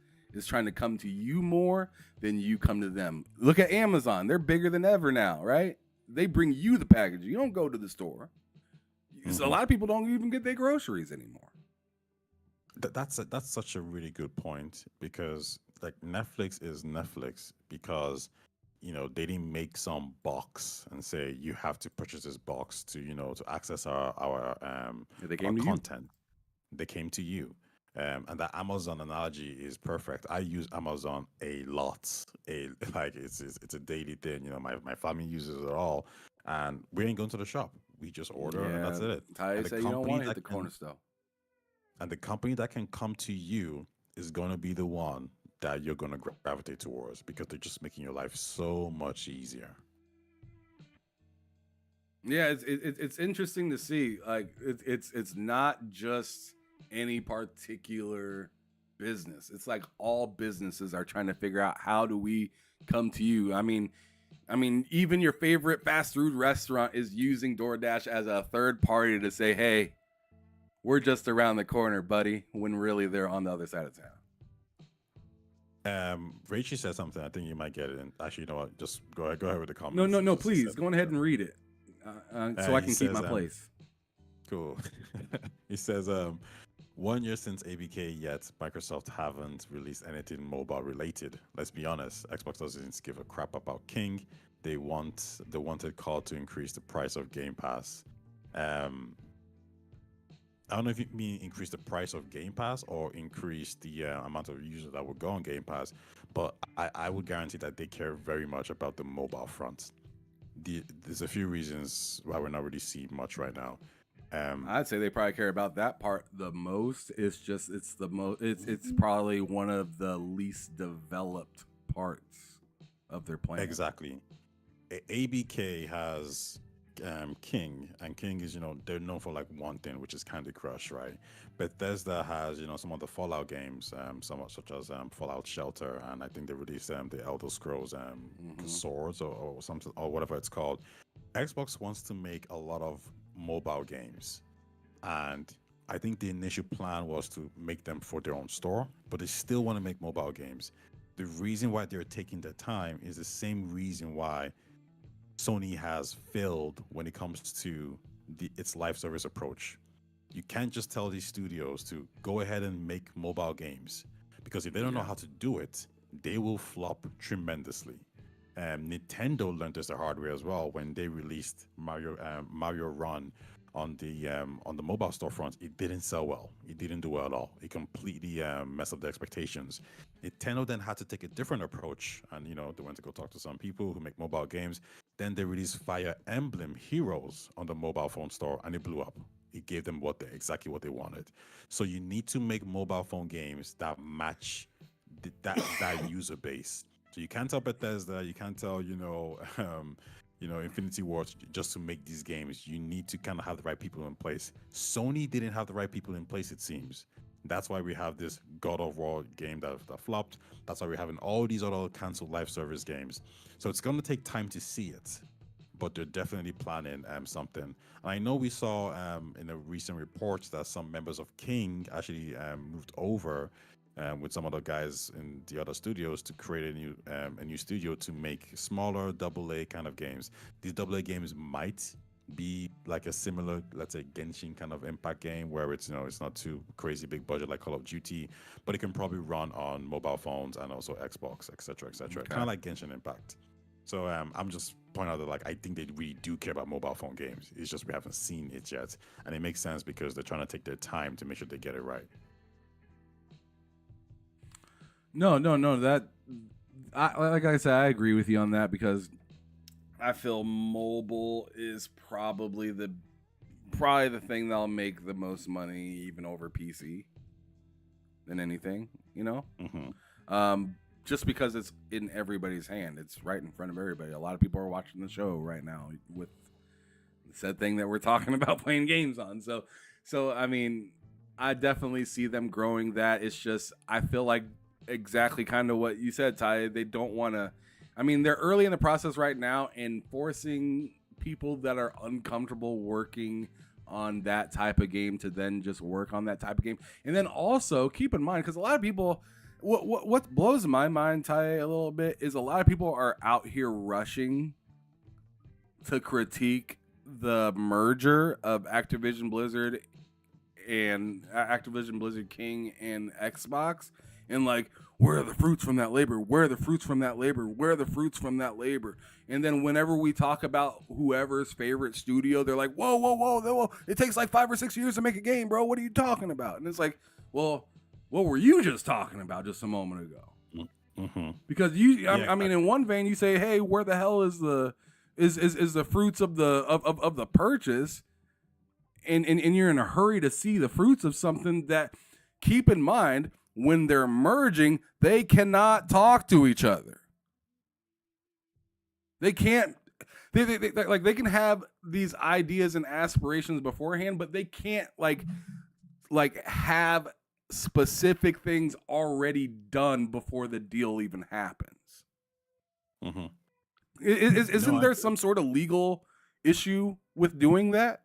trying to come to you more than you come to them. Look at Amazon. They're bigger than ever now, right? They bring you the package. You don't go to the store. So a lot of people don't even get their groceries anymore. That's such a really good point, because like Netflix is Netflix because, you know, they didn't make some box and say you have to purchase this box to, you know, to access our content. They came to you. And that Amazon analogy is perfect. I use Amazon a lot. It's a daily thing. You know, my family uses it all, and we ain't going to the shop. We just order, and that's it. I say you don't want to hit the corner store. And the company that can come to you is going to be the one that you're going to gravitate towards, because they're just making your life so much easier. Yeah, it's interesting to see. Like, it's not just any particular business. It's like all businesses are trying to figure out, how do we come to you? I mean, even your favorite fast food restaurant is using DoorDash as a third party to say, hey, we're just around the corner, buddy, when really they're on the other side of town. Rachel said something. I think you might get it. And actually, you know what? Just go ahead with the comments. No, please go ahead and read it, so I can keep my place. Cool. He says, 1 year since ABK, yet Microsoft haven't released anything mobile related. Let's be honest, Xbox doesn't give a crap about King. They wanted call to increase the price of Game Pass. I don't know if you mean increase the price of Game Pass or increase the amount of users that will go on Game Pass, but I would guarantee that they care very much about the mobile front. There's a few reasons why we're not really seeing much right now. I'd say they probably care about that part the most. It's probably one of the least developed parts of their plan. Exactly. ABK has King, and King is, you know, they're known for like one thing, which is Candy Crush, right? Bethesda has, you know, some of the Fallout games, such as Fallout Shelter, and I think they released the Elder Scrolls Swords or something, or whatever it's called. Xbox wants to make a lot of mobile games, and I think the initial plan was to make them for their own store, but they still want to make mobile games. The reason why they're taking their time is the same reason why Sony has failed when it comes to its live service approach. You can't just tell these studios to go ahead and make mobile games, because if they don't know how to do it, they will flop tremendously. Nintendo learned this the hard way as well when they released Mario Run on the mobile storefront. It didn't sell well. It didn't do well at all. It completely messed up the expectations. Nintendo then had to take a different approach, and, you know, they went to go talk to some people who make mobile games. Then they released Fire Emblem Heroes on the mobile phone store, and it blew up. It gave them exactly what they wanted. So you need to make mobile phone games that match that user base. So you can't tell Bethesda, you can't tell, Infinity Ward just to make these games. You need to kind of have the right people in place. Sony didn't have the right people in place, it seems. That's why we have this God of War game that flopped. That's why we're having all these other canceled live service games. So it's going to take time to see it, but they're definitely planning something. And I know we saw in a recent report that some members of King actually moved over with some other guys in the other studios to create a new studio to make smaller AA kind of games. These AA games might be like a similar, let's say, Genshin kind of impact game where it's it's not too crazy big budget like Call of Duty, but it can probably run on mobile phones and also Xbox, etc., etc. Okay. Kind of like Genshin Impact. So I'm just pointing out that like I think they really do care about mobile phone games. It's just we haven't seen it yet, and it makes sense because they're trying to take their time to make sure they get it right. No. That like I said, I agree with you on that because I feel mobile is probably the thing that'll make the most money, even over PC, than anything. Just because it's in everybody's hand, it's right in front of everybody. A lot of people are watching the show right now with the said thing that we're talking about playing games on. So I mean, I definitely see them growing that. It's just I feel like exactly kind of what you said, Ty. They don't want to. I mean, they're early in the process right now, and forcing people that are uncomfortable working on that type of game to then just work on that type of game. And then also keep in mind, because a lot of people, what blows my mind, Ty, a little bit, is a lot of people are out here rushing to critique the merger of Activision Blizzard King and Xbox. And like, where are the fruits from that labor? Where are the fruits from that labor? Where are the fruits from that labor? And then whenever we talk about whoever's favorite studio, they're like, whoa. It takes like 5 or 6 years to make a game, bro. What are you talking about? And it's like, well, what were you just talking about just a moment ago? Mm-hmm. Because I mean, in one vein, you say, hey, where the hell is the fruits of the purchase? And you're in a hurry to see the fruits of something that, keep in mind, when they're merging, they cannot talk to each other. They can't. They can have these ideas and aspirations beforehand, but they can't like have specific things already done before the deal even happens. Mm-hmm. Isn't there some sort of legal issue with doing that?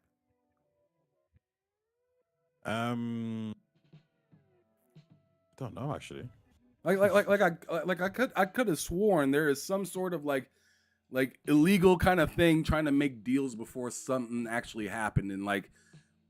Don't know actually. I could have sworn there is some sort of like illegal kind of thing trying to make deals before something actually happened, and like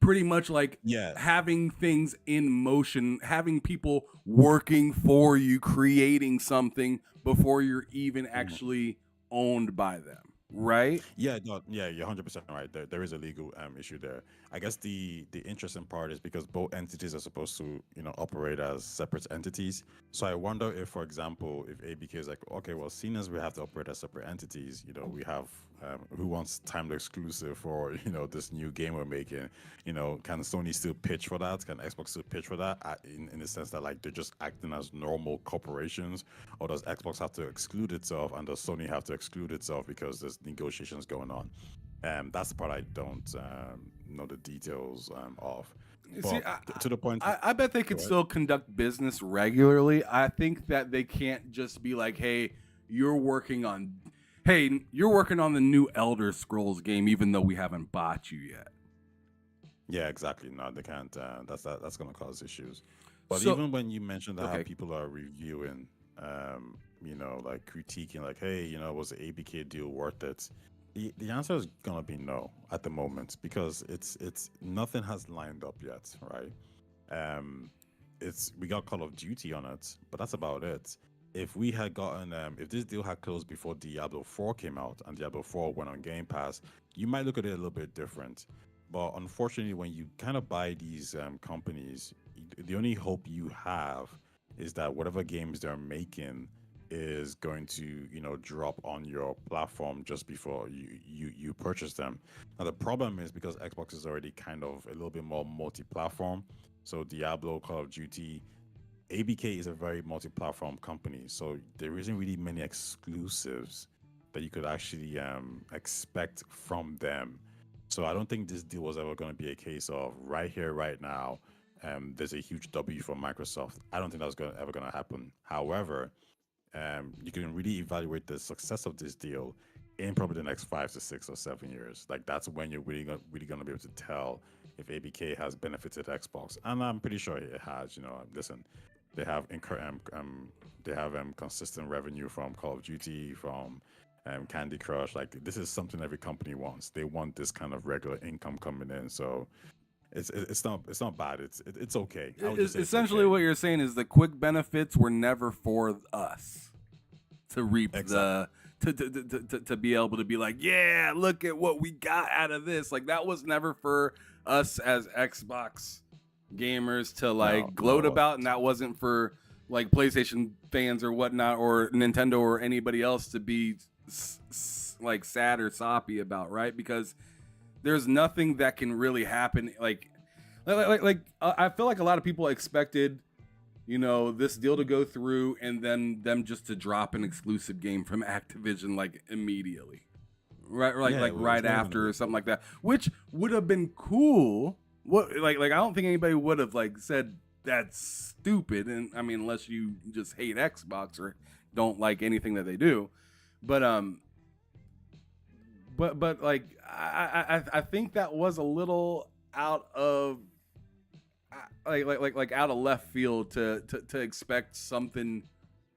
pretty much like having things in motion, having people working for you, creating something before you're even actually owned by them. Right? Yeah, no, yeah, you're 100% right. There is a legal issue there. I guess the interesting part is because both entities are supposed to, operate as separate entities. So I wonder if, for example, if ABK is like, okay, well, seeing as we have to operate as separate entities, we have who wants timed exclusive for, this new game we're making, can Sony still pitch for that? Can Xbox still pitch for that? In the sense that like they're just acting as normal corporations, or does Xbox have to exclude itself and does Sony have to exclude itself because there's negotiations going on? That's the part I don't know the details of. See, to the point, I bet they could still conduct business regularly. I think that they can't just be like, hey, you're working on the new Elder Scrolls game, even though we haven't bought you yet. Yeah, exactly. No, they can't. That's going to cause issues. But even when you mentioned how people are reviewing, like critiquing, like, hey, was the ABK deal worth it? The answer is gonna be no at the moment because it's nothing has lined up yet, right? We got Call of Duty on it, but that's about it. If we had gotten if this deal had closed before Diablo 4 came out and Diablo 4 went on Game Pass, you might look at it a little bit different. But unfortunately, when you kind of buy these companies, the only hope you have is that whatever games they're making is going to drop on your platform just before you purchase them. Now the problem is because Xbox is already kind of a little bit more multi-platform, so Diablo, Call of Duty, ABK is a very multi-platform company, so there isn't really many exclusives that you could actually expect from them. So I don't think this deal was ever going to be a case of right here, right now. there's a huge W for Microsoft. I don't think that's ever going to happen. However, you can really evaluate the success of this deal in probably the next 5 to 6 or 7 years. Like that's when you're really going to be able to tell if ABK has benefited Xbox, and I'm pretty sure it has. Listen, they have consistent revenue from Call of Duty, from Candy Crush. Like this is something every company wants. They want this kind of regular income coming in. So it's not bad. It's okay. I would just say it's Essentially, okay. what you're saying is the quick benefits were never for us to reap Exactly. to be able to be like, yeah, look at what we got out of this. Like that was never for us as Xbox gamers to like gloat about, and that wasn't for like PlayStation fans or whatnot, or Nintendo or anybody else to be like sad or soppy about, right? Because there's nothing that can really happen. Like I feel like a lot of people expected, this deal to go through and then them just to drop an exclusive game from Activision like immediately, right? Right after or something like that, which would have been cool. What like I don't think anybody would have like said that's stupid, and I mean unless you just hate Xbox or don't like anything that they do, but like I think that was a little out of like out of left field to expect something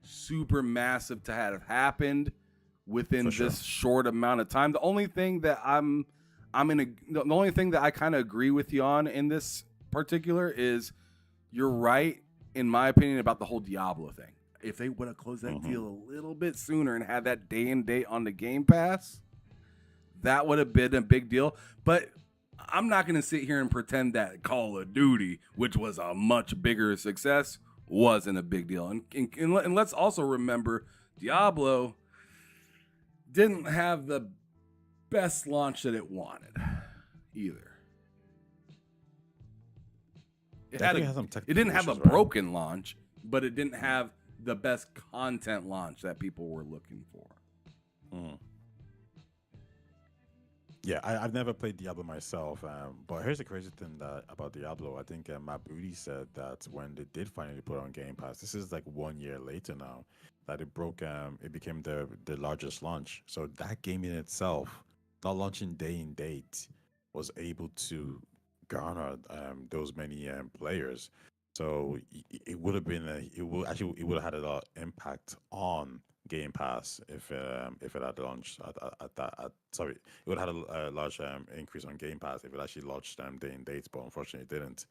super massive to have happened within this short amount of time. The only thing that the only thing that I kind of agree with you on in this particular is you're right, in my opinion, about the whole Diablo thing. If they would have closed that deal a little bit sooner and had that day and date on the Game Pass, that would have been a big deal. But I'm not going to sit here and pretend that Call of Duty, which was a much bigger success, wasn't a big deal. And let's also remember, Diablo didn't have the best launch that it wanted either. It didn't have a broken launch, but it didn't have the best content launch that people were looking for. Yeah, I've never played Diablo myself, but here's the crazy thing about Diablo. I think Matt Booty said that when they did finally put it on Game Pass, this is like 1 year later now, that it broke. It became the largest launch. So that game in itself, not launching day and date, was able to garner those many players. So it would have been it would have had a lot of impact on Game Pass if it had launched sorry, it would have had a large increase on Game Pass if it actually launched day and dates, but unfortunately it didn't.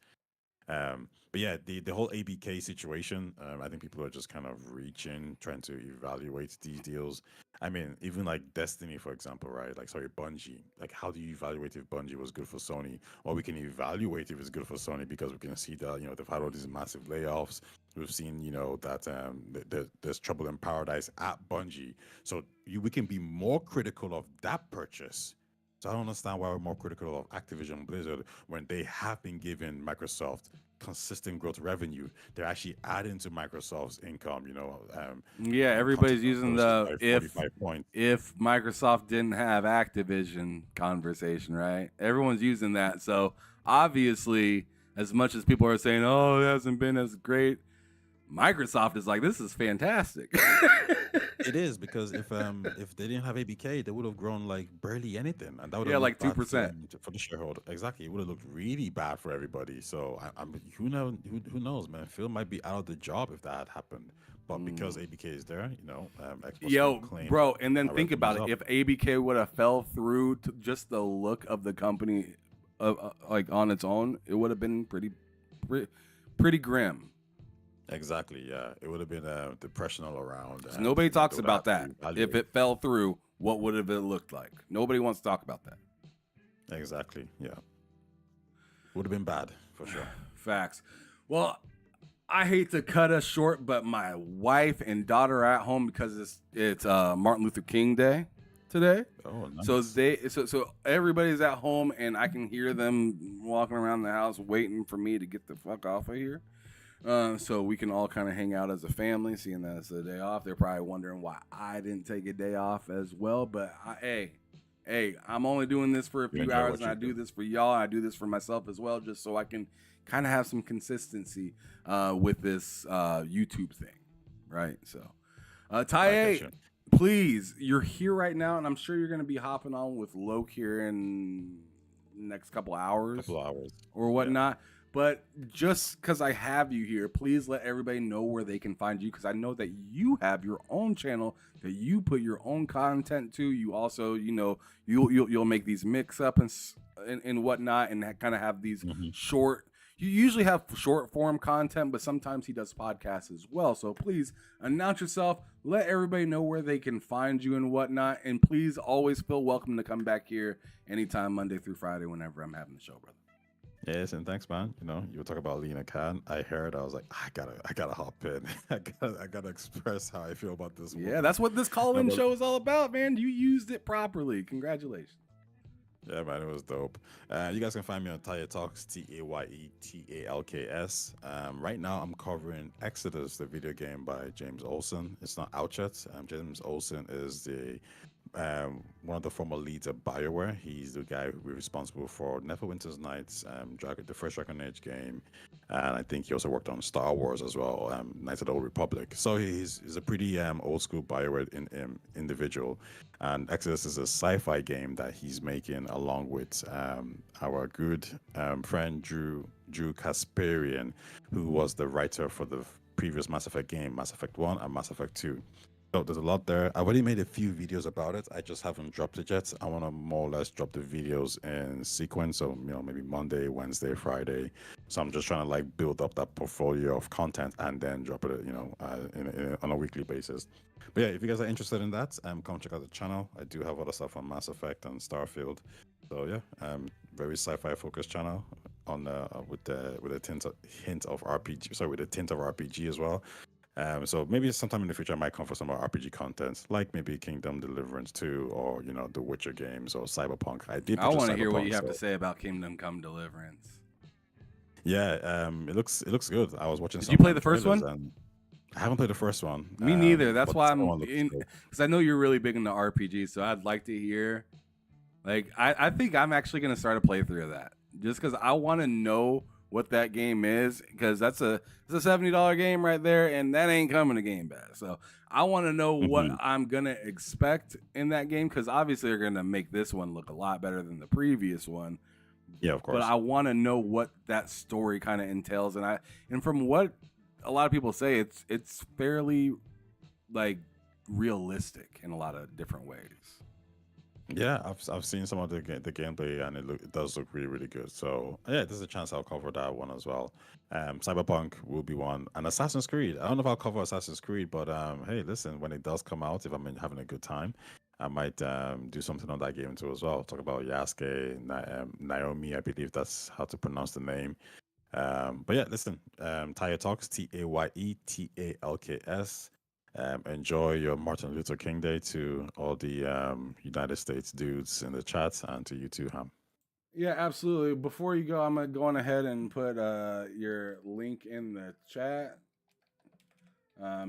But yeah, the whole ABK situation, I think people are just kind of reaching, trying to evaluate these deals. I mean, even like Destiny, for example, right? Like, sorry, Bungie. Like, how do you evaluate if Bungie was good for Sony? Or we can evaluate if it's good for Sony because we can see that, they've had all these massive layoffs. We've seen, that there's trouble in paradise at Bungie. So we can be more critical of that purchase. So I don't understand why we're more critical of Activision Blizzard when they have been giving Microsoft consistent growth revenue. They're actually adding to Microsoft's income, Yeah, everybody's using the points. if Microsoft didn't have Activision conversation, right? Everyone's using that. So obviously, as much as people are saying, oh, it hasn't been as great, Microsoft is like, this is fantastic. It is, because if they didn't have ABK, they would have grown like barely anything, and that would have like 2% for the shareholder. Exactly, it would have looked really bad for everybody. So I'm who knows, man. Phil might be out of the job if that had happened, but because ABK is there, Xbox bro. And then think about it: if ABK would have fell through to just the look of the company, like on its own, it would have been pretty grim. Exactly, yeah. It would have been depression all around. So nobody talks about that. If it fell through, what would have it looked like? Nobody wants to talk about that. Exactly, yeah. Would have been bad, for sure. Facts. Well, I hate to cut us short, but my wife and daughter are at home because it's Martin Luther King Day today. Oh, nice. So everybody's at home, and I can hear them walking around the house waiting for me to get the fuck off of here. So we can all kind of hang out as a family, seeing that it's a day off. They're probably wondering why I didn't take a day off as well. But hey, hey, I'm only doing this for a You few enjoy hours, what and you I do do. this for y'all. I do this for myself as well, just so I can kind of have some consistency with this YouTube thing, right? So, I get Taye, you. please, you're here right now, and I'm sure you're going to be hopping on with Loke here in the next couple hours Couple hours. or whatnot. But just because I have you here, please let everybody know where they can find you, because I know that you have your own channel that you put your own content to. You also, you'll make these mix up and whatnot, and kind of have these short. You usually have short form content, but sometimes he does podcasts as well. So please announce yourself, let everybody know where they can find you and whatnot, and please always feel welcome to come back here anytime, Monday through Friday, whenever I'm having the show, brother. Yes, and thanks, man. You were talking about Lena Khan. I heard. I was like, I gotta hop in. I gotta express how I feel about this. Yeah, that's what this call-in No, but- show is all about, man. You used it properly. Congratulations. Yeah, man, it was dope. You guys can find me on Taye Talks, TayeTalks. Right now, I'm covering Exodus, the video game by James Olsen. It's not out yet. James Olsen is the one of the former leads at BioWare. He's the guy who was responsible for Neverwinter's Nights, the first Dragon Age game, and I think he also worked on Star Wars as well, Knights of the Old Republic. So he's a pretty old school BioWare individual. And Exodus is a sci-fi game that he's making along with our good friend Drew Kasparian, who was the writer for the previous Mass Effect game, Mass Effect 1 and Mass Effect 2. So there's a lot there. I already made a few videos about it. I just haven't dropped it yet. I want to more or less drop the videos in sequence. So, maybe Monday, Wednesday, Friday. So I'm just trying to like build up that portfolio of content and then drop it, on a weekly basis. But yeah, if you guys are interested in that, come check out the channel. I do have other stuff on Mass Effect and Starfield. So yeah, very sci-fi focused channel on with a tint of RPG. Sorry, with a tint of RPG as well. So maybe sometime in the future I might come for some more RPG content, like maybe Kingdom Deliverance 2 or the Witcher games or Cyberpunk. I want to hear what you have to say about Kingdom Come Deliverance. Yeah, it looks good. I was watching. Did you play the first one? I haven't played the first one. Me neither. That's why I'm in, because I know you're really big into RPGs. So I'd like to hear. Like, I think I'm actually gonna start a playthrough of that, just because I want to know what that game is, because it's a $70 game right there, and that ain't coming to Game Pass. So I want to know what I'm gonna expect in that game, because obviously they're gonna make this one look a lot better than the previous one. Yeah, of course. But I want to know what that story kind of entails, and from what a lot of people say, it's fairly like realistic in a lot of different ways. Yeah, I've seen some of the gameplay, and it does look really, really good. So yeah, there's a chance I'll cover that one as well. Cyberpunk will be one, and Assassin's Creed. I don't know if I'll cover Assassin's Creed, but hey, listen, when it does come out, if I'm having a good time, I might do something on that game too as well. Talk about Yasuke, Naomi, I believe that's how to pronounce the name. But yeah, listen, Taye Talks, TayeTalks. Enjoy your Martin Luther King Day to all the United States dudes in the chat, and to you too, Ham. Yeah, absolutely. Before you go, I'm going ahead and put your link in the chat.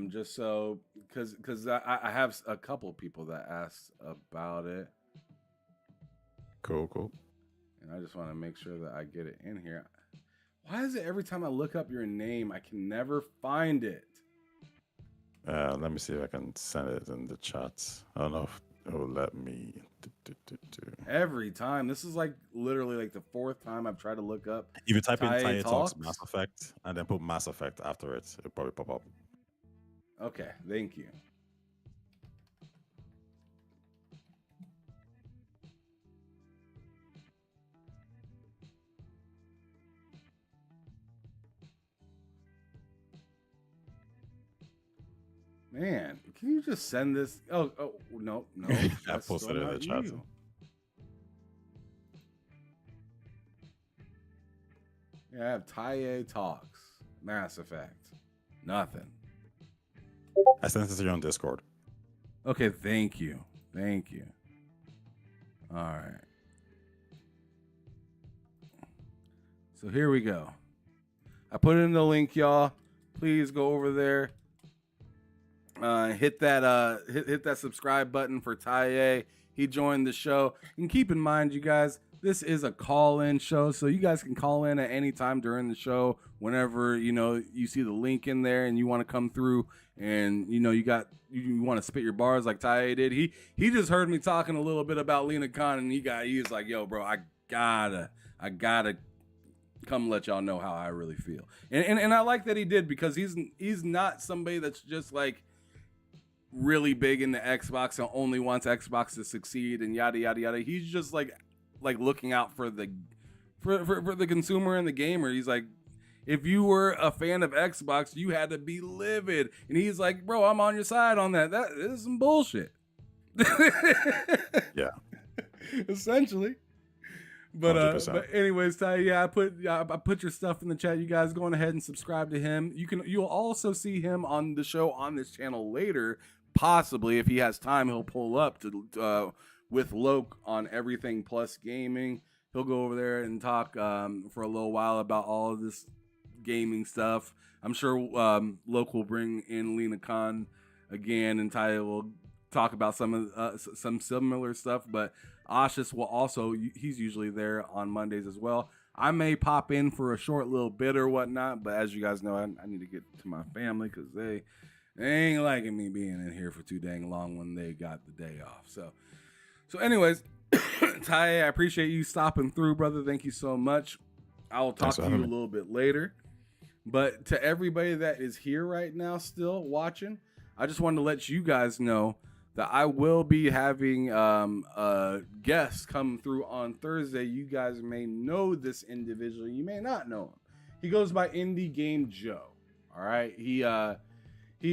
Just so, because I have a couple people that asked about it. Cool. And I just want to make sure that I get it in here. Why is it every time I look up your name, I can never find it? Let me see if I can send it in the chat. I don't know if it will let me. Every time. This is like literally like the fourth time I've tried to look up. If you type in Taye Taye Talks Mass Effect and then put Mass Effect after it, it'll probably pop up. Okay, thank you. Man, can you just send this? Oh no. I posted it in the chat. Yeah, I have Taye Talks, Mass Effect, nothing. I sent it to you on Discord. Okay, thank you. All right. So here we go. I put in the link, y'all. Please go over there. Hit that subscribe button for Taye. he joined the show. And keep in mind, you guys, this is a call-in show, so you guys can call in at any time during the show whenever, you see the link in there and you want to come through and, you want to spit your bars like Ty did. He just heard me talking a little bit about Lena Khan, and he was like, yo, bro, I gotta come let y'all know how I really feel. And I like that he did, because he's not somebody that's just like really big into Xbox and only wants Xbox to succeed and yada yada yada. He's just like looking out for the consumer and the gamer. He's like, if you were a fan of Xbox, you had to be livid. And he's like, bro, I'm on your side on that. That is some bullshit. Yeah. Essentially. But anyways, Ty, I put your stuff in the chat. You guys go on ahead and subscribe to him. You'll also see him on the show on this channel later. Possibly, if he has time, he'll pull up to with Loke on Everything Plus Gaming. He'll go over there and talk for a little while about all of this gaming stuff. I'm sure Loke will bring in Lena Khan again, and Ty will talk about some similar stuff. But Ashis will also, he's usually there on Mondays as well. I may pop in for a short little bit or whatnot, but as you guys know, I need to get to my family, because they ain't liking me being in here for too dang long when they got the day off. So anyways, Ty, I appreciate you stopping through, brother. Thank you so much. I will talk to you a little bit later. But to everybody that is here right now still watching, I just wanted to let you guys know that I will be having a guest come through on Thursday. You guys may know this individual. You may not know him. He goes by Indie Game Joe. All right. He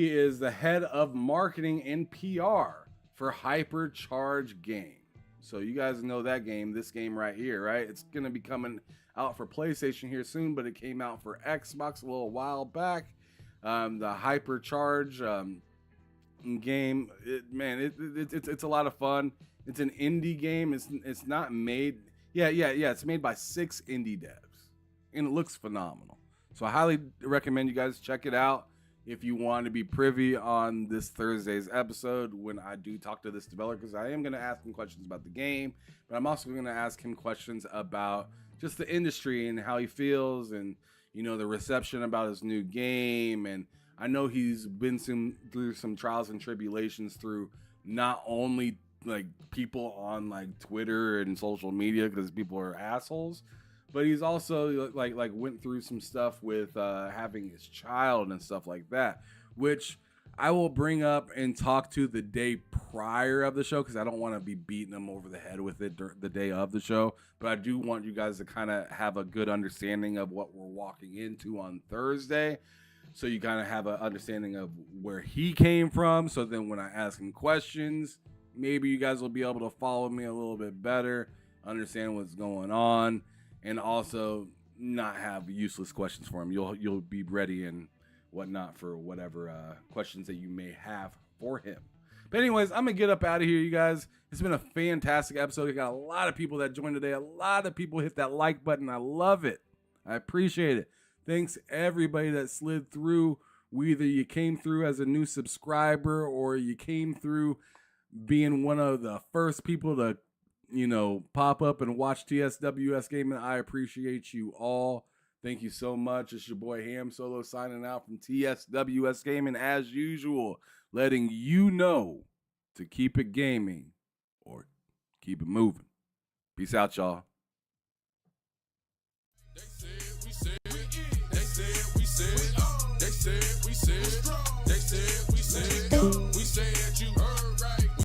is the head of marketing and PR for Hypercharge Game. So you guys know that game, this game right here, right? It's going to be coming out for PlayStation here soon, but it came out for Xbox a little while back. The Hypercharge game, it's a lot of fun. It's an indie game. It's not made. Yeah. It's made by 6 indie devs, and it looks phenomenal. So I highly recommend you guys check it out if you want to be privy on this Thursday's episode when I do talk to this developer, because I am going to ask him questions about the game, but I'm also going to ask him questions about just the industry and how he feels, and the reception about his new game. And I know he's been through some trials and tribulations through not only like people on like Twitter and social media, because people are assholes, but he's also like went through some stuff with having his child and stuff like that, which I will bring up and talk to the day prior of the show, because I don't want to be beating him over the head with it the day of the show. But I do want you guys to kind of have a good understanding of what we're walking into on Thursday, so you kind of have an understanding of where he came from. So then when I ask him questions, maybe you guys will be able to follow me a little bit better, understand what's going on, and also not have useless questions for him. You'll be ready and whatnot for whatever questions that you may have for him. But anyways, I'm gonna get up out of here, you guys. It's been a fantastic episode. We got a lot of people that joined today. A lot of people hit that like button. I love it. I appreciate it. Thanks everybody that slid through. Whether you came through as a new subscriber or you came through being one of the first people to pop up and watch TSWS Gaming, I appreciate you all. Thank you so much. It's your boy Ham Solo signing out from TSWS Gaming, as usual, letting you know to keep it gaming or keep it moving. Peace out, y'all. They said we said, they said we said, they said we said.